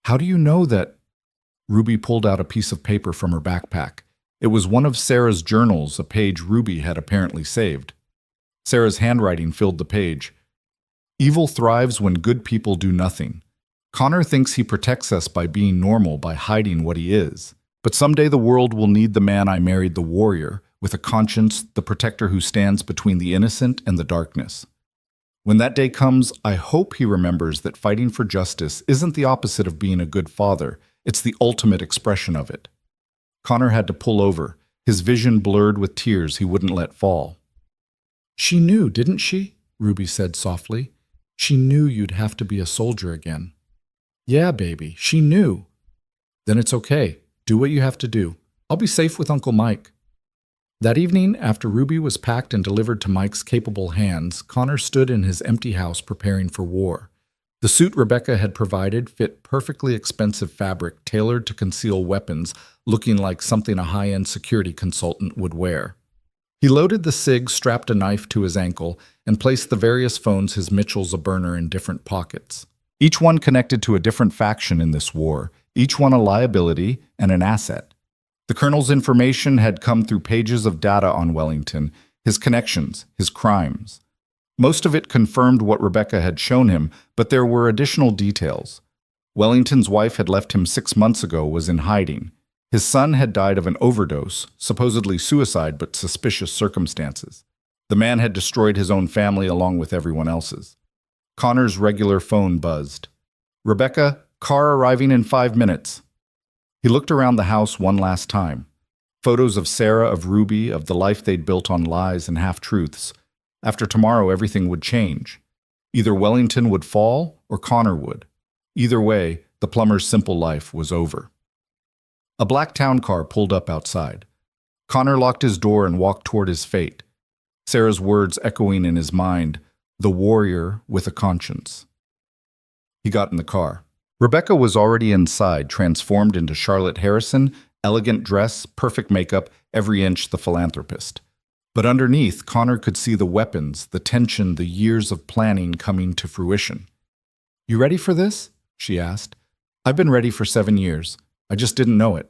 "How do you know that?" Ruby pulled out a piece of paper from her backpack. It was one of Sarah's journals, a page Ruby had apparently saved. Sarah's handwriting filled the page. "Evil thrives when good people do nothing. Connor thinks he protects us by being normal, by hiding what he is. But someday the world will need the man I married, the warrior, with a conscience, the protector who stands between the innocent and the darkness. When that day comes, I hope he remembers that fighting for justice isn't the opposite of being a good father. It's the ultimate expression of it." Connor had to pull over, his vision blurred with tears he wouldn't let fall. "She knew, didn't she?" Ruby said softly. "She knew you'd have to be a soldier again." "Yeah, baby, she knew." "Then it's okay. Do what you have to do. I'll be safe with Uncle Mike." That evening, after Ruby was packed and delivered to Mike's capable hands, Connor stood in his empty house preparing for war. The suit Rebecca had provided fit perfectly expensive fabric tailored to conceal weapons, looking like something a high-end security consultant would wear. He loaded the SIG, strapped a knife to his ankle, and placed the various phones his Mitchell's a burner in different pockets. Each one connected to a different faction in this war, each one a liability and an asset. The colonel's information had come through pages of data on Wellington, his connections, his crimes. Most of it confirmed what Rebecca had shown him, but there were additional details. Wellington's wife had left him 6 months ago, was in hiding. His son had died of an overdose, supposedly suicide but suspicious circumstances. The man had destroyed his own family along with everyone else's. Connor's regular phone buzzed. "Rebecca, car arriving in 5 minutes." He looked around the house one last time. Photos of Sarah, of Ruby, of the life they'd built on lies and half-truths. After tomorrow, everything would change. Either Wellington would fall or Connor would. Either way, the plumber's simple life was over. A black town car pulled up outside. Connor locked his door and walked toward his fate. Sarah's words echoing in his mind, the warrior with a conscience. He got in the car. Rebecca was already inside, transformed into Charlotte Harrison, elegant dress, perfect makeup, every inch the philanthropist. But underneath, Connor could see the weapons, the tension, the years of planning coming to fruition. "You ready for this?" she asked. "I've been ready for 7 years. I just didn't know it."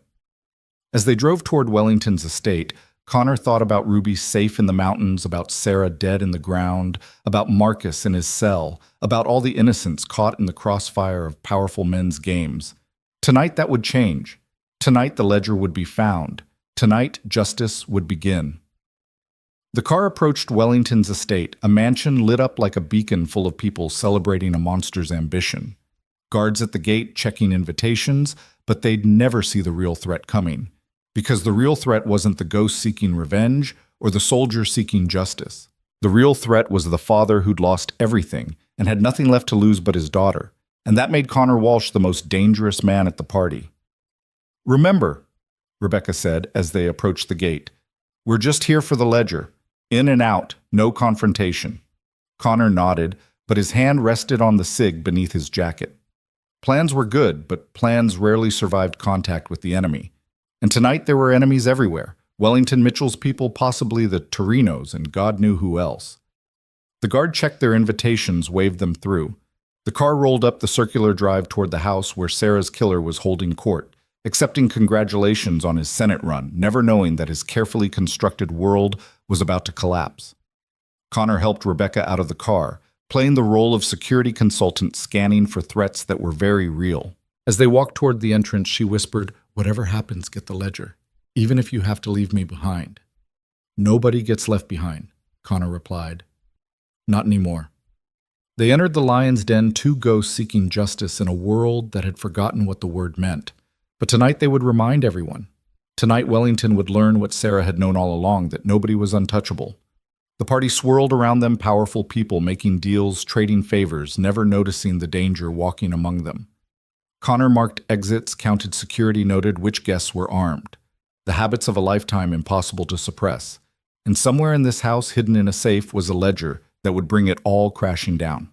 As they drove toward Wellington's estate, Connor thought about Ruby safe in the mountains, about Sarah dead in the ground, about Marcus in his cell, about all the innocents caught in the crossfire of powerful men's games. Tonight that would change. Tonight the ledger would be found. Tonight justice would begin. The car approached Wellington's estate, a mansion lit up like a beacon full of people celebrating a monster's ambition. Guards at the gate checking invitations, but they'd never see the real threat coming. Because the real threat wasn't the ghost seeking revenge or the soldier seeking justice. The real threat was the father who'd lost everything and had nothing left to lose but his daughter, and that made Connor Walsh the most dangerous man at the party. "Remember," Rebecca said as they approached the gate, "we're just here for the ledger. In and out, no confrontation." Connor nodded, but his hand rested on the SIG beneath his jacket. Plans were good, but plans rarely survived contact with the enemy. And tonight there were enemies everywhere. Wellington Mitchell's people, possibly the Torinos, and God knew who else. The guard checked their invitations, waved them through. The car rolled up the circular drive toward the house where Sarah's killer was holding court, accepting congratulations on his Senate run, never knowing that his carefully constructed world was about to collapse. Connor helped Rebecca out of the car, playing the role of security consultant scanning for threats that were very real. As they walked toward the entrance, she whispered, "Whatever happens, get the ledger, even if you have to leave me behind." "Nobody gets left behind," Connor replied. "Not anymore." They entered the lion's den, two ghosts seeking justice in a world that had forgotten what the word meant. But tonight they would remind everyone. Tonight Wellington would learn what Sarah had known all along, that nobody was untouchable. The party swirled around them, powerful people making deals, trading favors, never noticing the danger walking among them. Connor marked exits, counted security, noted which guests were armed. The habits of a lifetime impossible to suppress. And somewhere in this house, hidden in a safe, was a ledger that would bring it all crashing down.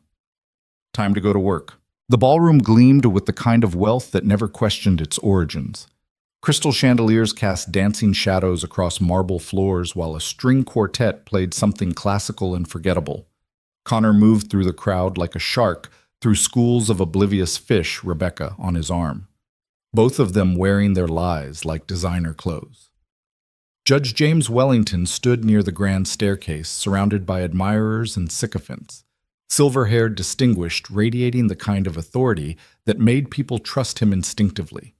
Time to go to work. The ballroom gleamed with the kind of wealth that never questioned its origins. Crystal chandeliers cast dancing shadows across marble floors while a string quartet played something classical and forgettable. Connor moved through the crowd like a shark through schools of oblivious fish, Rebecca on his arm, both of them wearing their lies like designer clothes. Judge James Wellington stood near the grand staircase, surrounded by admirers and sycophants, silver-haired, distinguished, radiating the kind of authority that made people trust him instinctively.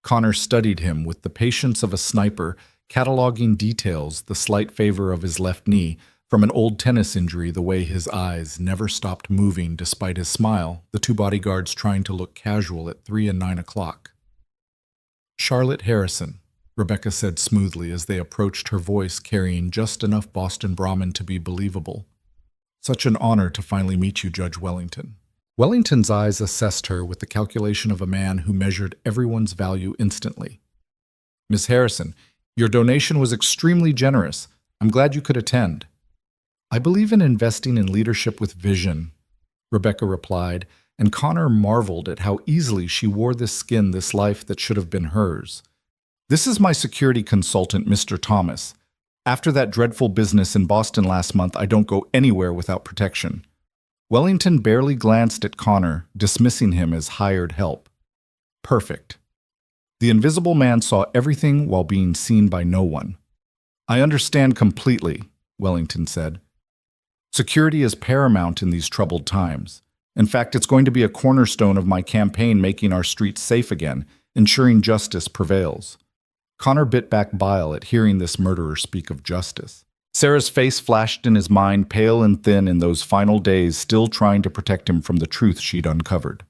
Connor studied him with the patience of a sniper, cataloging details, the slight favor of his left knee, from an old tennis injury, the way his eyes never stopped moving despite his smile, the two bodyguards trying to look casual at 3 and 9 o'clock. "Charlotte Harrison," Rebecca said smoothly as they approached, her voice carrying just enough Boston Brahmin to be believable. "Such an honor to finally meet you, Judge Wellington." Wellington's eyes assessed her with the calculation of a man who measured everyone's value instantly. "Miss Harrison, your donation was extremely generous. I'm glad you could attend." "I believe in investing in leadership with vision," Rebecca replied, and Connor marveled at how easily she wore this skin, this life that should have been hers. "This is my security consultant, Mr. Thomas. After that dreadful business in Boston last month, I don't go anywhere without protection." Wellington barely glanced at Connor, dismissing him as hired help. Perfect. The invisible man saw everything while being seen by no one. "I understand completely," Wellington said. "Security is paramount in these troubled times. In fact, it's going to be a cornerstone of my campaign, making our streets safe again, ensuring justice prevails." Connor bit back bile at hearing this murderer speak of justice. Sarah's face flashed in his mind, pale and thin in those final days, still trying to protect him from the truth she'd uncovered.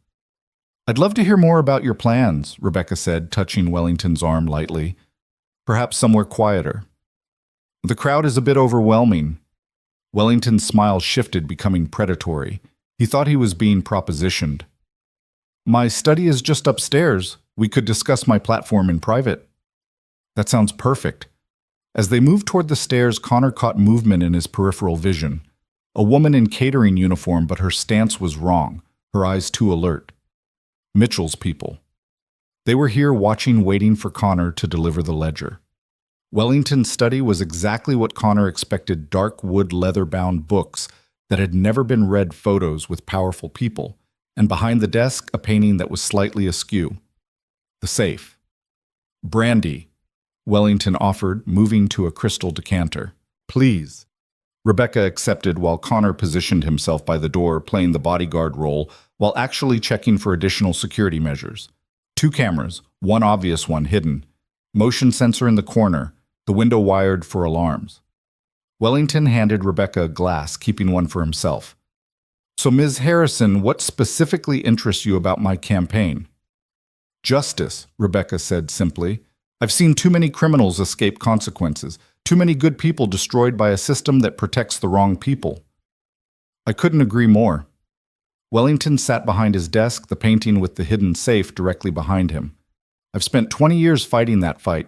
"I'd love to hear more about your plans," Rebecca said, touching Wellington's arm lightly. "Perhaps somewhere quieter." "The crowd is a bit overwhelming." Wellington's smile shifted, becoming predatory. He thought he was being propositioned. "My study is just upstairs. We could discuss my platform in private." "That sounds perfect." As they moved toward the stairs, Connor caught movement in his peripheral vision. A woman in catering uniform, but her stance was wrong, her eyes too alert. Mitchell's people. They were here watching, waiting for Connor to deliver the ledger. Wellington's study was exactly what Connor expected: dark wood leather-bound books that had never been read, photos with powerful people, and behind the desk a painting that was slightly askew. The safe. "Brandy," Wellington offered, moving to a crystal decanter. "Please." Rebecca accepted while Connor positioned himself by the door, playing the bodyguard role while actually checking for additional security measures. 2 cameras, one obvious one hidden. Motion sensor in the corner, the window wired for alarms. Wellington handed Rebecca a glass, keeping one for himself. "So, Ms. Harrison, what specifically interests you about my campaign?" "Justice," Rebecca said simply. "I've seen too many criminals escape consequences, too many good people destroyed by a system that protects the wrong people." "I couldn't agree more." Wellington sat behind his desk, the painting with the hidden safe directly behind him. "I've spent 20 years fighting that fight."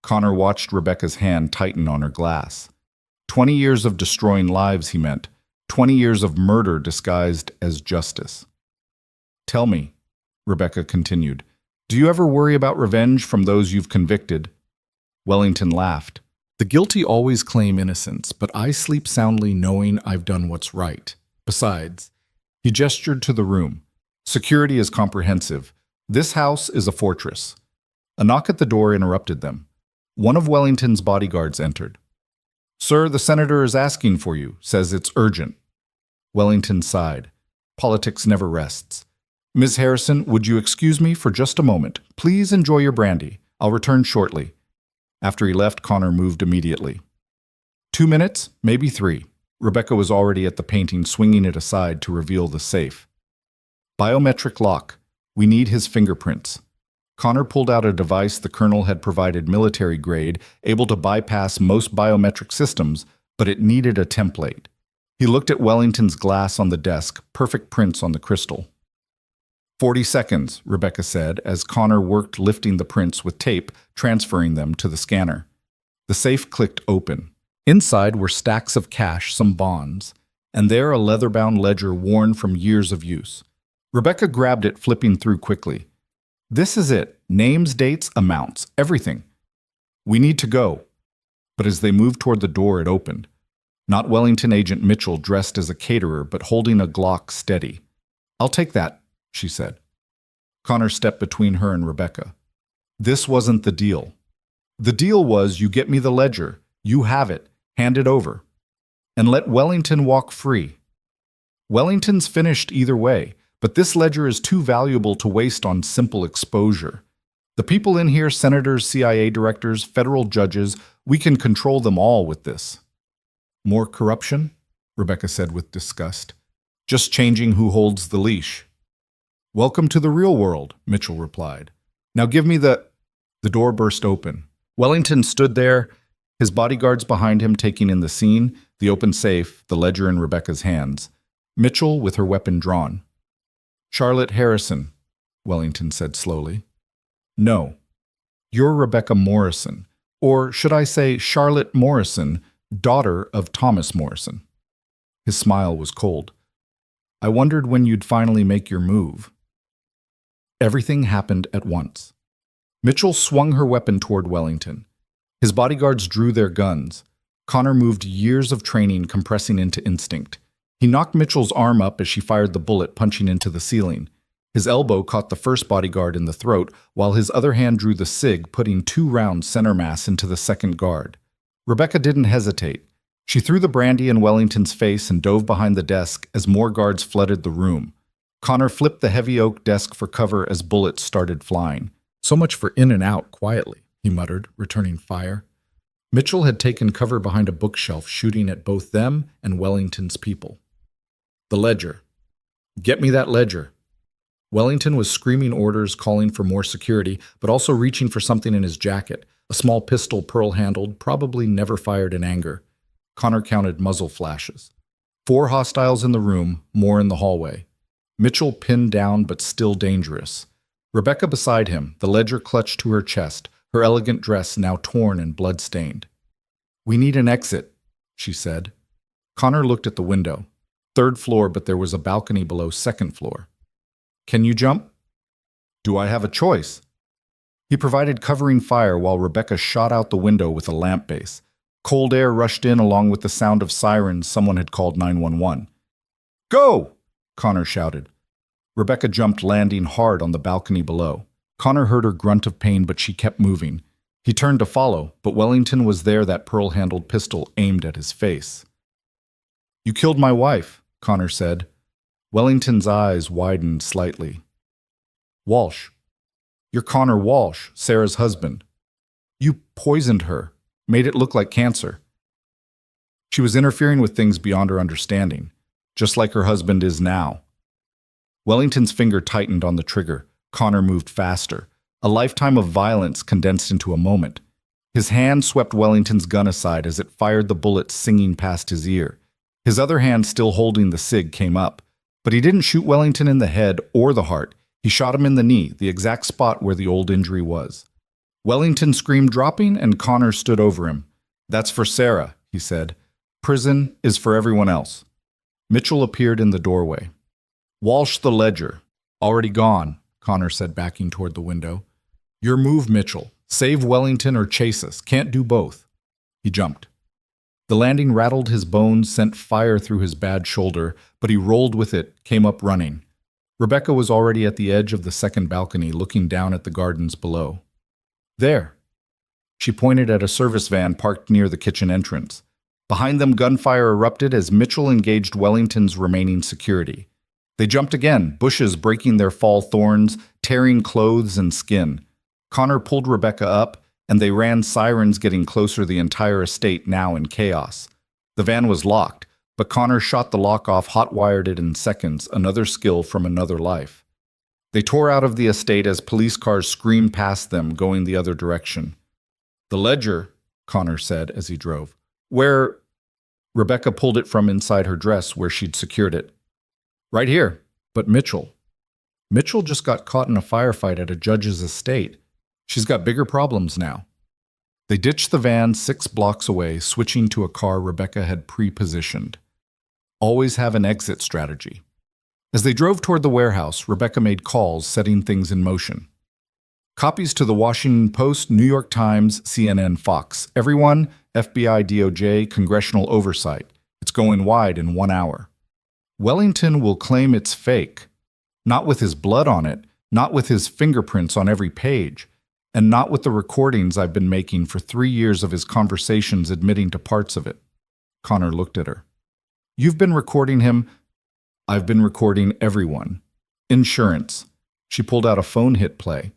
Connor watched Rebecca's hand tighten on her glass. 20 years of destroying lives, he meant. 20 years of murder disguised as justice. "Tell me," Rebecca continued, "do you ever worry about revenge from those you've convicted?" Wellington laughed. "The guilty always claim innocence, but I sleep soundly knowing I've done what's right. Besides," he gestured to the room, "security is comprehensive. This house is a fortress." A knock at the door interrupted them. One of Wellington's bodyguards entered. "Sir, the senator is asking for you, says it's urgent." Wellington sighed. Politics never rests. Ms. Harrison, would you excuse me for just a moment? Please enjoy your brandy. I'll return shortly. After he left, Connor moved immediately. 2 minutes, maybe 3. Rebecca was already at the painting, swinging it aside to reveal the safe. Biometric lock. We need his fingerprints. Connor pulled out a device the colonel had provided military grade, able to bypass most biometric systems, but it needed a template. He looked at Wellington's glass on the desk, perfect prints on the crystal. 40 seconds, Rebecca said, as Connor worked lifting the prints with tape, transferring them to the scanner. The safe clicked open. Inside were stacks of cash, some bonds, and there a leather-bound ledger worn from years of use. Rebecca grabbed it, flipping through quickly. This is it. Names, dates, amounts, everything. We need to go. But as they moved toward the door, it opened. Not Wellington Agent Mitchell, dressed as a caterer, but holding a Glock steady. I'll take that, she said. Connor stepped between her and Rebecca. This wasn't the deal. The deal was you get me the ledger, you have it, hand it over, and let Wellington walk free. Wellington's finished either way, but this ledger is too valuable to waste on simple exposure. The people in here, senators, CIA directors, federal judges, we can control them all with this. More corruption? Rebecca said with disgust. Just changing who holds the leash. Welcome to the real world, Mitchell replied. Now give me the... The door burst open. Wellington stood there, his bodyguards behind him taking in the scene, the open safe, the ledger in Rebecca's hands. Mitchell with her weapon drawn. Charlotte Harrison, Wellington said slowly. No, you're Rebecca Morrison, or should I say Charlotte Morrison, daughter of Thomas Morrison. His smile was cold. I wondered when you'd finally make your move. Everything happened at once. Mitchell swung her weapon toward Wellington. His bodyguards drew their guns. Connor moved years of training compressing into instinct. He knocked Mitchell's arm up as she fired the bullet, punching into the ceiling. His elbow caught the first bodyguard in the throat, while his other hand drew the SIG, putting 2 rounds center mass into the second guard. Rebecca didn't hesitate. She threw the brandy in Wellington's face and dove behind the desk as more guards flooded the room. Connor flipped the heavy oak desk for cover as bullets started flying. So much for in and out quietly, he muttered, returning fire. Mitchell had taken cover behind a bookshelf, shooting at both them and Wellington's people. The ledger. Get me that ledger. Wellington was screaming orders, calling for more security, but also reaching for something in his jacket, a small pistol pearl-handled, probably never fired in anger. Connor counted muzzle flashes. 4 hostiles in the room, more in the hallway. Mitchell pinned down but still dangerous. Rebecca beside him, the ledger clutched to her chest, her elegant dress now torn and blood-stained. We need an exit, she said. Connor looked at the window. 3rd floor, but there was a balcony below 2nd floor. Can you jump? Do I have a choice? He provided covering fire while Rebecca shot out the window with a lamp base. Cold air rushed in along with the sound of sirens. Someone had called 911. Go! Connor shouted. Rebecca jumped, landing hard on the balcony below. Connor heard her grunt of pain, but she kept moving. He turned to follow, but Wellington was there, that pearl-handled pistol aimed at his face. You killed my wife, Connor said. Wellington's eyes widened slightly. Walsh. You're Connor Walsh, Sarah's husband. You poisoned her, made it look like cancer. She was interfering with things beyond her understanding, just like her husband is now. Wellington's finger tightened on the trigger. Connor moved faster. A lifetime of violence condensed into a moment. His hand swept Wellington's gun aside as it fired the bullet singing past his ear. His other hand, still holding the SIG, came up. But he didn't shoot Wellington in the head or the heart. He shot him in the knee, the exact spot where the old injury was. Wellington screamed, dropping, and Connor stood over him. That's for Sarah, he said. Prison is for everyone else. Mitchell appeared in the doorway. Walsh the ledger. Already gone, Connor said, backing toward the window. Your move, Mitchell. Save Wellington or chase us. Can't do both. He jumped. The landing rattled his bones, sent fire through his bad shoulder, but he rolled with it, came up running. Rebecca was already at the edge of the second balcony, looking down at the gardens below. There. She pointed at a service van parked near the kitchen entrance. Behind them, gunfire erupted as Mitchell engaged Wellington's remaining security. They jumped again, bushes breaking their fall thorns, tearing clothes and skin. Connor pulled Rebecca up, and they ran, sirens getting closer, the entire estate now in chaos. The van was locked, but Connor shot the lock off, hot-wired it in seconds, another skill from another life. They tore out of the estate as police cars screamed past them, going the other direction. "The ledger," Connor said as he drove. "Where?" Rebecca pulled it from inside her dress where she'd secured it. "Right here." "But Mitchell." "Mitchell just got caught in a firefight at a judge's estate. She's got bigger problems now." They ditched the van 6 blocks away, switching to a car Rebecca had pre-positioned. Always have an exit strategy. As they drove toward the warehouse, Rebecca made calls, setting things in motion. Copies to the Washington Post, New York Times, CNN, Fox. Everyone, FBI, DOJ, congressional oversight. It's going wide in 1 hour. Wellington will claim it's fake. Not with his blood on it, not with his fingerprints on every page, and not with the recordings I've been making for 3 years of his conversations admitting to parts of it. Connor looked at her. "You've been recording him." "I've been recording everyone." "Insurance." She pulled out a phone, hit play.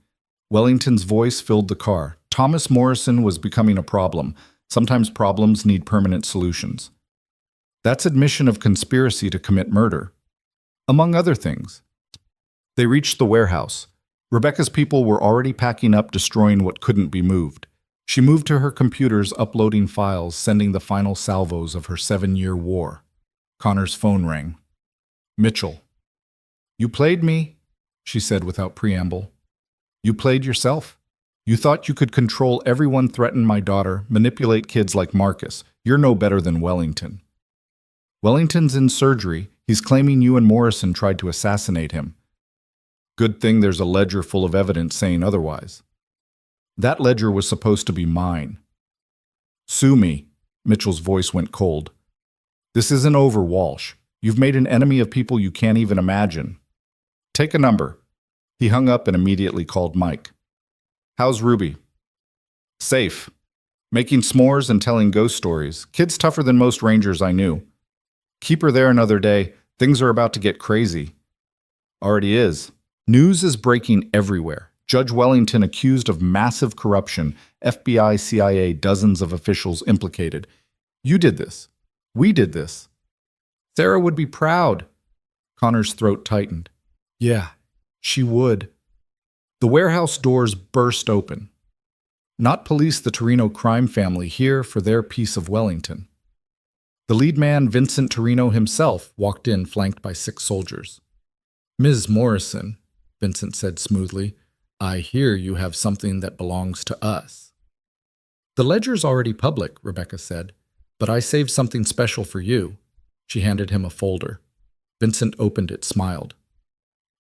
Wellington's voice filled the car. Thomas Morrison was becoming a problem. Sometimes problems need permanent solutions. That's admission of conspiracy to commit murder, among other things. They reached the warehouse. Rebecca's people were already packing up, destroying what couldn't be moved. She moved to her computers, uploading files, sending the final salvos of her 7-year war. Connor's phone rang. "Mitchell." "You played me," she said without preamble. "You played yourself. You thought you could control everyone, threaten my daughter, manipulate kids like Marcus. You're no better than Wellington." "Wellington's in surgery. He's claiming you and Morrison tried to assassinate him." "Good thing there's a ledger full of evidence saying otherwise." "That ledger was supposed to be mine." "Sue me." Mitchell's voice went cold. "This isn't over, Walsh. You've made an enemy of people you can't even imagine. Take a number." He hung up and immediately called Mike. "How's Ruby?" "Safe. Making s'mores and telling ghost stories. Kid's tougher than most rangers I knew. Keep her there another day. Things are about to get crazy." "Already is." News is breaking everywhere. Judge Wellington accused of massive corruption. FBI, CIA, dozens of officials implicated. "You did this. We did this." "Sarah would be proud." Connor's throat tightened. "Yeah, she would." The warehouse doors burst open. Not police, the Torino crime family, here for their piece of Wellington. The lead man, Vincent Torino himself, walked in, flanked by 6 soldiers. "Ms. Morrison," Vincent said smoothly, "I hear you have something that belongs to us." "The ledger's already public," Rebecca said, "but I saved something special for you." She handed him a folder. Vincent opened it, smiled.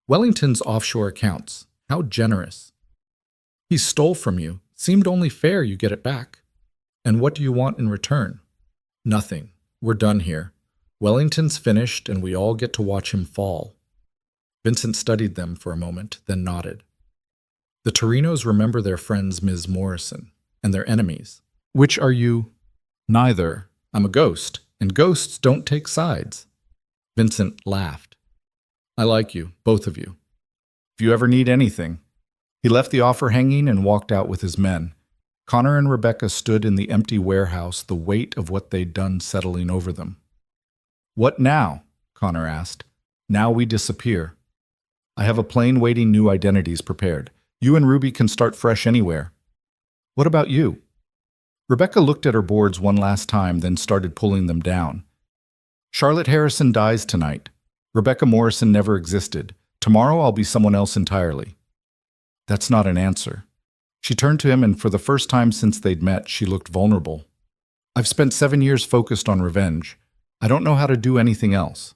"Wellington's offshore accounts. How generous." "He stole from you. Seemed only fair you get it back." "And what do you want in return?" "Nothing. We're done here. Wellington's finished, and we all get to watch him fall." Vincent studied them for a moment, then nodded. "The Torinos remember their friends Ms. Morrison, and their enemies." "Which are you?" "Neither. I'm a ghost, and ghosts don't take sides." Vincent laughed. "I like you, both of you. If you ever need anything." He left the offer hanging and walked out with his men. Connor and Rebecca stood in the empty warehouse, the weight of what they'd done settling over them. "What now?" Connor asked. "Now we disappear. I have a plane waiting, new identities prepared. You and Ruby can start fresh anywhere." "What about you?" Rebecca looked at her boards one last time, then started pulling them down. "Charlotte Harrison dies tonight. Rebecca Morrison never existed. Tomorrow I'll be someone else entirely." That's not an answer. She turned to him, and for the first time since they'd met, she looked vulnerable. "I've spent 7 years focused on revenge. I don't know how to do anything else."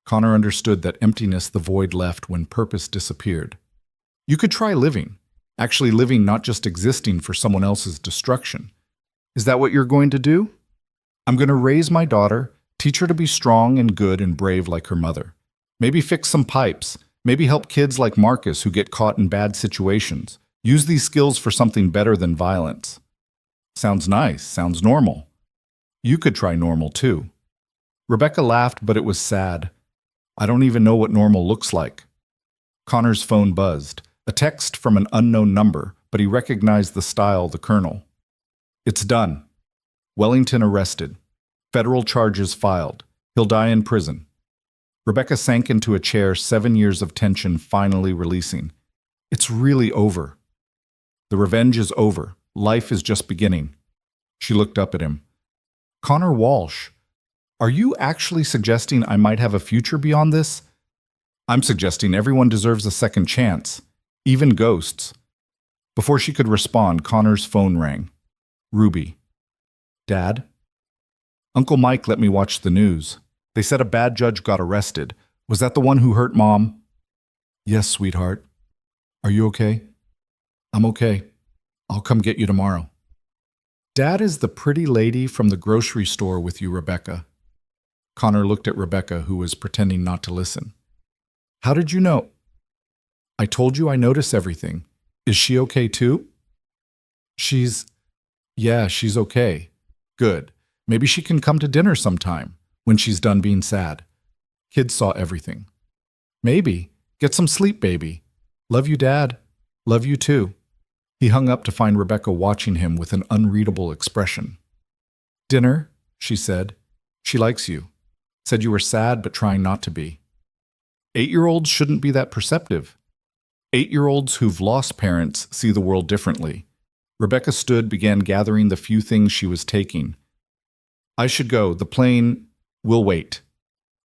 Connor understood that emptiness the void left when purpose disappeared. "You could try living. Actually living, not just existing for someone else's destruction. Is that what you're going to do?" "I'm going to raise my daughter, teach her to be strong and good and brave like her mother. Maybe fix some pipes. Maybe help kids like Marcus who get caught in bad situations. Use these skills for something better than violence." "Sounds nice. Sounds normal." You could try normal too. Rebecca laughed, but it was sad. I don't even know what normal looks like. Connor's phone buzzed. A text from an unknown number, but he recognized the style, the colonel. It's done. Wellington arrested. Federal charges filed. He'll die in prison. Rebecca sank into a chair, 7 years of tension finally releasing. It's really over. The revenge is over. Life is just beginning. She looked up at him. Connor Walsh, are you actually suggesting I might have a future beyond this? I'm suggesting everyone deserves a second chance, even ghosts. Before she could respond, Connor's phone rang. Ruby. Dad? Uncle Mike let me watch the news. They said a bad judge got arrested. Was that the one who hurt Mom? Yes, sweetheart. Are you okay? I'm okay. I'll come get you tomorrow. Dad is the pretty lady from the grocery store with you, Rebecca. Connor looked at Rebecca, who was pretending not to listen. How did you know? I told you I notice everything. Is she okay too? Yeah, she's okay. Good. Maybe she can come to dinner sometime, when she's done being sad. Kids saw everything. Maybe. Get some sleep, baby. Love you, Dad. Love you too. He hung up to find Rebecca watching him with an unreadable expression. Dinner, she said. She likes you. Said you were sad but trying not to be. 8-year-olds shouldn't be that perceptive. 8-year-olds who've lost parents see the world differently. Rebecca stood, began gathering the few things she was taking. I should go. The plane will wait.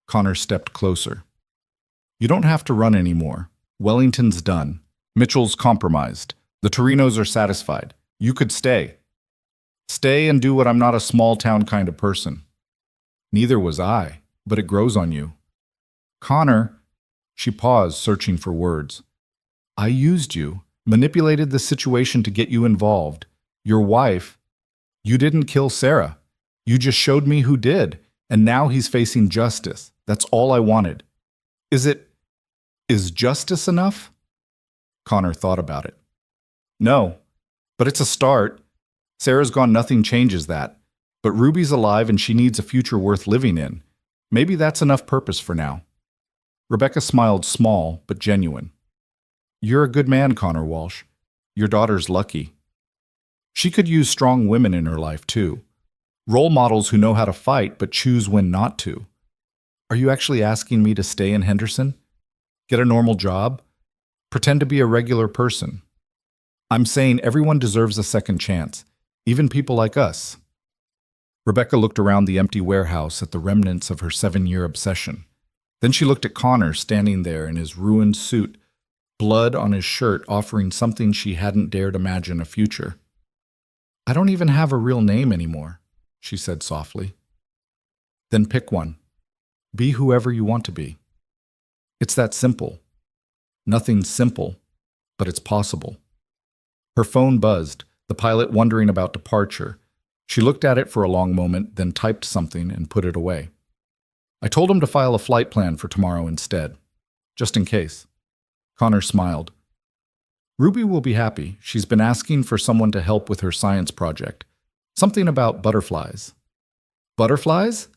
Connor stepped closer. You don't have to run anymore. Wellington's done. Mitchell's compromised. The Torinos are satisfied. You could stay. Stay and do what I'm not a small-town kind of person. Neither was I, but it grows on you. Connor, she paused, searching for words. I used you, manipulated the situation to get you involved. Your wife, you didn't kill Sarah. You just showed me who did, and now he's facing justice. That's all I wanted. Is justice enough? Connor thought about it. No, but it's a start. Sarah's gone, nothing changes that. But Ruby's alive and she needs a future worth living in. Maybe that's enough purpose for now. Rebecca smiled, small but genuine. You're a good man, Connor Walsh. Your daughter's lucky. She could use strong women in her life, too. Role models who know how to fight but choose when not to. Are you actually asking me to stay in Henderson? Get a normal job? Pretend to be a regular person? I'm saying everyone deserves a second chance, even people like us. Rebecca looked around the empty warehouse at the remnants of her 7-year obsession. Then she looked at Connor standing there in his ruined suit, blood on his shirt, offering something she hadn't dared imagine a future. I don't even have a real name anymore, she said softly. Then pick one. Be whoever you want to be. It's that simple. Nothing's simple, but it's possible. Her phone buzzed, the pilot wondering about departure. She looked at it for a long moment, then typed something and put it away. I told him to file a flight plan for tomorrow instead, just in case. Connor smiled. Ruby will be happy. She's been asking for someone to help with her science project. Something about butterflies. Butterflies?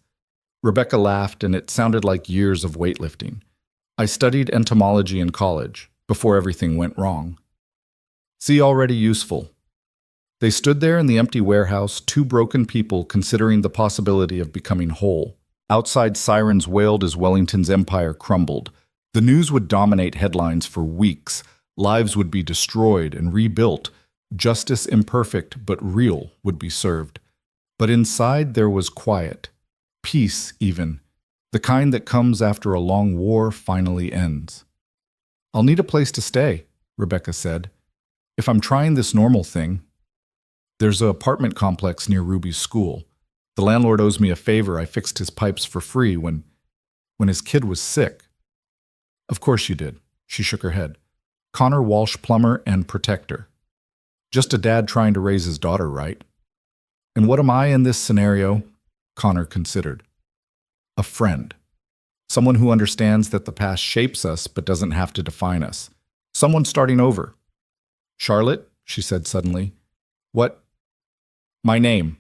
Rebecca laughed, and it sounded like years of weightlifting. I studied entomology in college, before everything went wrong. See, already useful. They stood there in the empty warehouse, two broken people considering the possibility of becoming whole. Outside, sirens wailed as Wellington's empire crumbled. The news would dominate headlines for weeks. Lives would be destroyed and rebuilt. Justice, imperfect but real, would be served. But inside there was quiet. Peace, even. The kind that comes after a long war finally ends. I'll need a place to stay, Rebecca said. If I'm trying this normal thing. There's an apartment complex near Ruby's school. The landlord owes me a favor. I fixed his pipes for free when his kid was sick. Of course you did, she shook her head. Connor Walsh, plumber and protector. Just a dad trying to raise his daughter right. And what am I in this scenario? Connor considered. A friend. Someone who understands that the past shapes us but doesn't have to define us. Someone starting over. Charlotte, she said suddenly. What? My name.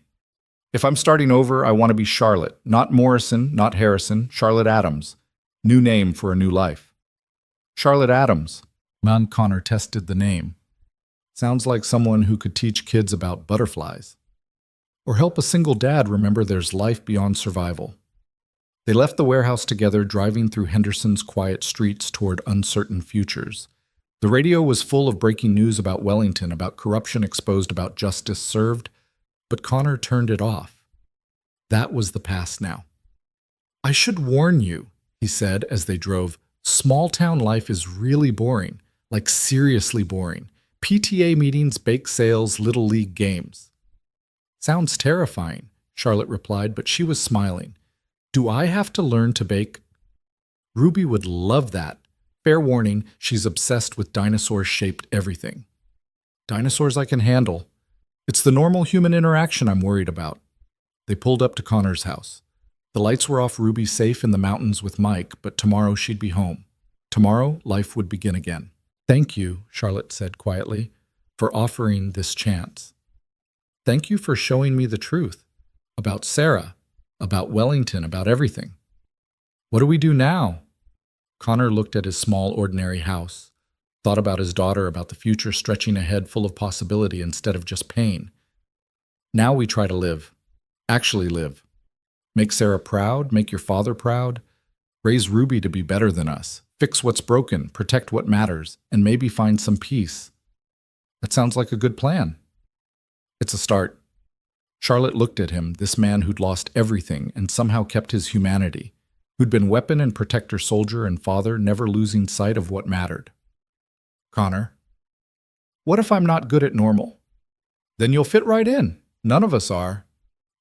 If I'm starting over, I want to be Charlotte, not Morrison, not Harrison, Charlotte Adams. New name for a new life. Charlotte Adams. Connor tested the name. Sounds like someone who could teach kids about butterflies. Or help a single dad remember there's life beyond survival. They left the warehouse together, driving through Henderson's quiet streets toward uncertain futures. The radio was full of breaking news about Wellington, about corruption exposed, about justice served, but Connor turned it off. That was the past now. I should warn you, he said as they drove, small-town life is really boring, like seriously boring. PTA meetings, bake sales, little league games. Sounds terrifying, Charlotte replied, but she was smiling. Do I have to learn to bake? Ruby would love that. Fair warning, she's obsessed with dinosaur-shaped everything. Dinosaurs I can handle. It's the normal human interaction I'm worried about. They pulled up to Connor's house. The lights were off. Ruby safe in the mountains with Mike, but tomorrow she'd be home. Tomorrow, life would begin again. Thank you, Charlotte said quietly, for offering this chance. Thank you for showing me the truth. About Sarah, about Wellington, about everything. What do we do now? Connor looked at his small, ordinary house, thought about his daughter, about the future stretching ahead full of possibility instead of just pain. Now we try to live. Actually live. Make Sarah proud, make your father proud. Raise Ruby to be better than us. Fix what's broken, protect what matters, and maybe find some peace. That sounds like a good plan. It's a start. Charlotte looked at him, this man who'd lost everything and somehow kept his humanity, who'd been weapon and protector, soldier and father, never losing sight of what mattered. Connor, what if I'm not good at normal? Then you'll fit right in. None of us are.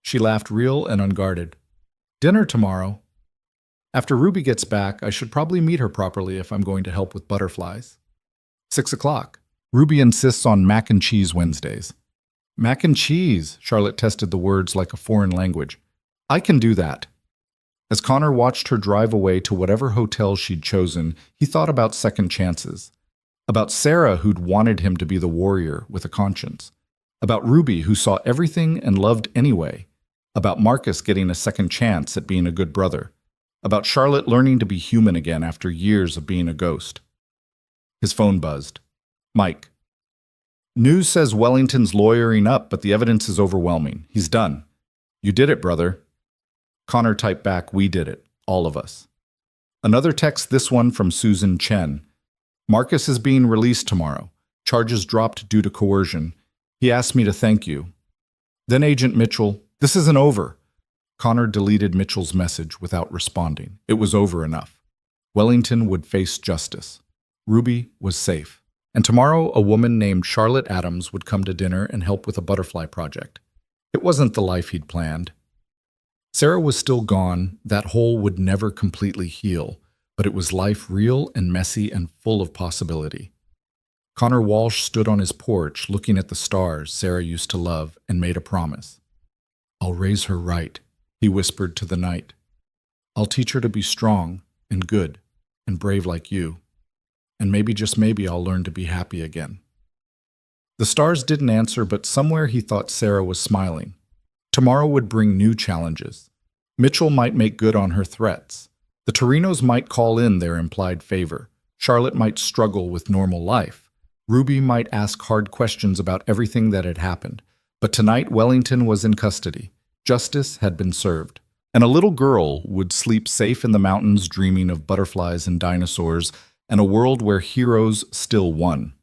She laughed, real and unguarded. Dinner tomorrow. After Ruby gets back, I should probably meet her properly if I'm going to help with butterflies. 6 o'clock. Ruby insists on mac and cheese Wednesdays. Mac and cheese, Charlotte tested the words like a foreign language. I can do that. As Connor watched her drive away to whatever hotel she'd chosen, he thought about second chances. About Sarah, who'd wanted him to be the warrior with a conscience. About Ruby, who saw everything and loved anyway. About Marcus getting a second chance at being a good brother. About Charlotte learning to be human again after years of being a ghost. His phone buzzed. Mike. News says Wellington's lawyering up, but the evidence is overwhelming. He's done. You did it, brother. Connor typed back, we did it. All of us. Another text, this one from Susan Chen. Marcus is being released tomorrow. Charges dropped due to coercion. He asked me to thank you. Then Agent Mitchell, this isn't over. Connor deleted Mitchell's message without responding. It was over enough. Wellington would face justice. Ruby was safe. And tomorrow a woman named Charlotte Adams would come to dinner and help with a butterfly project. It wasn't the life he'd planned. Sarah was still gone. That hole would never completely heal, but it was life real and messy and full of possibility. Connor Walsh stood on his porch looking at the stars Sarah used to love and made a promise. I'll raise her right, he whispered to the night. I'll teach her to be strong and good and brave like you. And maybe, just maybe, I'll learn to be happy again. The stars didn't answer, but somewhere he thought Sarah was smiling. Tomorrow would bring new challenges. Mitchell might make good on her threats. The Torinos might call in their implied favor. Charlotte might struggle with normal life. Ruby might ask hard questions about everything that had happened. But tonight Wellington was in custody. Justice had been served. And a little girl would sleep safe in the mountains, dreaming of butterflies and dinosaurs, and a world where heroes still won.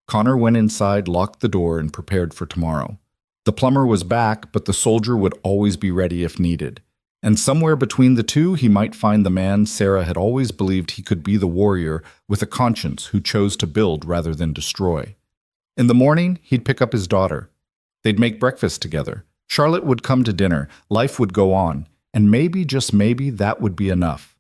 Connor went inside, locked the door, and prepared for tomorrow. The plumber was back, but the soldier would always be ready if needed. And somewhere between the two, he might find the man Sarah had always believed he could be, the warrior with a conscience who chose to build rather than destroy. In the morning, he'd pick up his daughter. They'd make breakfast together. Charlotte would come to dinner. Life would go on. And maybe, just maybe, that would be enough.